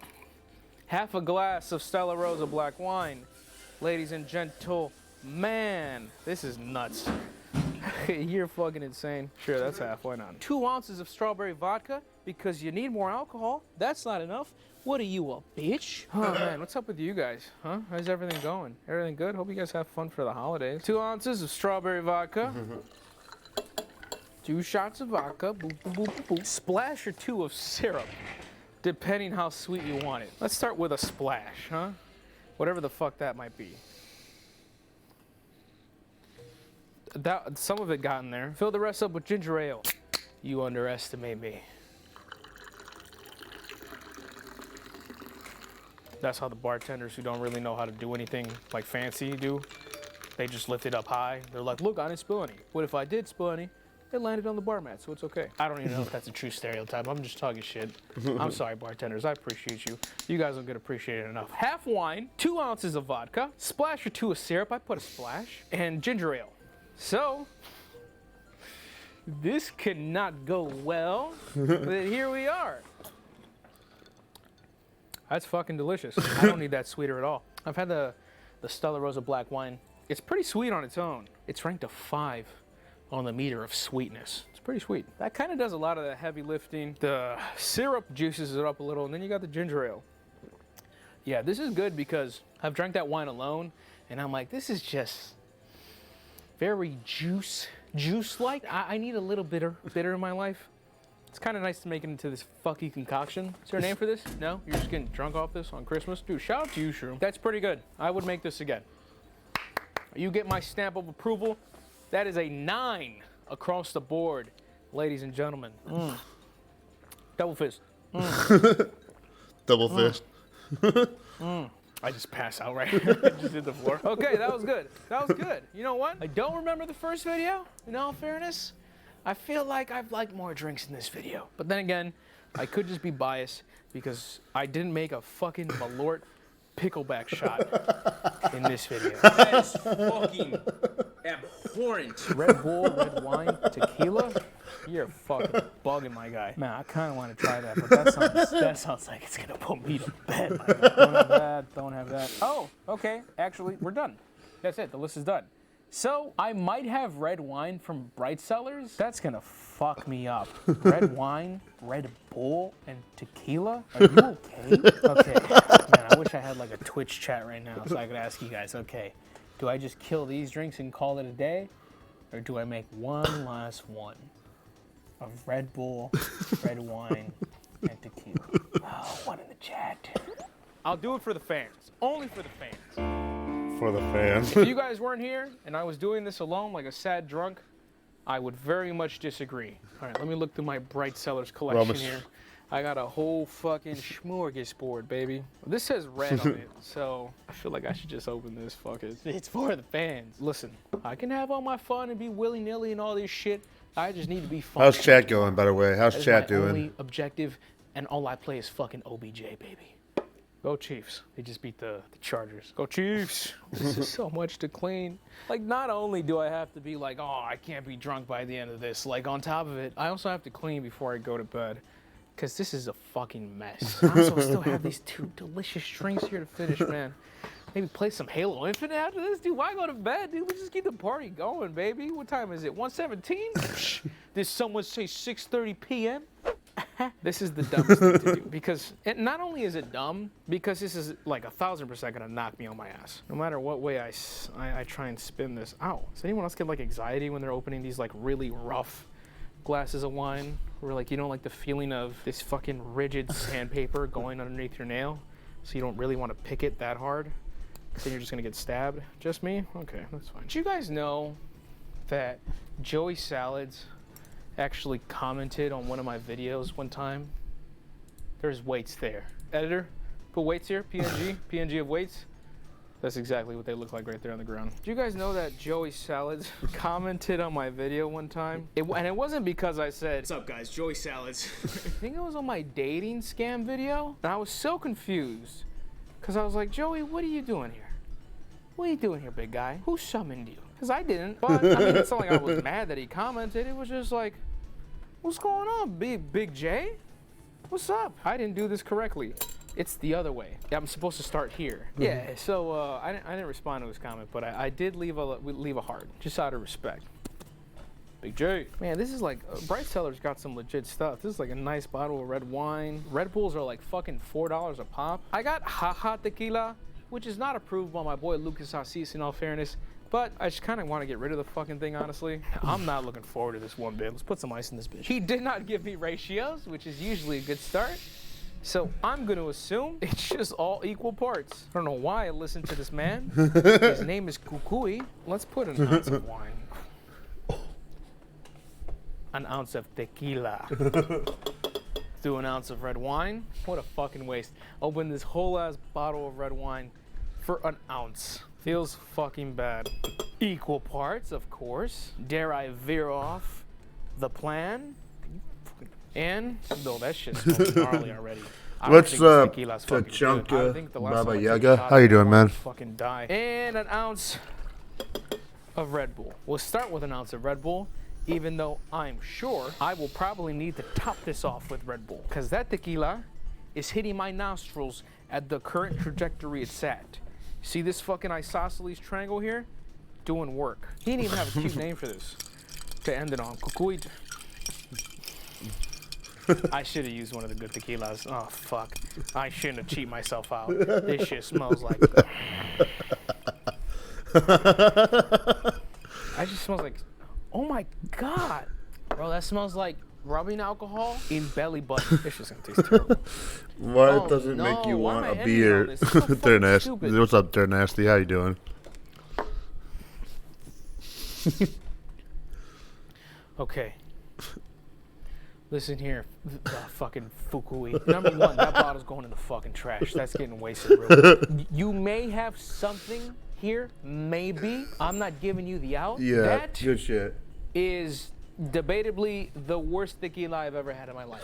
half a glass of Stella Rosa black wine. Ladies and gentlemen, this is nuts. You're fucking insane. Sure, that's half. Why not? 2 ounces of strawberry vodka because you need more alcohol. That's not enough. What are you, a bitch? Oh man, what's up with you guys? Huh? How's everything going? Everything good? Hope you guys have fun for the holidays. 2 ounces of strawberry vodka. 2 shots of vodka. Boop, boop, boop, boop, boop. Splash or 2 of syrup, depending how sweet you want it. Let's start with a splash, huh? Whatever the fuck that might be. Some of it got in there. Fill the rest up with ginger ale. You underestimate me. That's how the bartenders who don't really know how to do anything like fancy do. They just lift it up high. They're like, look, I didn't spill any. What if I did spill any? It landed on the bar mat, so it's okay. I don't even know if that's a true stereotype. I'm just talking shit. I'm sorry, bartenders. I appreciate you. You guys don't get appreciated enough. Half wine, 2 ounces of vodka, splash or 2 of syrup. I put a splash, and ginger ale. So, this cannot go well, but here we are. That's fucking delicious. I don't need that sweeter at all. I've had the Stella Rosa black wine. It's pretty sweet on its own. It's ranked a 5 on the meter of sweetness. It's pretty sweet. That kind of does a lot of the heavy lifting. The syrup juices it up a little, and then you got the ginger ale. Yeah, this is good because I've drank that wine alone, and I'm like, this is just very juice-like. I need a little bitter in my life. It's kind of nice to make it into this fucky concoction. Is there a name for this? No? You're just getting drunk off this on Christmas? Dude, shout out to you, Shroom. That's pretty good. I would make this again. You get my stamp of approval. That is a 9 across the board, ladies and gentlemen. Double fist. Double fist. I just passed out right just hit the floor. Okay, that was good. That was good. You know what? I don't remember the first video, in all fairness. I feel like I've liked more drinks in this video. But then again, I could just be biased because I didn't make a fucking Malort pickleback shot in this video. That is fucking abhorrent. Red Bull, red wine, tequila? You're fucking bugging, my guy. Man, I kind of want to try that, but that sounds like it's going to put me to bed. My guy. Don't have that, don't have that. Oh, okay. Actually, we're done. That's it. The list is done. So, I might have red wine from Bright Cellars. That's going to fuck me up. Red wine, Red Bull, and tequila? Are you okay? Okay. Man, I wish I had like a Twitch chat right now so I could ask you guys, okay, do I just kill these drinks and call it a day? Or do I make one last one of Red Bull, red wine, and tequila? Oh, one in the chat. I'll do it for the fans. Only for the fans. For the fans. If you guys weren't here and I was doing this alone like a sad drunk, I would very much disagree. All right, let me look through my Bright Cellars collection here. I got a whole fucking smorgasbord, baby. This says red on it, so I feel like I should just open this. Fuck it. It's for the fans. Listen, I can have all my fun and be willy-nilly and all this shit. I just need to be fun. How's chat going, by the way? How's chat doing? Only objective, and all I play is fucking OBJ, baby. Go Chiefs. They just beat the Chargers. Go Chiefs. This is so much to clean. Like, not only do I have to be like, oh, I can't be drunk by the end of this. Like, on top of it, I also have to clean before I go to bed. Because this is a fucking mess. I also still have these 2 delicious drinks here to finish, man. Maybe play some Halo Infinite after this? Dude, why go to bed, dude? We just keep the party going, baby. What time is it? 1:17? Did someone say 6:30 p.m.? This is the dumbest thing to do, because not only is it dumb, because this is like 1,000% gonna knock me on my ass. No matter what way I try and spin this. Ow. Does anyone else get like anxiety when they're opening these like really rough glasses of wine? Where like, you know, like the feeling of this fucking rigid sandpaper going underneath your nail, so you don't really want to pick it that hard, because then you're just gonna get stabbed? Just me? Okay, that's fine. Did you guys know that Joey Salads actually commented on one of my videos one time? There's weights there. Editor, put weights here, PNG of weights. That's exactly what they look like right there on the ground. Do you guys know that Joey Salads commented on my video one time? And it wasn't because I said, "What's up guys, Joey Salads." I think it was on my dating scam video. And I was so confused, because I was like, Joey, what are you doing here? What are you doing here, big guy? Who summoned you? Because I didn't. But, I mean, it's not like I was mad that he commented. It was just like, what's going on, Big J? What's up? I didn't do this correctly. It's the other way. I'm supposed to start here. Yeah, so I didn't respond to his comment, but I did leave a heart, just out of respect. Big J. Man, this is like, Bright Cellar's got some legit stuff. This is like a nice bottle of red wine. Red Bulls are like fucking $4 a pop. I got Jaja Tequila, which is not approved by my boy Lucas Assis, in all fairness, but I just kind of want to get rid of the fucking thing, honestly. I'm not looking forward to this one bit. Let's put some ice in this bitch. He did not give me ratios, which is usually a good start. So I'm going to assume it's just all equal parts. I don't know why I listened to this man. His name is Kukui. Let's put an ounce of wine. An ounce of tequila. Do an ounce of red wine. What a fucking waste. Open this whole ass bottle of red wine for an ounce. Feels fucking bad. Equal parts, of course. Dare I veer off the plan? And, no, that shit smells gnarly already. What's up, Tachanka, Baba Yaga? How you doing, man? Fucking die. And an ounce of Red Bull. We'll start with an ounce of Red Bull, even though I'm sure I will probably need to top this off with Red Bull, because that tequila is hitting my nostrils at the current trajectory it's at. See this fucking isosceles triangle here? Doing work. He didn't even have a cute name for this to end it on. Kukui. I should have used one of the good tequilas. Oh, fuck. I shouldn't have cheated myself out. This shit smells like... I just smells like... Oh, my God. Bro, that smells like rubbing alcohol in belly button. This shit's gonna taste terrible. Why does it make you want a beer? They're nasty. What's up, They're Nasty? How you doing? Okay. Listen here, fucking Fukui. Number one, that bottle's going in the fucking trash. That's getting wasted real quick. You may have something here, maybe. I'm not giving you the out. Yeah, that good shit. Is debatably the worst tequila I've ever had in my life.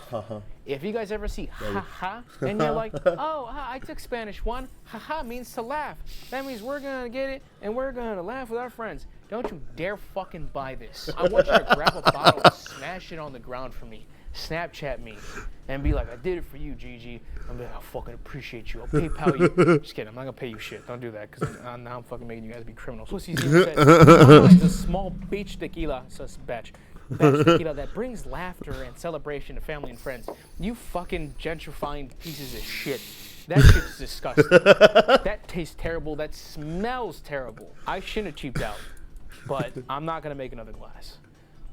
If you guys ever see ha-ha, and you're like, oh, I took Spanish 1. Ha-ha means to laugh. That means we're gonna get it, and we're gonna laugh with our friends. Don't you dare fucking buy this. I want you to grab a bottle and smash it on the ground for me. Snapchat me and be like, I did it for you, Gigi. I'm like, I fucking appreciate you. I'll PayPal you. Just kidding. I'm not gonna pay you shit. Don't do that, because now I'm fucking making you guys be criminals. Pussies even said, it's a small beach tequila. So it's batch tequila that brings laughter and celebration to family and friends. You fucking gentrifying pieces of shit. That shit's disgusting. That tastes terrible. That smells terrible. I shouldn't have cheaped out, but I'm not gonna make another glass.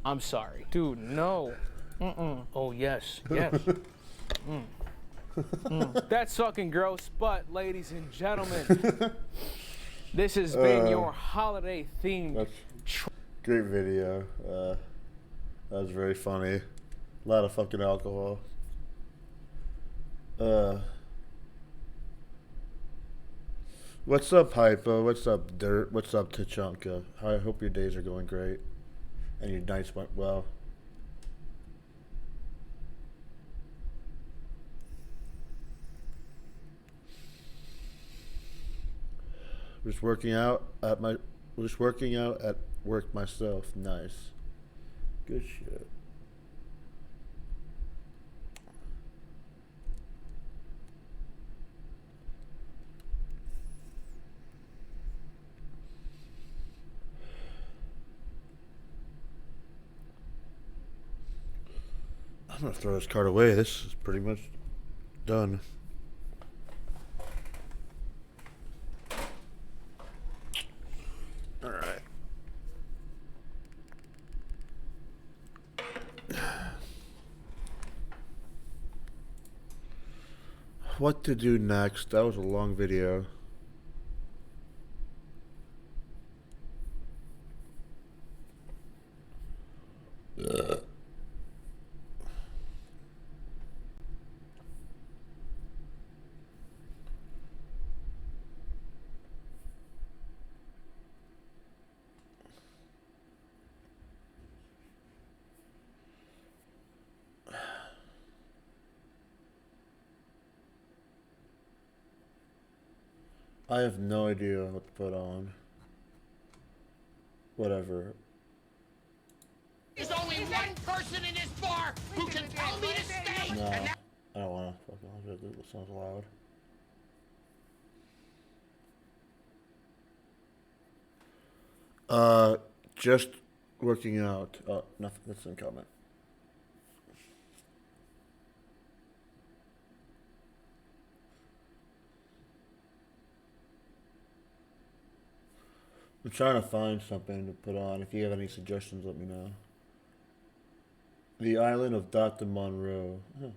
I'm sorry. Dude, no. Oh, yes. That's fucking gross, but ladies and gentlemen, this has been your holiday themed. Great video. That was very funny. A lot of fucking alcohol. What's up, Hypo? What's up, Dirt? What's up, Tachanka? I hope your days are going great and your nights went well. Just working out at work myself. Nice. Good shit. I'm gonna throw this card away. This is pretty much done. All right. What to do next? That was a long video. I have no idea what to put on. Whatever. There's only one person in this bar who can tell me to stay. No, I don't want to fucking look at it. This sounds loud. Just working out. Nothing. That's in comment. I'm trying to find something to put on. If you have any suggestions, let me know. The Island of Dr. Monroe. Huh.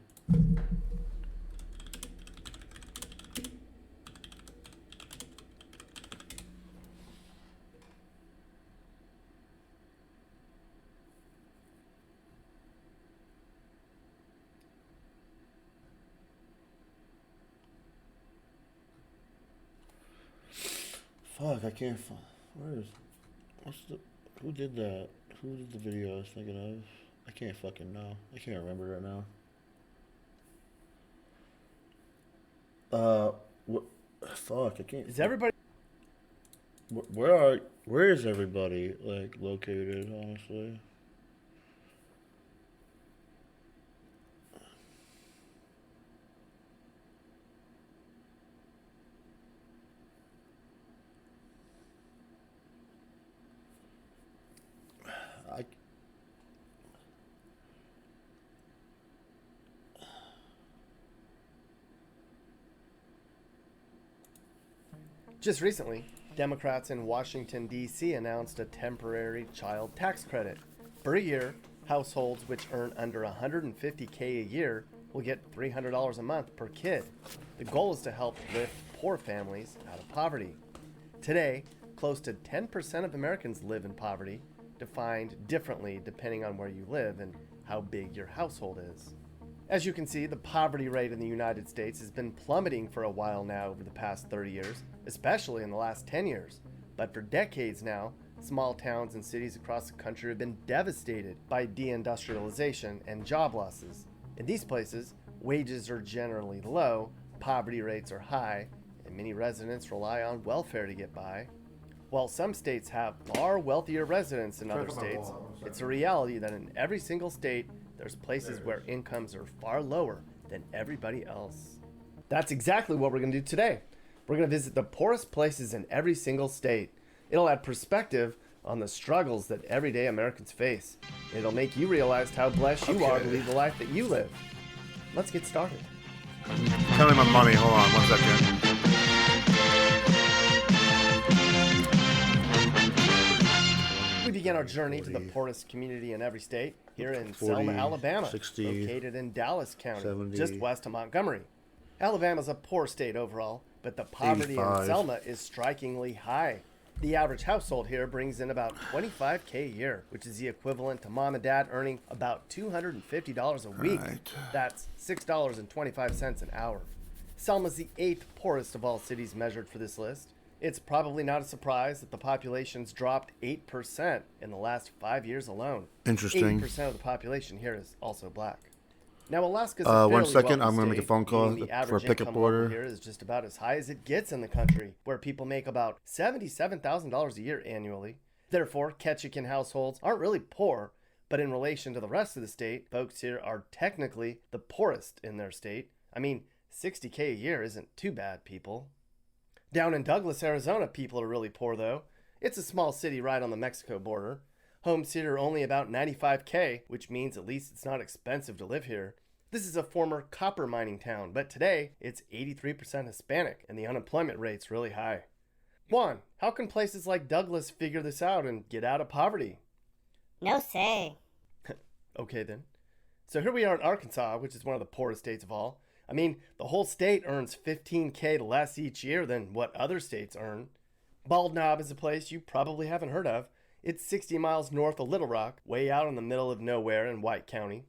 Fuck, I can't find. Who did that? Who did the video I was thinking of? I can't fucking know. I can't remember right now. Fuck, I can't. Is everybody? Where is everybody, like, located, honestly? Just recently, Democrats in Washington, D.C. announced a temporary child tax credit. For a year, households which earn under $150K a year will get $300 a month per kid. The goal is to help lift poor families out of poverty. Today, close to 10% of Americans live in poverty, defined differently depending on where you live and how big your household is. As you can see, the poverty rate in the United States has been plummeting for a while now over the past 30 years, especially in the last 10 years. But for decades now, small towns and cities across the country have been devastated by deindustrialization and job losses. In these places, wages are generally low, poverty rates are high, and many residents rely on welfare to get by. While some states have far wealthier residents than other states, it's a reality that in every single state, there's places where incomes are far lower than everybody else. That's exactly what we're going to do today. We're going to visit the poorest places in every single state. It'll add perspective on the struggles that everyday Americans face. It'll make you realize how blessed you are to lead the life that you live. Let's get started. Tell me my money. Hold on 1 second. We begin our journey to the poorest community in every state, here in 40, Selma, Alabama, 60, located in Dallas County, 70, just west of Montgomery. Alabama's a poor state overall, but the poverty 85. in Selma is strikingly high. The average household here brings in about $25K a year, which is the equivalent to mom and dad earning about $250 a week. Right. That's $6.25 an hour. Selma's the 8th poorest of all cities measured for this list. It's probably not a surprise that the population's dropped 8% in the last 5 years alone. Interesting. 80% of the population here is also black. Now, Alaska's a fairly 1 second, wealthy I'm gonna make a state, phone call meaning the for a average pickup income level order. here is just about as high as it gets in the country, where people make about $77,000 a year annually. Therefore, Ketchikan households aren't really poor, but in relation to the rest of the state, folks here are technically the poorest in their state. I mean, $60K a year isn't too bad, people. Down in Douglas, Arizona, people are really poor, though. It's a small city right on the Mexico border. Homes here are only about $95K, which means at least it's not expensive to live here. This is a former copper mining town, but today it's 83% Hispanic, and the unemployment rate's really high. Juan, how can places like Douglas figure this out and get out of poverty? No say. Okay then. So here we are in Arkansas, which is one of the poorest states of all. I mean, the whole state earns $15K less each year than what other states earn. Bald Knob is a place you probably haven't heard of. It's 60 miles north of Little Rock, way out in the middle of nowhere in White County.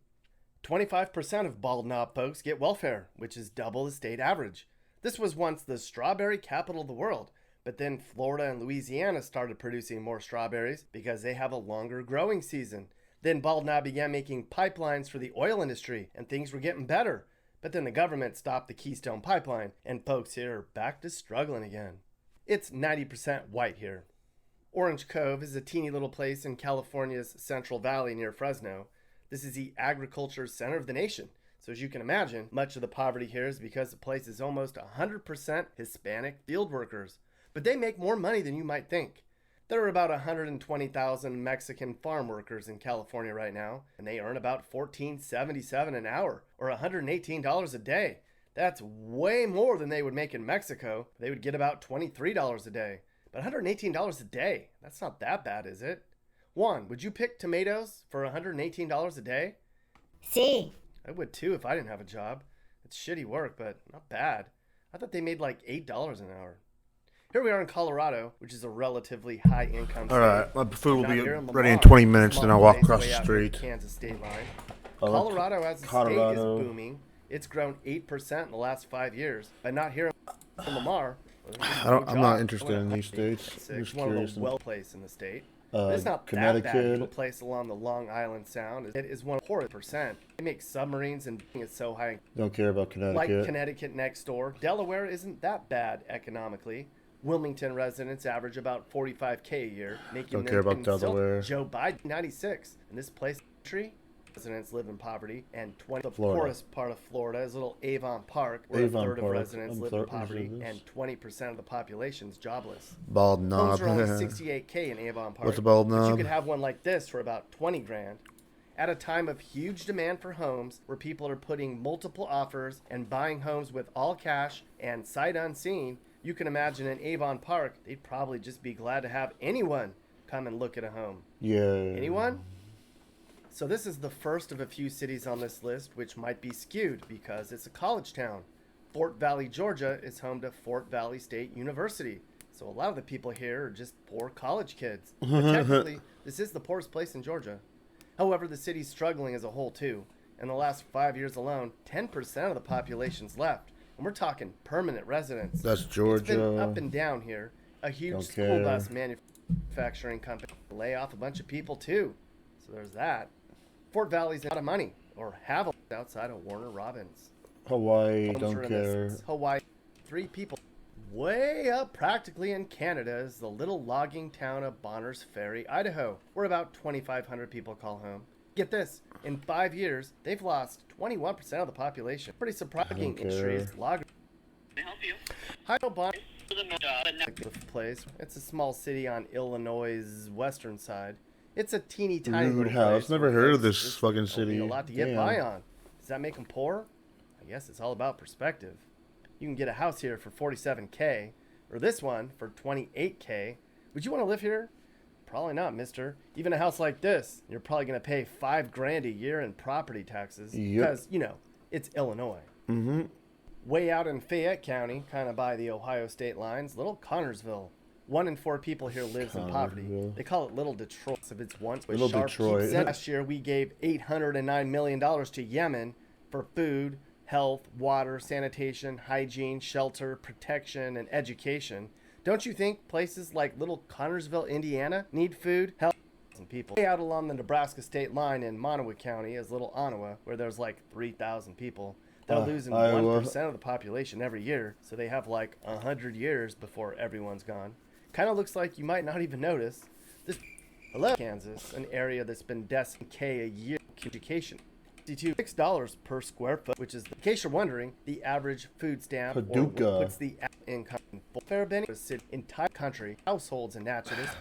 25% of Bald Knob folks get welfare, which is double the state average. This was once the strawberry capital of the world, but then Florida and Louisiana started producing more strawberries because they have a longer growing season. Then Bald Knob began making pipelines for the oil industry, and things were getting better. But then the government stopped the Keystone Pipeline, and folks here are back to struggling again. It's 90% white here. Orange Cove is a teeny little place in California's Central Valley near Fresno. This is the agriculture center of the nation. So as you can imagine, much of the poverty here is because the place is almost 100% Hispanic field workers. But they make more money than you might think. There are about 120,000 Mexican farm workers in California right now, and they earn about $14.77 an hour, or $118 a day. That's way more than they would make in Mexico. They would get about $23 a day. But $118 a day, that's not that bad, is it? Juan, would you pick tomatoes for $118 a day? See. I would too if I didn't have a job. It's shitty work, but not bad. I thought they made like $8 an hour. Here we are in Colorado, which is a relatively high income state. Alright, my food will Not be here in ready in Lamar, 20 minutes, small then I'll walk place across way the out near street. Kansas state line. I love Colorado as a Colorado. state is booming. It's grown 8% in the last 5 years. But not here in Lamar. I'm not interested in these states. I'm It's just one curious. of the well place in the state. It's not that bad. Connecticut. A place along the Long Island Sound. It is 1%. They make submarines and it's so high. Don't care about Connecticut. Like Connecticut next door. Delaware isn't that bad economically. Wilmington residents average about $45K a year, making Don't them care about insult Delaware. Joe Biden 96. In this place, residents live in poverty, and the Florida. poorest part of Florida is little Avon Park, where Avon a third Park. of residents I'm live in certain poverty, this is. and 20% of the population is jobless. Bald knob. Homes are only $68K in Avon Park. What's a bald But you knob? could have one like this for about 20 grand. At a time of huge demand for homes, where people are putting multiple offers and buying homes with all cash and sight unseen, you can imagine in Avon Park, they'd probably just be glad to have anyone come and look at a home. Yeah. Anyone? So this is the first of a few cities on this list which might be skewed because it's a college town. Fort Valley, Georgia is home to Fort Valley State University. So a lot of the people here are just poor college kids. But technically, this is the poorest place in Georgia. However, the city's struggling as a whole too. In the last 5 years alone, 10% of the population's left. And we're talking permanent residents. That's It's Georgia. been up and down here. A huge Don't school care. bus manufacturing company lay off a bunch of people too. So there's that. Fort Valley's out of money, or have a outside of Warner Robins. Hawaii, Homes don't are in care. this Hawaii, 3 people. Way up practically in Canada is the little logging town of Bonners Ferry, Idaho, where about 2,500 people call home. Get this, in 5 years, they've lost 21% of the population. Pretty surprising industry is logging. Can I help you? Hi, Bonnie. But The place. It's a small city on Illinois' western side. It's a teeny tiny Rude little house. place Never where heard of folks this just fucking don't city. need a lot to get Damn. by on. Does that make them poor? I guess it's all about perspective. You can get a house here for $47K, or this one for $28K. Would you want to live here? Probably not, mister. Even a house like this, you're probably going to pay $5 grand a year in property taxes. Yep. Because, you know, it's Illinois. Mm-hmm. Way out in Fayette County, kind of by the Ohio state lines, little Connorsville. 1 in 4 people here lives in poverty. Connorsville. They call it Little Detroit. If it's once with Little sharp Detroit. keep set. Last year, we gave $809 million to Yemen for food, health, water, sanitation, hygiene, shelter, protection, and education. Don't you think places like little Connorsville, Indiana need food, health, people. Out along the Nebraska state line in Monowi County is Little Ottawa, where there's like 3,000 people. They're losing 1% of the population every year, so they have like 100 years before everyone's gone. Kind of looks like you might not even notice. This Kansas, an area that's been decimated a year education. $6 per square foot, which is, in case you're wondering, the average food stamp Paducah. or puts the income in Fairbanks, entire country, households and naturalists.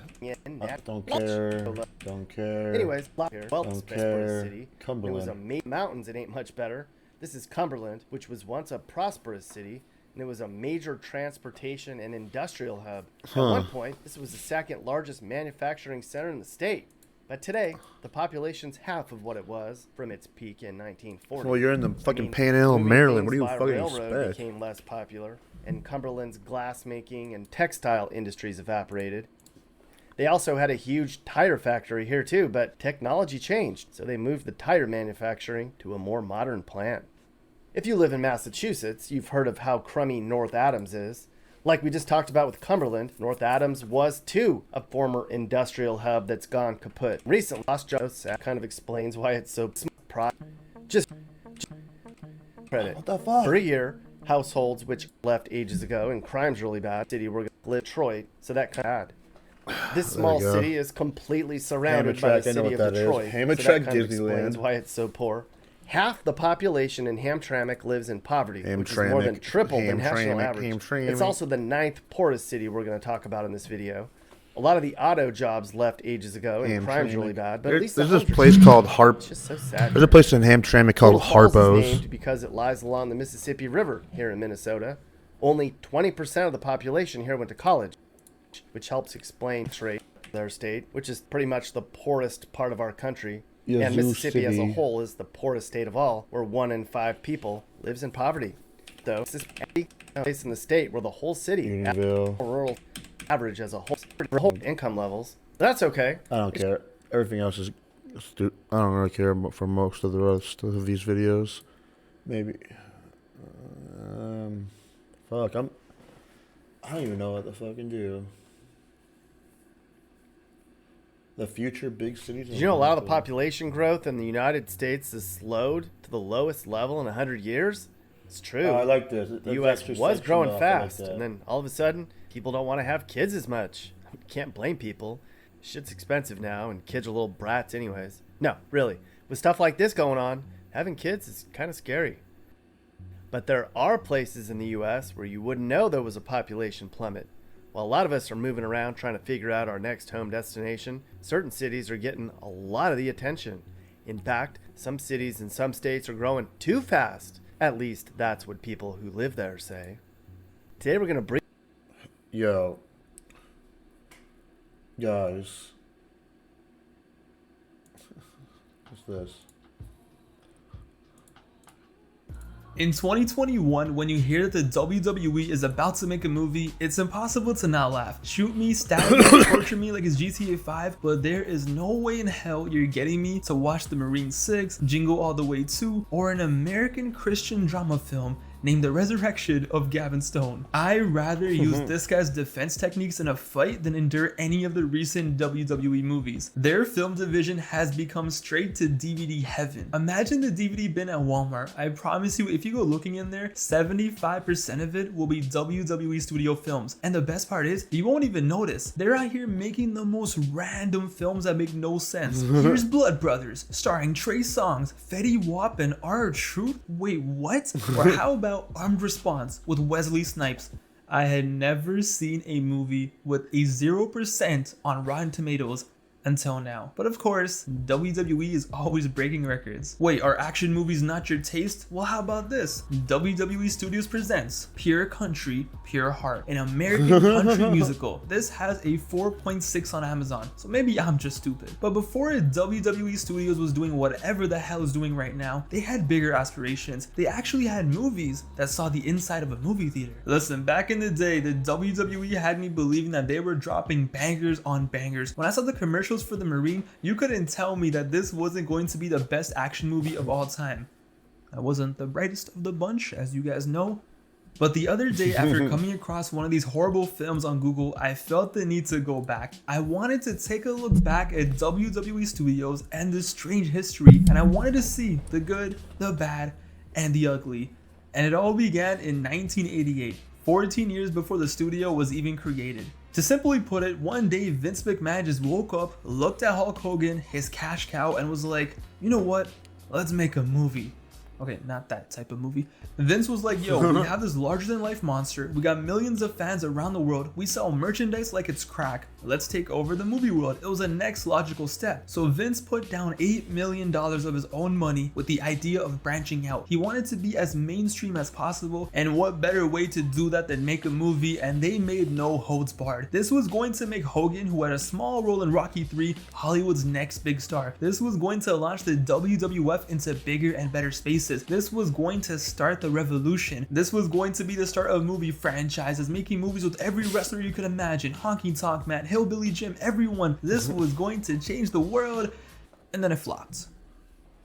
Don't care. Anyways, Don't care. city. Cumberland. It was mountains. It ain't much better. This is Cumberland, which was once a prosperous city, and it was a major transportation and industrial hub. At one point, this was the second largest manufacturing center in the state. But today, the population's half of what it was from its peak in 1940. Well, you're in the fucking Panhandle of Maryland. What do you fucking railroad expect? Became less popular, and Cumberland's glass-making and textile industries evaporated. They also had a huge tire factory here too, but technology changed, so they moved the tire manufacturing to a more modern plant. If you live in Massachusetts, you've heard of how crummy North Adams is. Like we just talked about with Cumberland, North Adams was too a former industrial hub that's gone kaput. Recently, lost jobs kind of explains why it's so just credit. What the fuck? For a year, households which left ages ago and crime's really bad. City we're gonna live Detroit, so that kind of bad. This small city is completely surrounded by the city of Detroit. So that kind of explains why it's so poor. Half the population in Hamtramck lives in poverty, which is more than triple the national average. It's also the 9th poorest city we're going to talk about in this video. A lot of the auto jobs left ages ago, and crime's really bad. But at least there's this place called It's just so sad. There's a place in Hamtramck called Falls is named Harpo's. because it lies along the Mississippi River here in Minnesota. Only 20% of the population here went to college, which helps explain their state, which is pretty much the poorest part of our country. And Mississippi as a whole is the poorest state of all, where 1 in 5 people lives in poverty. Though it's this place in the state where the whole city, rural average as a whole income levels. That's okay. I don't care. Everything else is I don't really care for most of the rest of these videos. Maybe. Fuck. I don't even know what to fucking do. The future big cities. Did you know a lot of the population growth in the United States is slowed to the lowest level in 100 years? It's true. Oh, I like this. The U.S. was growing fast, and then all of a sudden, people don't want to have kids as much. Can't blame people. Shit's expensive now, and kids are little brats anyways. No, really. With stuff like this going on, having kids is kind of scary. But there are places in the U.S. where you wouldn't know there was a population plummet. While a lot of us are moving around trying to figure out our next home destination, certain cities are getting a lot of the attention. In fact, some cities in some states are growing too fast. At least that's what people who live there say. Today we're going to bring... Yo. Guys. What's this? In 2021, when you hear that the WWE is about to make a movie, it's impossible to not laugh. Shoot me, stab me, torture me like it's GTA 5, but there is no way in hell you're getting me to watch the Marine 6, Jingle All the Way 2, or an American Christian drama film named The Resurrection of Gavin Stone. I'd rather use this guy's defense techniques in a fight than endure any of the recent WWE movies. Their film division has become straight to DVD heaven. Imagine the DVD bin at Walmart. I promise you, if you go looking in there, 75% of it will be WWE studio films. And the best part is, you won't even notice. They're out here making the most random films that make no sense. Here's Blood Brothers, starring Trey Songz, Fetty Wap, and R-Truth. Wait, what? Or how about Armed Response with Wesley Snipes? I had never seen a movie with a 0% on Rotten Tomatoes until now. But of course, WWE is always breaking records. Wait, are action movies not your taste? Well, how about this? WWE Studios presents Pure Country, Pure Heart, an American country musical. This has a 4.6 on Amazon, so maybe I'm just stupid. But before WWE Studios was doing whatever the hell is doing right now, they had bigger aspirations. They actually had movies that saw the inside of a movie theater. Listen, back in the day, the WWE had me believing that they were dropping bangers on bangers. When I saw the commercials for the Marine, you couldn't tell me that this wasn't going to be the best action movie of all time. I wasn't the brightest of the bunch, as you guys know, But the other day, after coming across one of these horrible films on Google, I felt the need to go back. I wanted to take a look back at WWE Studios and this strange history, and I wanted to see the good, the bad, and the ugly. And it all began in 1988, 14 years before the studio was even created. To simply put it, one day Vince McMahon just woke up, looked at Hulk Hogan, his cash cow, and was like, you know what, let's make a movie. Okay, not that type of movie. Vince was like, yo, we have this larger than life monster. We got millions of fans around the world. We sell merchandise like it's crack. Let's take over the movie world. It was a next logical step. So Vince put down $8 million of his own money with the idea of branching out. He wanted to be as mainstream as possible, and what better way to do that than make a movie, and they made no holds barred. This was going to make Hogan, who had a small role in Rocky 3, Hollywood's next big star. This was going to launch the WWF into bigger and better spaces. This was going to start the revolution. This was going to be the start of movie franchises, making movies with every wrestler you could imagine. Honky Tonk Man, Hillbilly Jim, everyone. This was going to change the world, and then it flopped.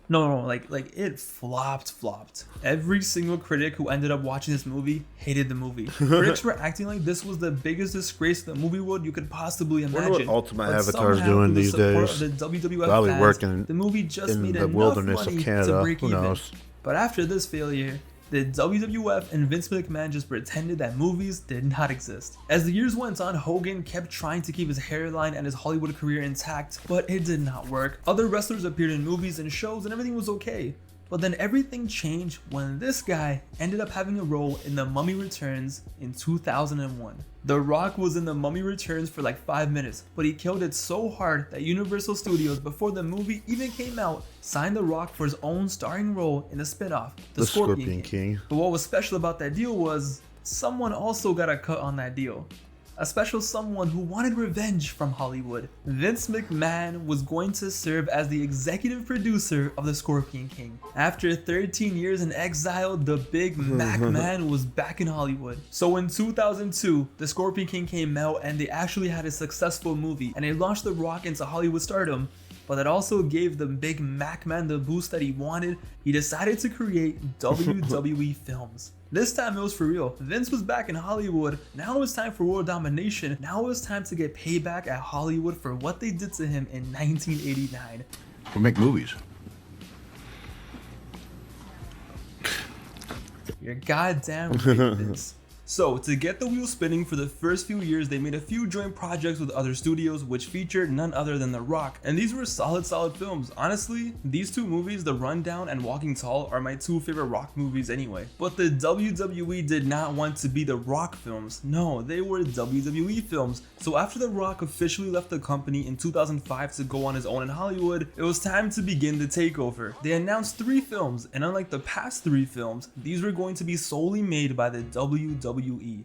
No, like it flopped. Every single critic who ended up watching this movie hated the movie. Critics were acting like this was the biggest disgrace to the movie world you could possibly imagine. I wonder what Ultimate But Avatar's somehow, doing through the these support days. of the WWF Probably fans, working the movie just in made the enough wilderness money of Canada. to break Who even. knows? But after this failure, the WWF and Vince McMahon just pretended that movies did not exist. As the years went on, Hogan kept trying to keep his hairline and his Hollywood career intact, but it did not work. Other wrestlers appeared in movies and shows and everything was okay. But then everything changed when this guy ended up having a role in The Mummy Returns in 2001. The Rock was in The Mummy Returns for like 5 minutes, but he killed it so hard that Universal Studios, before the movie even came out, signed The Rock for his own starring role in the spin-off, The Scorpion King. But what was special about that deal was someone also got a cut on that deal. A special someone who wanted revenge from Hollywood. Vince McMahon was going to serve as the executive producer of The Scorpion King. After 13 years in exile, the big Mac Man was back in Hollywood. So in 2002, The Scorpion King came out and they actually had a successful movie and it launched The Rock into Hollywood stardom. But it also gave the big Mac Man the boost that he wanted. He decided to create WWE films. This time it was for real. Vince was back in Hollywood. Now it was time for world domination. Now it was time to get payback at Hollywood for what they did to him in 1989. We'll make movies. You're goddamn right, Vince. So, to get the wheel spinning for the first few years, they made a few joint projects with other studios which featured none other than The Rock. And these were solid films. Honestly, these two movies, The Rundown and Walking Tall, are my two favorite Rock movies anyway. But the WWE did not want to be The Rock films. No, they were WWE films. So after The Rock officially left the company in 2005 to go on his own in Hollywood, it was time to begin the takeover. They announced 3 films, and unlike the past 3 films, these were going to be solely made by the WWE.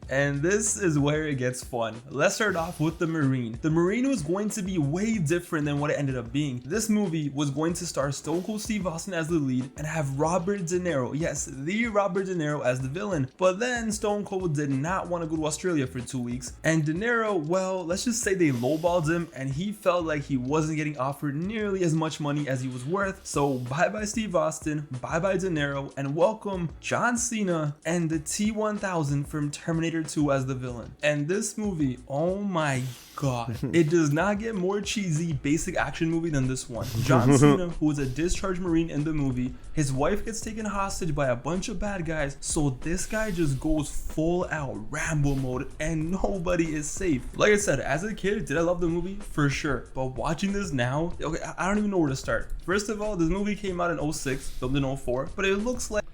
And this is where it gets fun. Let's start off with The Marine. The Marine was going to be way different than what it ended up being. This movie was going to star Stone Cold Steve Austin as the lead and have Robert De Niro, yes, the Robert De Niro as the villain. But then Stone Cold did not want to go to Australia for 2 weeks, and De Niro, well, let's just say they lowballed him and he felt like he wasn't getting offered nearly as much money as he was worth. So bye-bye Steve Austin, bye-bye De Niro, and welcome John Cena and the T-1000 from Terminator 2 as the villain. And this movie, oh my god, it does not get more cheesy basic action movie than this one. John Cena, who is a discharged Marine in the movie, his wife gets taken hostage by a bunch of bad guys, so this guy just goes full out Rambo mode and nobody is safe. Like I said, as a kid, did I love the movie? For sure. But watching this now, okay, I don't even know where to start. First of all, this movie came out in 06, filmed in 04, but it looks like...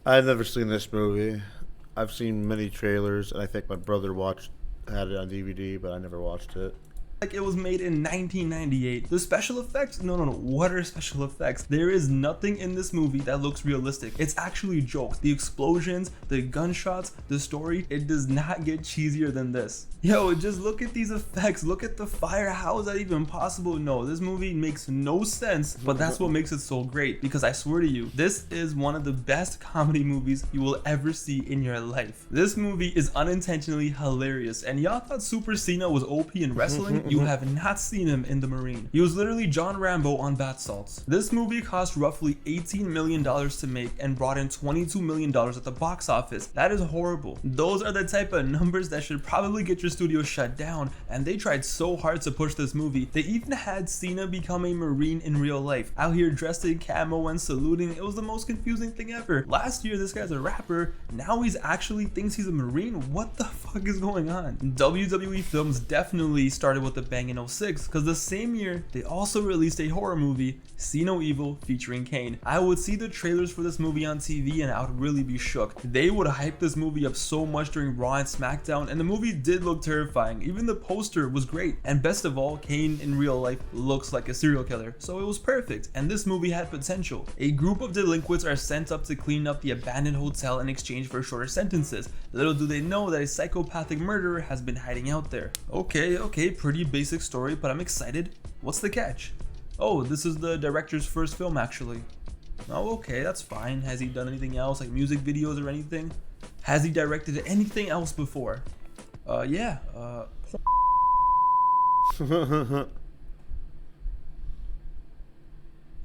I've never seen this movie. I've seen many trailers, and I think my brother had it on DVD, but I never watched it. Like it was made in 1998. The special effects? No. What are special effects? There is nothing in this movie that looks realistic. It's actually jokes. The explosions, the gunshots, the story, it does not get cheesier than this. Yo, just look at these effects. Look at the fire. How is that even possible? No, this movie makes no sense, but that's what makes it so great, because I swear to you, this is one of the best comedy movies you will ever see in your life. This movie is unintentionally hilarious, and y'all thought Super Cena was OP in wrestling? you have not seen him in the Marine. He was literally John Rambo on bath salts. This movie cost roughly $18 million to make and brought in $22 million at the box office. That is horrible. Those are the type of numbers that should probably get your studio shut down, and they tried so hard to push this movie. They even had Cena become a Marine in real life, out here dressed in camo and saluting. It was the most confusing thing ever. Last year this guy's a rapper, now he's actually thinks he's a Marine. What the fuck is going on? WWE films definitely started with a bang in 06, because the same year they also released a horror movie, See No Evil, featuring Kane. I would see the trailers for this movie on TV and I would really be shook. They would hype this movie up so much during Raw and SmackDown, and the movie did look terrifying. Even the poster was great, and best of all, Kane in real life looks like a serial killer, so it was perfect. And this movie had potential. A group of delinquents are sent up to clean up the abandoned hotel in exchange for shorter sentences. Little do they know that a psychopathic murderer has been hiding out there. Okay, pretty basic story, but I'm excited. What's the catch? Oh, this is the director's first film actually. Oh, okay, that's fine. Has he done anything else, like music videos or anything? Has he directed anything else before? Yeah,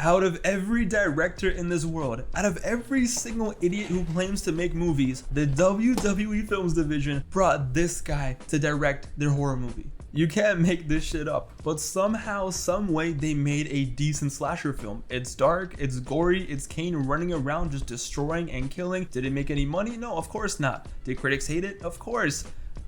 Out of every director in this world, out of every single idiot who claims to make movies, the WWE Films division brought this guy to direct their horror movie. You can't make this shit up. But somehow, some way, they made a decent slasher film. It's dark, it's gory, it's Kane running around just destroying and killing. Did it make any money? No, of course not. Did critics hate it? Of course.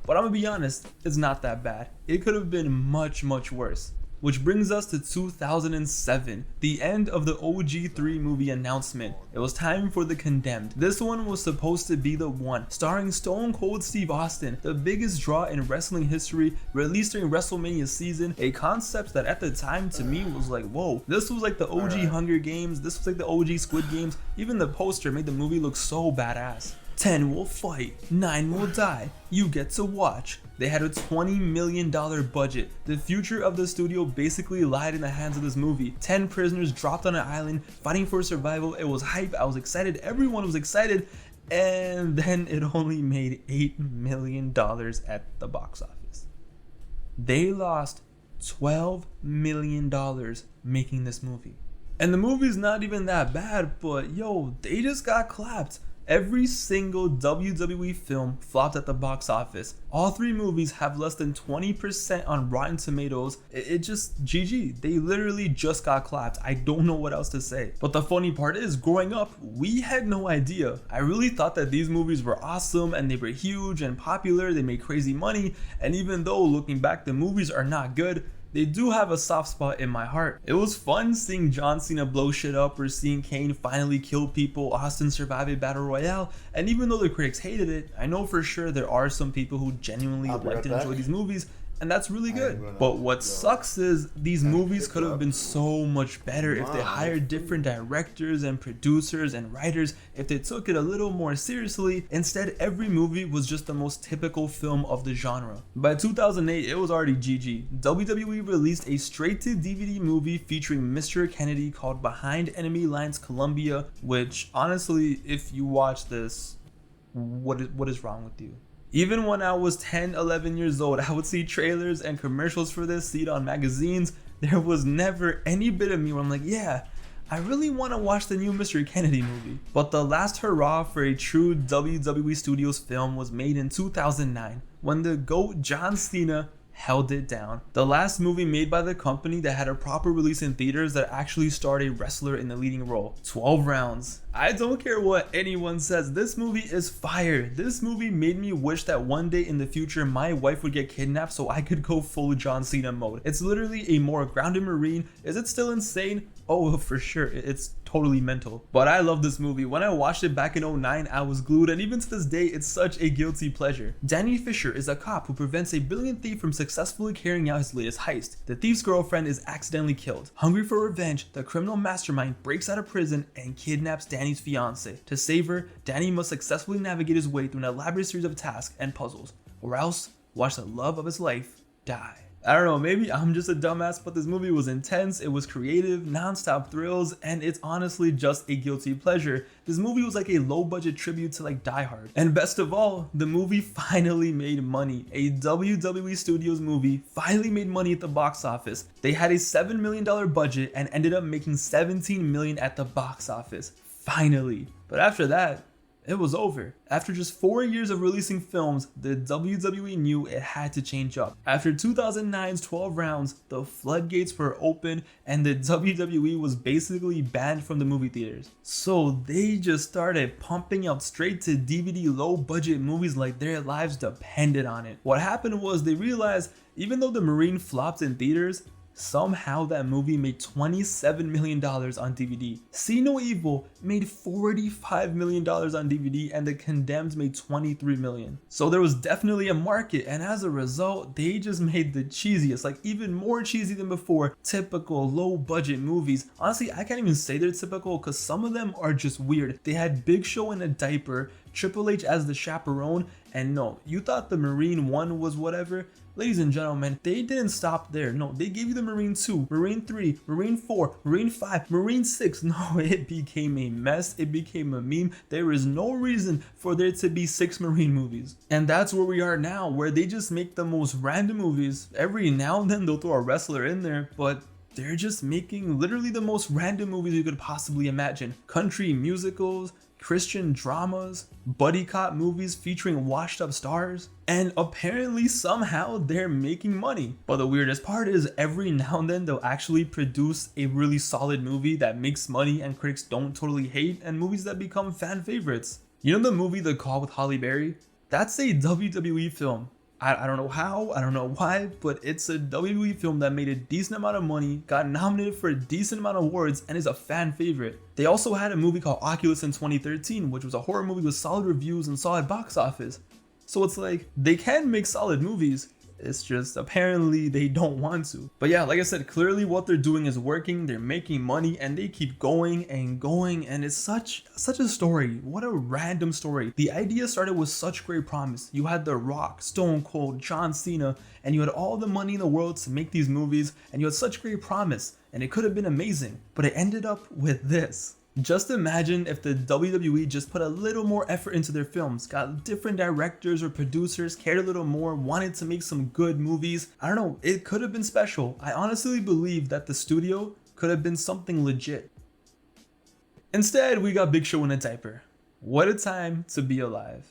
But I'm gonna be honest, it's not that bad. It could have been much, much worse. Which brings us to 2007, the end of the OG3 movie announcement. It was time for The Condemned. This one was supposed to be the one, starring Stone Cold Steve Austin, the biggest draw in wrestling history, released during WrestleMania season, a concept that at the time to me was like, whoa, this was like the OG Hunger Games, this was like the OG Squid Games. Even the poster made the movie look so badass. 10 will fight, 9 will die, you get to watch. They had a $20 million budget. The future of the studio basically lied in the hands of this movie. 10 prisoners dropped on an island, fighting for survival. It was hype, I was excited, everyone was excited, and then it only made $8 million at the box office. They lost $12 million making this movie. And the movie's not even that bad, but yo, they just got clapped. Every single WWE film flopped at the box office. All 3 movies have less than 20% on Rotten Tomatoes. It just GG. They literally just got clapped. I don't know what else to say. But the funny part is, growing up, we had no idea. I really thought that these movies were awesome and they were huge and popular. They made crazy money. And even though looking back, the movies are not good, they do have a soft spot in my heart. It was fun seeing John Cena blow shit up, or seeing Kane finally kill people, Austin survive a battle royale, and even though the critics hated it, I know for sure there are some people who genuinely liked and enjoyed these movies, and that's really good. But what sucks is these movies could have been so much better if they hired different directors and producers and writers, if they took it a little more seriously. Instead, every movie was just the most typical film of the genre. By 2008, it was already GG. WWE released a straight-to-DVD movie featuring Mr. Kennedy called Behind Enemy Lines Colombia, which honestly, if you watch this, what is wrong with you? Even when I was 10, 11 years old, I would see trailers and commercials for this, see it on magazines. There was never any bit of me where I'm like, yeah, I really want to watch the new Mr. Kennedy movie. But the last hurrah for a true WWE Studios film was made in 2009, when the GOAT John Cena held it down. The last movie made by the company that had a proper release in theaters that actually starred a wrestler in the leading role. 12 rounds. I don't care what anyone says, this movie is fire. This movie made me wish that one day in the future my wife would get kidnapped so I could go full John Cena mode. It's literally a more grounded Marine. Is it still insane? Oh, for sure, it's totally mental. But I love this movie. When I watched it back in 2009, I was glued, and even to this day, it's such a guilty pleasure. Danny Fisher is a cop who prevents a brilliant thief from successfully carrying out his latest heist. The thief's girlfriend is accidentally killed. Hungry for revenge, the criminal mastermind breaks out of prison and kidnaps Danny's fiance. To save her, Danny must successfully navigate his way through an elaborate series of tasks and puzzles, or else watch the love of his life die. I don't know, maybe I'm just a dumbass, but this movie was intense, it was creative, non-stop thrills, and it's honestly just a guilty pleasure. This movie was like a low-budget tribute to like Die Hard. And best of all, the movie finally made money. A WWE Studios movie finally made money at the box office. They had a $7 million budget and ended up making $17 million at the box office. Finally. But after that, it was over. After just 4 years of releasing films, the WWE knew it had to change up. After 2009's 12 rounds, the floodgates were open and the WWE was basically banned from the movie theaters. So they just started pumping out straight to DVD low budget movies like their lives depended on it. What happened was they realized even though The Marine flopped in theaters, somehow that movie made $27 million on DVD. See No Evil made $45 million on DVD and The Condemned made $23 million. So there was definitely a market, and as a result, they just made the cheesiest, like even more cheesy than before, typical low budget movies. Honestly, I can't even say they're typical because some of them are just weird. They had Big Show in a diaper, Triple H as the chaperone, and no, you thought the Marine 1 was whatever? Ladies and gentlemen, they didn't stop there. No, they gave you the Marine 2, Marine 3, Marine 4, Marine 5, Marine 6. No, it became a mess. It became a meme. There is no reason for there to be 6 Marine movies. And that's where we are now, where they just make the most random movies. Every now and then they'll throw a wrestler in there, but they're just making literally the most random movies you could possibly imagine. Country musicals, Christian dramas, buddy cop movies featuring washed up stars, and apparently somehow they're making money. But the weirdest part is every now and then they'll actually produce a really solid movie that makes money and critics don't totally hate, and movies that become fan favorites. You know the movie The Call with Halle Berry? That's a WWE film. I don't know how, I don't know why, but it's a WWE film that made a decent amount of money, got nominated for a decent amount of awards, and is a fan favorite. They also had a movie called Oculus in 2013, which was a horror movie with solid reviews and solid box office. So it's like, they can make solid movies, it's just apparently they don't want to. But yeah, like I said, clearly what they're doing is working, they're making money, and they keep going, and it's such a story. What a random story. The idea started with such great promise. You had The Rock, Stone Cold, John Cena, and you had all the money in the world to make these movies, and you had such great promise, and it could have been amazing, but it ended up with this. Just imagine if the WWE just put a little more effort into their films, got different directors or producers, cared a little more, wanted to make some good movies. I don't know, it could have been special. I honestly believe that the studio could have been something legit. Instead, we got Big Show in a diaper. What a time to be alive.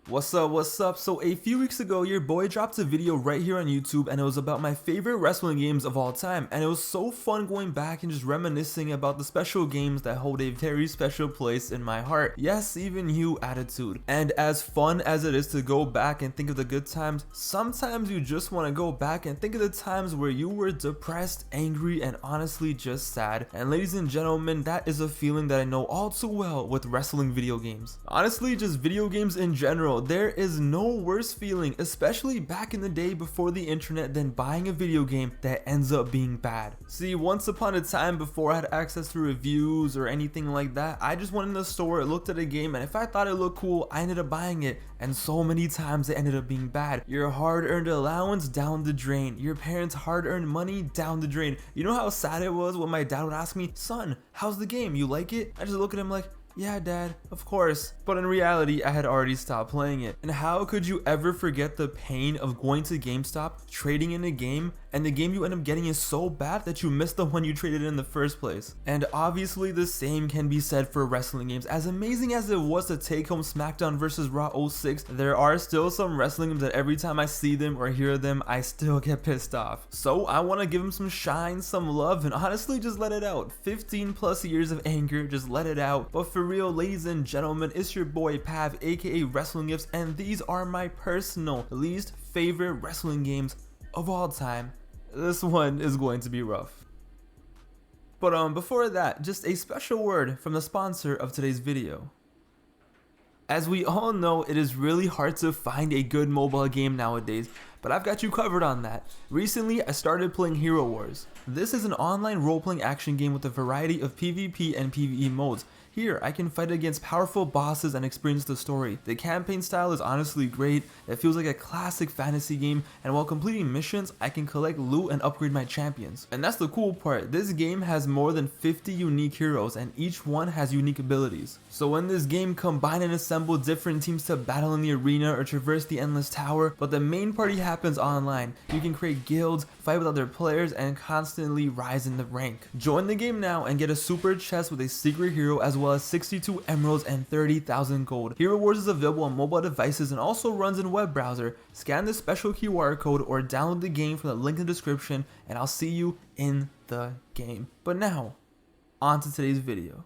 What's up? So a few weeks ago, your boy dropped a video right here on YouTube, and it was about my favorite wrestling games of all time, and it was so fun going back and just reminiscing about the special games that hold a very special place in my heart. Yes, even you attitude. And as fun as it is to go back and think of the good times, sometimes you just want to go back and think of the times where you were depressed, angry, and honestly just sad. And ladies and gentlemen, that is a feeling that I know all too well with wrestling video games. Honestly, just video games in general. There is no worse feeling, especially back in the day before the internet, than buying a video game that ends up being bad. See, once upon a time, before I had access to reviews or anything like that, I just went in the store, looked at a game, and if I thought it looked cool, I ended up buying it. And so many times it ended up being bad. Your hard-earned allowance down the drain. Your parents' hard-earned money down the drain. You know how sad it was when my dad would ask me, "Son, how's the game? You like it?" I just look at him like, "Yeah, Dad, of course." But in reality, I had already stopped playing it. And how could you ever forget the pain of going to GameStop, trading in a game, and the game you end up getting is so bad that you missed the one you traded in the first place? And obviously the same can be said for wrestling games. As amazing as it was to take home SmackDown vs. Raw 06, there are still some wrestling games that every time I see them or hear them, I still get pissed off. So I want to give them some shine, some love, and honestly just let it out. 15 plus years of anger, just let it out. But for real, ladies and gentlemen, it's your boy Pav, aka Wrestling Gifts, and these are my personal least favorite wrestling games of all time. This one is going to be rough. But before that, just a special word from the sponsor of today's video. As we all know, it is really hard to find a good mobile game nowadays, but I've got you covered on that. Recently, I started playing Hero Wars. This is an online role-playing action game with a variety of PvP and PvE modes. Here, I can fight against powerful bosses and experience the story. The campaign style is honestly great, it feels like a classic fantasy game, and while completing missions, I can collect loot and upgrade my champions. And that's the cool part, this game has more than 50 unique heroes, and each one has unique abilities. So when this game combine and assemble different teams to battle in the arena or traverse the endless tower, but the main party happens online. You can create guilds, fight with other players, and constantly rise in the rank. Join the game now and get a super chest with a secret hero as well as 62 emeralds and 30,000 gold. Hero Wars is available on mobile devices and also runs in web browser. Scan the special QR code or download the game from the link in the description, and I'll see you in the game. But now, on to today's video.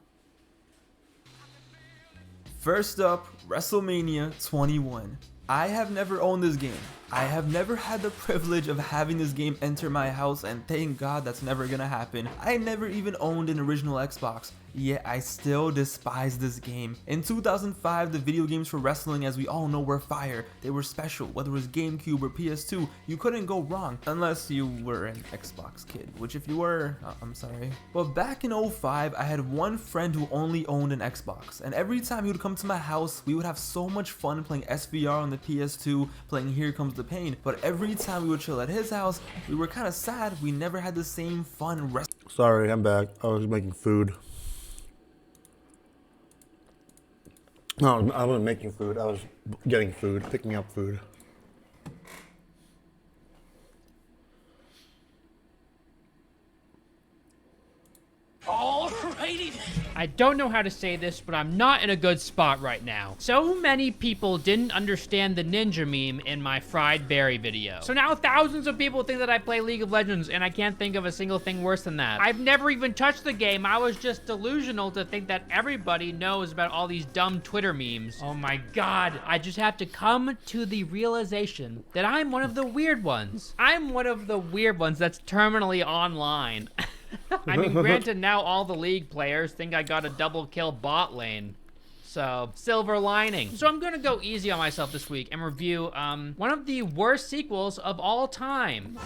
First up, WrestleMania 21. I have never owned this game. I have never had the privilege of having this game enter my house, and thank God that's never gonna happen. I never even owned an original Xbox, yet I still despise this game. In 2005, the video games for wrestling, as we all know, were fire. They were special, whether it was GameCube or PS2, you couldn't go wrong, unless you were an Xbox kid, which if you were, I'm sorry. But back in 05, I had one friend who only owned an Xbox, and every time he would come to my house, we would have so much fun playing SVR on the PS2, playing Here Comes the Pain, but every time we would chill at his house, we were kind of sad we never had the same fun Sorry, I'm back. I was making food. No, I wasn't making food. I was getting food, picking up food. Alrighty then. I don't know how to say this, but I'm not in a good spot right now. So many people didn't understand the ninja meme in my fried berry video. So now thousands of people think that I play League of Legends, and I can't think of a single thing worse than that. I've never even touched the game. I was just delusional to think that everybody knows about all these dumb Twitter memes. Oh my God. I just have to come to the realization that I'm one of the weird ones. I'm one of the weird ones that's terminally online. I mean, granted, now all the League players think I got a double kill bot lane. So, silver lining. So I'm gonna go easy on myself this week and review one of the worst sequels of all time.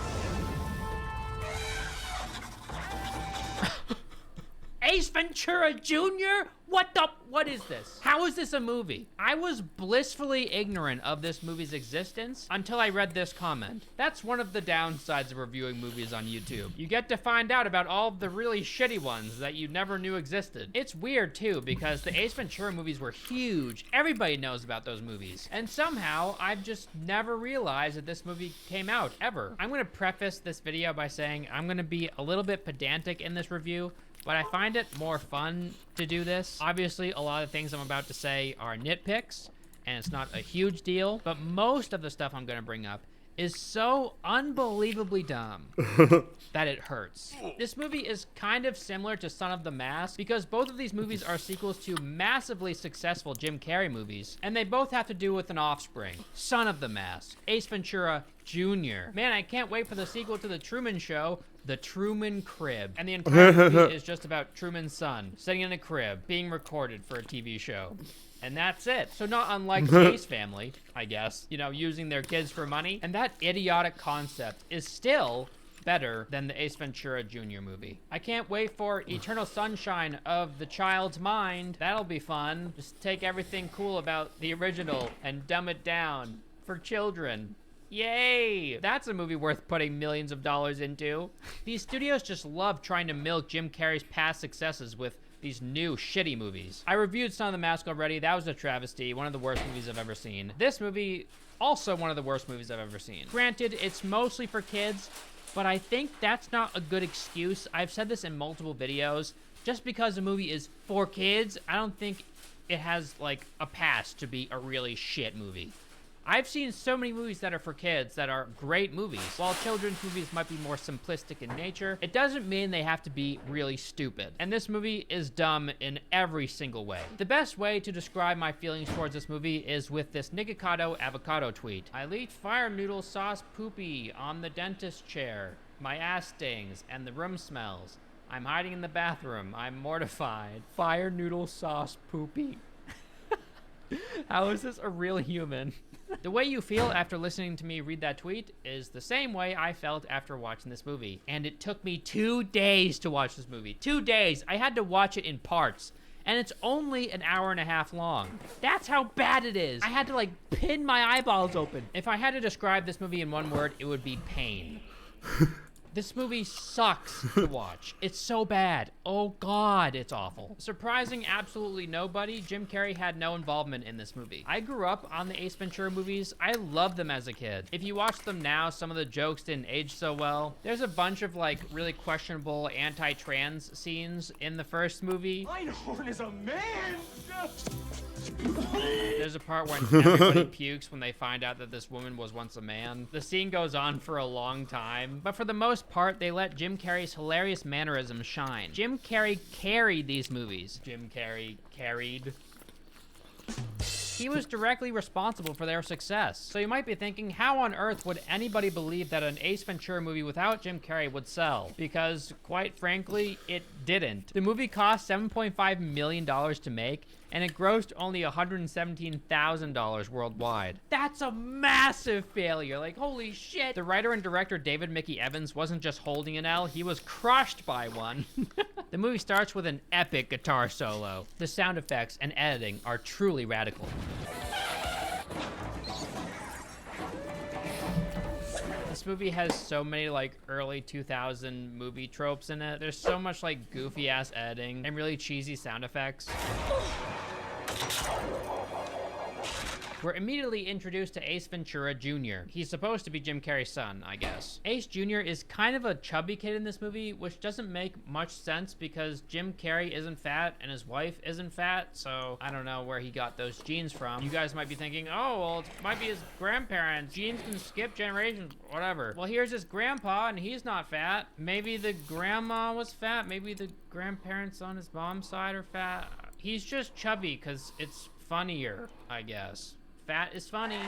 Ace Ventura Jr.? What is this? How is this a movie? I was blissfully ignorant of this movie's existence until I read this comment. That's one of the downsides of reviewing movies on YouTube. You get to find out about all of the really shitty ones that you never knew existed. It's weird too, because the Ace Ventura movies were huge. Everybody knows about those movies. And somehow, I've just never realized that this movie came out, ever. I'm gonna preface this video by saying I'm gonna be a little bit pedantic in this review, but I find it more fun to do this. Obviously, a lot of things I'm about to say are nitpicks, and it's not a huge deal, but most of the stuff I'm gonna bring up is so unbelievably dumb that it hurts. This movie is kind of similar to Son of the Mask because both of these movies are sequels to massively successful Jim Carrey movies, and they both have to do with an offspring. Son of the Mask, Ace Ventura Jr. Man, I can't wait for the sequel to The Truman Show, The Truman Crib. And the entire movie is just about Truman's son sitting in a crib being recorded for a TV show. And that's it. So not unlike the Ace Family, I guess, you know, using their kids for money. And that idiotic concept is still better than the Ace Ventura Jr. movie. I can't wait for Eternal Sunshine of the Child's Mind. That'll be fun. Just take everything cool about the original and dumb it down for children. Yay! That's a movie worth putting millions of dollars into. These studios just love trying to milk Jim Carrey's past successes with these new shitty movies. I reviewed Son of the Mask already. That was a travesty. One of the worst movies I've ever seen. This movie, also one of the worst movies I've ever seen. Granted, it's mostly for kids, but I think that's not a good excuse. I've said this in multiple videos. Just because a movie is for kids, I don't think it has, like, a pass to be a really shit movie. I've seen so many movies that are for kids that are great movies. While children's movies might be more simplistic in nature, it doesn't mean they have to be really stupid. And this movie is dumb in every single way. The best way to describe my feelings towards this movie is with this Nikocado avocado tweet. I leaked fire noodle sauce poopy on the dentist chair. My ass stings and the room smells. I'm hiding in the bathroom. I'm mortified. Fire noodle sauce poopy. How is this a real human? The way you feel after listening to me read that tweet is the same way I felt after watching this movie. And it took me 2 days to watch this movie. 2 days. I had to watch it in parts. And it's only an hour and a half long. That's how bad it is. I had to like pin my eyeballs open. If I had to describe this movie in one word, it would be pain. This movie sucks to watch. It's so bad. Oh God, it's awful. Surprising absolutely nobody, Jim Carrey had no involvement in this movie. I grew up on the Ace Ventura movies. I loved them as a kid. If you watch them now, some of the jokes didn't age so well. There's a bunch of like really questionable anti-trans scenes in the first movie. Einhorn is a man! There's a part when everybody pukes when they find out that this woman was once a man. The scene goes on for a long time, but for the most part, they let Jim Carrey's hilarious mannerisms shine. Jim Carrey carried these movies. Jim Carrey carried. He was directly responsible for their success. So you might be thinking, how on earth would anybody believe that an Ace Ventura movie without Jim Carrey would sell? Because, quite frankly, it didn't. The movie cost $7.5 million to make, and it grossed only $117,000 worldwide. That's a massive failure. Like, holy shit. The writer and director David Mickey Evans wasn't just holding an L, he was crushed by one. The movie starts with an epic guitar solo. The sound effects and editing are truly radical. This movie has so many like early 2000 movie tropes in it. There's so much like goofy ass editing and really cheesy sound effects. We're immediately introduced to Ace Ventura Jr. He's supposed to be Jim Carrey's son, I guess. Ace Jr. is kind of a chubby kid in this movie, which doesn't make much sense because Jim Carrey isn't fat and his wife isn't fat, so I don't know where he got those genes from. You guys might be thinking, oh, well, it might be his grandparents. Genes can skip generations, whatever. Well, here's his grandpa, and he's not fat. Maybe the grandma was fat. Maybe the grandparents on his mom's side are fat. He's just chubby because it's funnier, I guess. Fat is funny.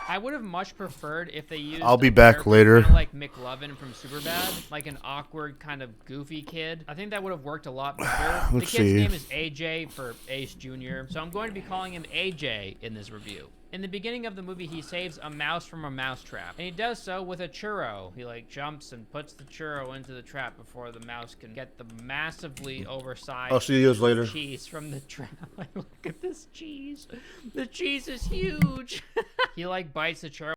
I would have much preferred if they used I'll be back later. Kind of like McLovin from Superbad, like an awkward kind of goofy kid. I think that would have worked a lot better. The kid's name is AJ for Ace Jr., so I'm going to be calling him AJ in this review. In the beginning of the movie, he saves a mouse from a mousetrap, and he does so with a churro. He like jumps and puts the churro into the trap before the mouse can get the massively oversized I'll see you guys later. cheese from the trap. Look at this cheese. The cheese is huge. He like bites the churro